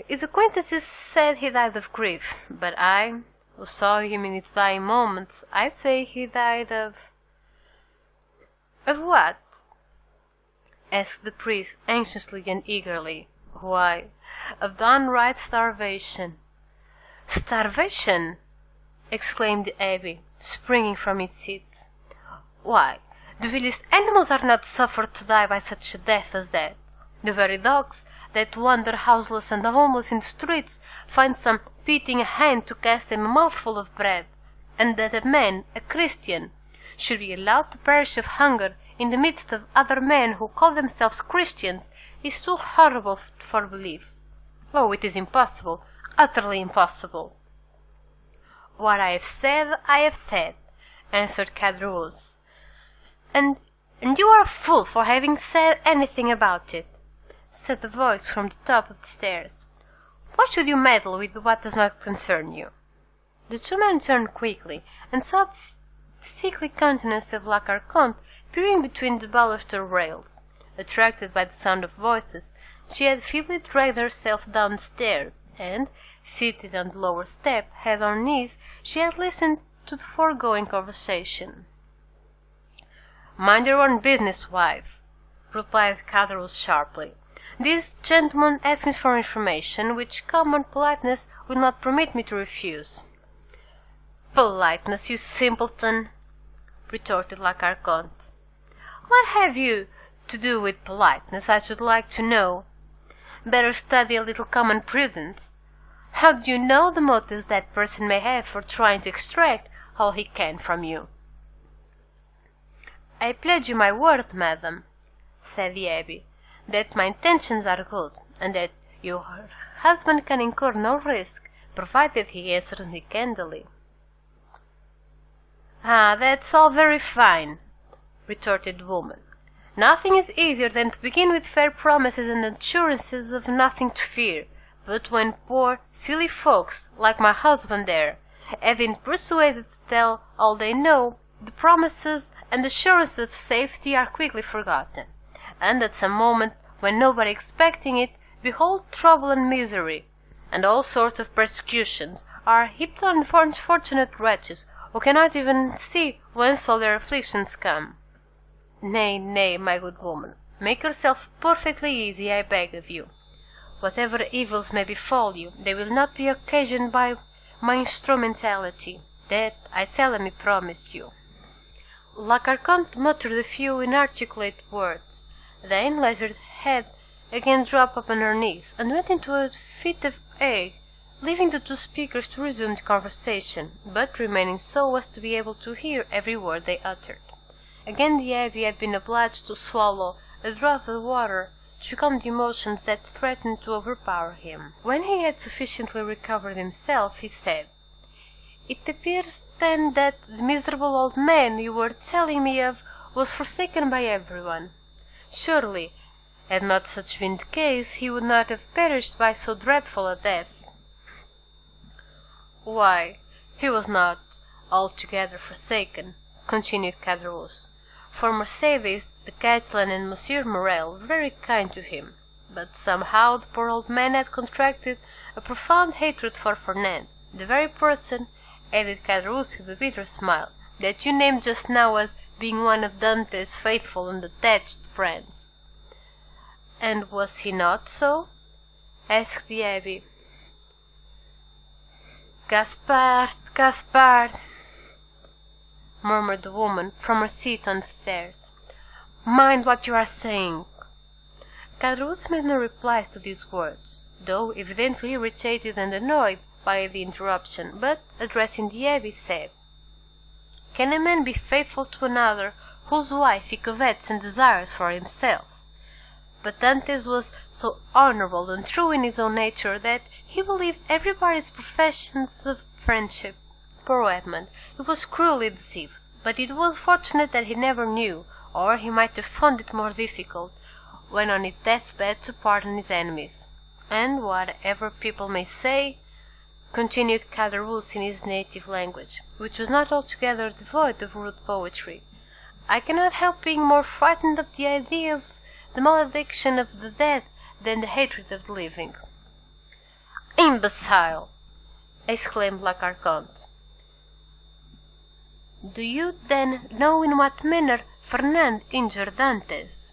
His acquaintances said he died of grief, but I, who saw him in his dying moments, I say he died of—" "Of what?" asked the priest anxiously and eagerly. "Why, of downright starvation." "Starvation!" exclaimed the abbe, springing from his seat. "Why, the vilest animals are not suffered to die by such a death as that. The very dogs that wander houseless and homeless in the streets find some pitying hand to cast them a mouthful of bread, and that a man, a Christian, should be allowed to perish of hunger in the midst of other men who call themselves Christians is too horrible for belief. Oh, it is impossible, utterly impossible." "What I have said," answered Caderousse. And you are a fool for having said anything about it," said the voice from the top of the stairs. "Why should you meddle with what does not concern you?" The 2 men turned quickly, and saw the sickly countenance of La Carconte peering between the baluster rails. Attracted by the sound of voices, she had feebly dragged herself down the stairs, and, seated on the lower step, head on knees, she had listened to the foregoing conversation. "Mind your own business, wife," replied Caderousse sharply. "This gentleman asks me for information, which common politeness will not permit me to refuse." "Politeness, you simpleton!" retorted La Carconte. "What have you to do with politeness, I should like to know? Better study a little common prudence. How do you know the motives that person may have for trying to extract all he can from you?" "I pledge you my word, madam," said the abbé, "that my intentions are good, and that your husband can incur no risk, provided he answers me candidly." "Ah, that's all very fine," retorted the woman. "Nothing is easier than to begin with fair promises and assurances of nothing to fear, but when poor, silly folks, like my husband there, have been persuaded to tell all they know, the promises and assurances of safety are quickly forgotten, and at some moment, when nobody expecting it, behold trouble and misery, and all sorts of persecutions are heaped on unfortunate wretches who cannot even see whence all their afflictions come. Nay, nay, my good woman, make yourself perfectly easy, I beg of you. Whatever evils may befall you, they will not be occasioned by my instrumentality. That I solemnly promise you." La Carconte muttered a few inarticulate words, then let her head again drop upon her knees, and went into a fit of ague, leaving the two speakers to resume the conversation, but remaining so as to be able to hear every word they uttered. Again the abbé had been obliged to swallow a draught of water to calm the emotions that threatened to overpower him. When he had sufficiently recovered himself, he said, "It appears then that the miserable old man you were telling me of was forsaken by everyone. Surely, had not such been the case, he would not have perished by so dreadful a death." "Why, he was not altogether forsaken," continued Caderousse, "for Marseilles, the Castellan, and Monsieur Morel were very kind to him, but somehow the poor old man had contracted a profound hatred for Fernand, the very person," added Caderousse with a bitter smile, "that you named just now as being one of Dante's faithful and attached friends." "And was he not so?" asked the abbé. "Gaspard, Gaspard," murmured the woman from her seat on the stairs, "mind what you are saying." Caderousse made no reply to these words, though evidently irritated and annoyed by the interruption, but, addressing the abbé, said, "Can a man be faithful to another whose wife he covets and desires for himself? But Dantes was so honourable and true in his own nature that he believed everybody's professions of friendship. Poor Edmond, he was cruelly deceived, but it was fortunate that he never knew, or he might have found it more difficult, when on his deathbed, to pardon his enemies. And whatever people may say," continued Caderousse in his native language, which was not altogether devoid of rude poetry, "I cannot help being more frightened at the idea of the malediction of the dead than the hatred of the living." "Imbecile!" exclaimed La Carconte. "Do you, then, know in what manner Fernand injured Dantes?"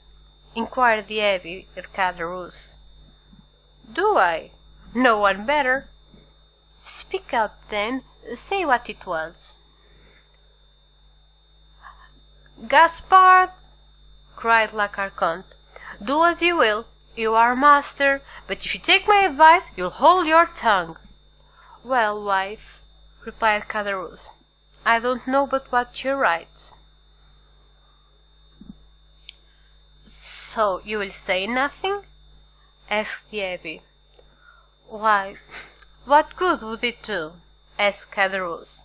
inquired the abbé of Caderousse. "Do I? No one better." "Speak out, then, say what it was." "Gaspard," cried La Carconte, "do as you will, you are master, but if you take my advice, you'll hold your tongue." "Well, wife," replied Caderousse, "I don't know but what you're right." "So you will say nothing?" asked the abbé. "Why, what good would it do," asked Caderousse,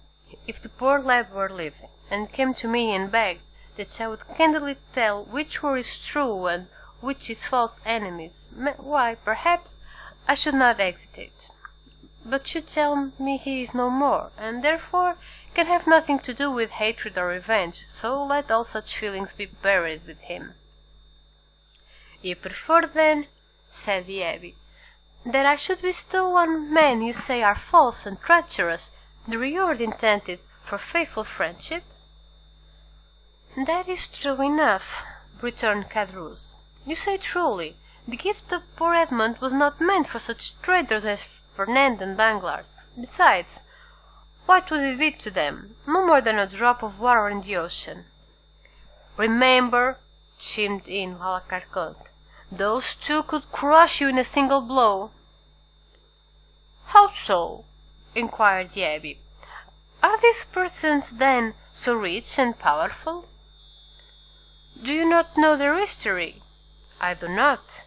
"if the poor lad were living, and came to me and begged that I would candidly tell which were his true and which his false enemies? Why, perhaps, I should not hesitate. But you tell me he is no more, and therefore can have nothing to do with hatred or revenge, so let all such feelings be buried with him." "You prefer, then," said the abbé, "that I should bestow on men you say are false and treacherous the reward intended for faithful friendship?" "That is true enough," returned Caderousse. "You say truly, the gift of poor Edmond was not meant for such traitors as Fernand and Danglers. Besides, what would it be to them? No more than a drop of water in the ocean." "Remember," chimed in La Carconte, "those two could crush you in a single blow." "How so?" inquired the abbé. "Are these persons, then, so rich and powerful?" Do you not know their history? I do not.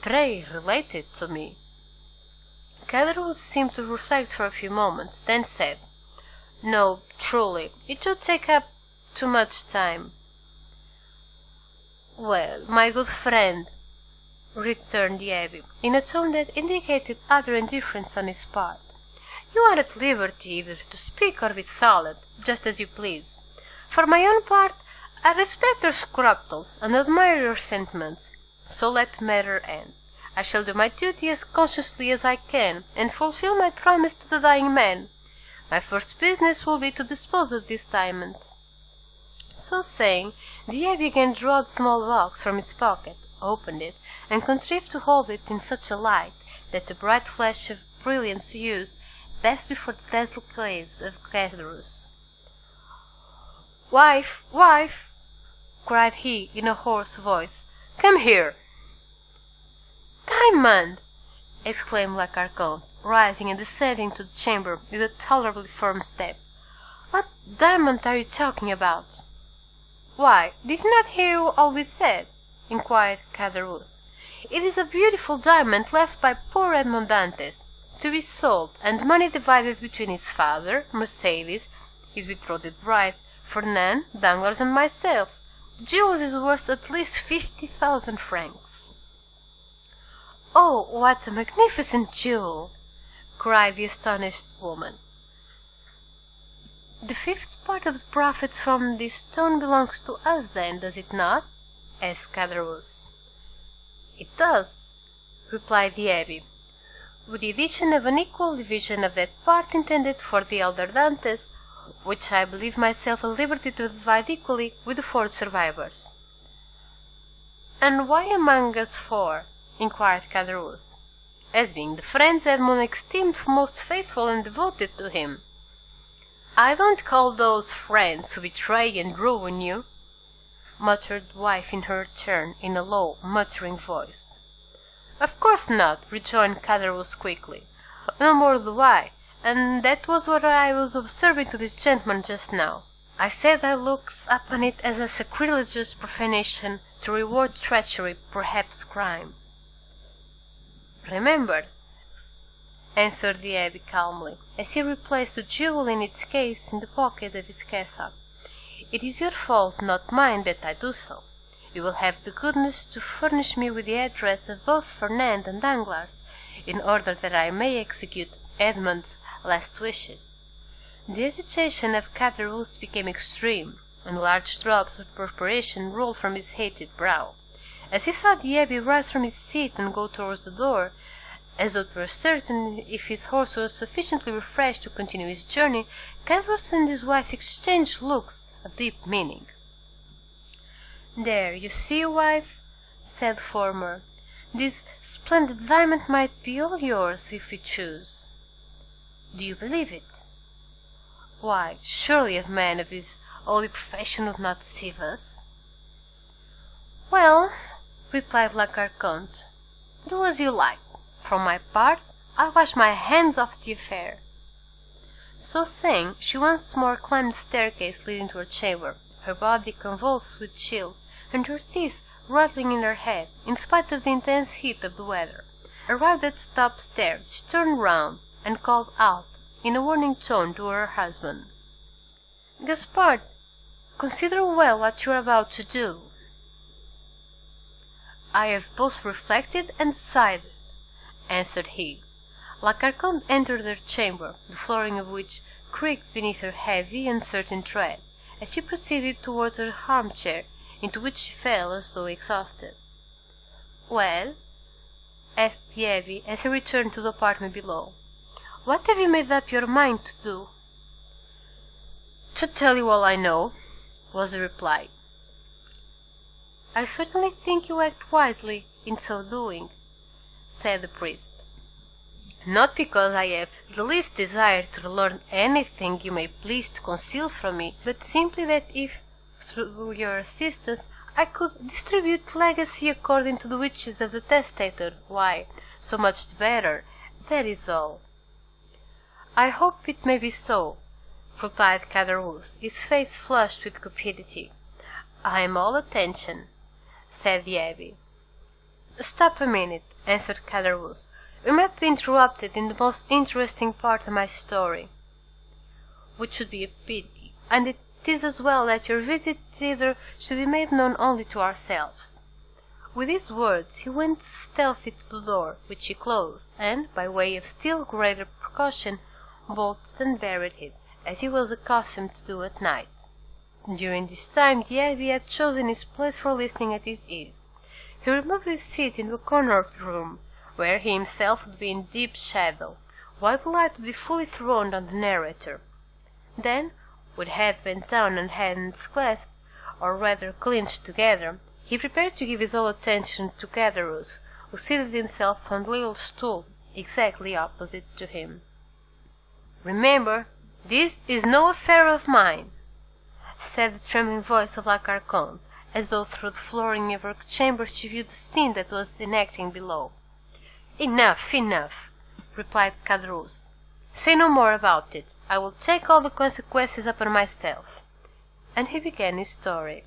Pray relate it to me. Caderousse seemed to reflect for a few moments, then said, No, truly, it would take up too much time. Well, my good friend, returned the abbé, in a tone that indicated utter indifference on his part, you are at liberty either to speak or be silent, just as you please. For my own part, I respect your scruples and admire your sentiments, so let the matter end. I shall do my duty as consciously as I can, and fulfill my promise to the dying man. My first business will be to dispose of this diamond. So saying, the abbé again drew out a small box from his pocket, opened it, and contrived to hold it in such a light that the bright flash of brilliant hues passed before the dazzled gaze of Caderousse. "Wife, wife!" cried he in a hoarse voice, "come here!" "Diamond!" exclaimed La Carconte, rising and descending to the chamber with a tolerably firm step. "What diamond are you talking about?" "Why, did you not hear all we said?" inquired Caderousse. "It is a beautiful diamond left by poor Edmond Dantes, to be sold, and money divided between his father, Marseilles, his betrothed bride, Fernand, Danglers, and myself. The jewel is worth at least 50,000 francs." "Oh, what a magnificent jewel!" cried the astonished woman. "The fifth part of the profits from this stone belongs to us, then, does it not?" asked Caderousse. "It does," replied the abbé, "with the addition of an equal division of that part intended for the elder Dantes, which I believe myself at liberty to divide equally with the 4 survivors." "And why among us 4?" inquired Caderousse. "As being the friends Edmond esteemed most faithful and devoted to him." "I don't call those friends who betray and ruin you," muttered the wife in her turn, in a low, muttering voice. "Of course not," rejoined Caderousse quickly. "No more do I, and that was what I was observing to this gentleman just now. I said I looked upon it as a sacrilegious profanation to reward treachery, perhaps crime." "Remember," answered the abbé calmly, as he replaced the jewel in its case in the pocket of his cassock, "it is your fault, not mine, that I do so. You will have the goodness to furnish me with the address of both Fernand and Danglars, in order that I may execute Edmond's last wishes." The agitation of Caderousse became extreme, and large drops of perspiration rolled from his heated brow. As he saw the abbé rise from his seat and go towards the door, as though to ascertain if his horse was sufficiently refreshed to continue his journey, Caderousse and his wife exchanged looks of deep meaning. "There, you see, wife," said the former, "this splendid diamond might be all yours if you choose." "Do you believe it?" "Why, surely a man of his holy profession would not deceive us." "Well," replied La Carconte, "do as you like. For my part, I wash my hands off the affair." So saying, she once more climbed the staircase leading to her chamber, her body convulsed with chills, and her teeth rattling in her head, in spite of the intense heat of the weather. Arrived at the top stairs, she turned round, and called out, in a warning tone, to her husband, "Gaspard, consider well what you are about to do." "I have both reflected and decided," answered he. La Carconte entered her chamber, the flooring of which creaked beneath her heavy, uncertain tread, as she proceeded towards her armchair, into which she fell as though exhausted. "Well?" asked the abbé, as he returned to the apartment below. "What have you made up your mind to do?" "To tell you all I know," was the reply. "I certainly think you act wisely in so doing," said the priest. "Not because I have the least desire to learn anything you may please to conceal from me, but simply that if, through your assistance, I could distribute the legacy according to the wishes of the testator, why, so much the better, that is all." "I hope it may be so," replied Caderousse, his face flushed with cupidity. "I am all attention," said the abbe. "Stop a minute," answered Caderousse. "We might be interrupted in the most interesting part of my story." "Which would be a pity, and it is as well that your visit thither should be made known only to ourselves." With these words he went stealthily to the door, which he closed, and, by way of still greater precaution, bolted and barred it, as he was accustomed to do at night. During this time the abbe had chosen his place for listening at his ease. He removed his seat into a corner of the room, where he himself would be in deep shadow, while the light would be fully thrown on the narrator. Then, with head bent down and hands clasped, or rather clenched together, he prepared to give his whole attention to Caderousse, who seated himself on the little stool exactly opposite to him. "Remember, this is no affair of mine," said the trembling voice of La Carconte, as though through the flooring of her chamber she viewed the scene that was enacting below. "Enough, enough," replied Caderousse. "Say no more about it. I will take all the consequences upon myself." And he began his story.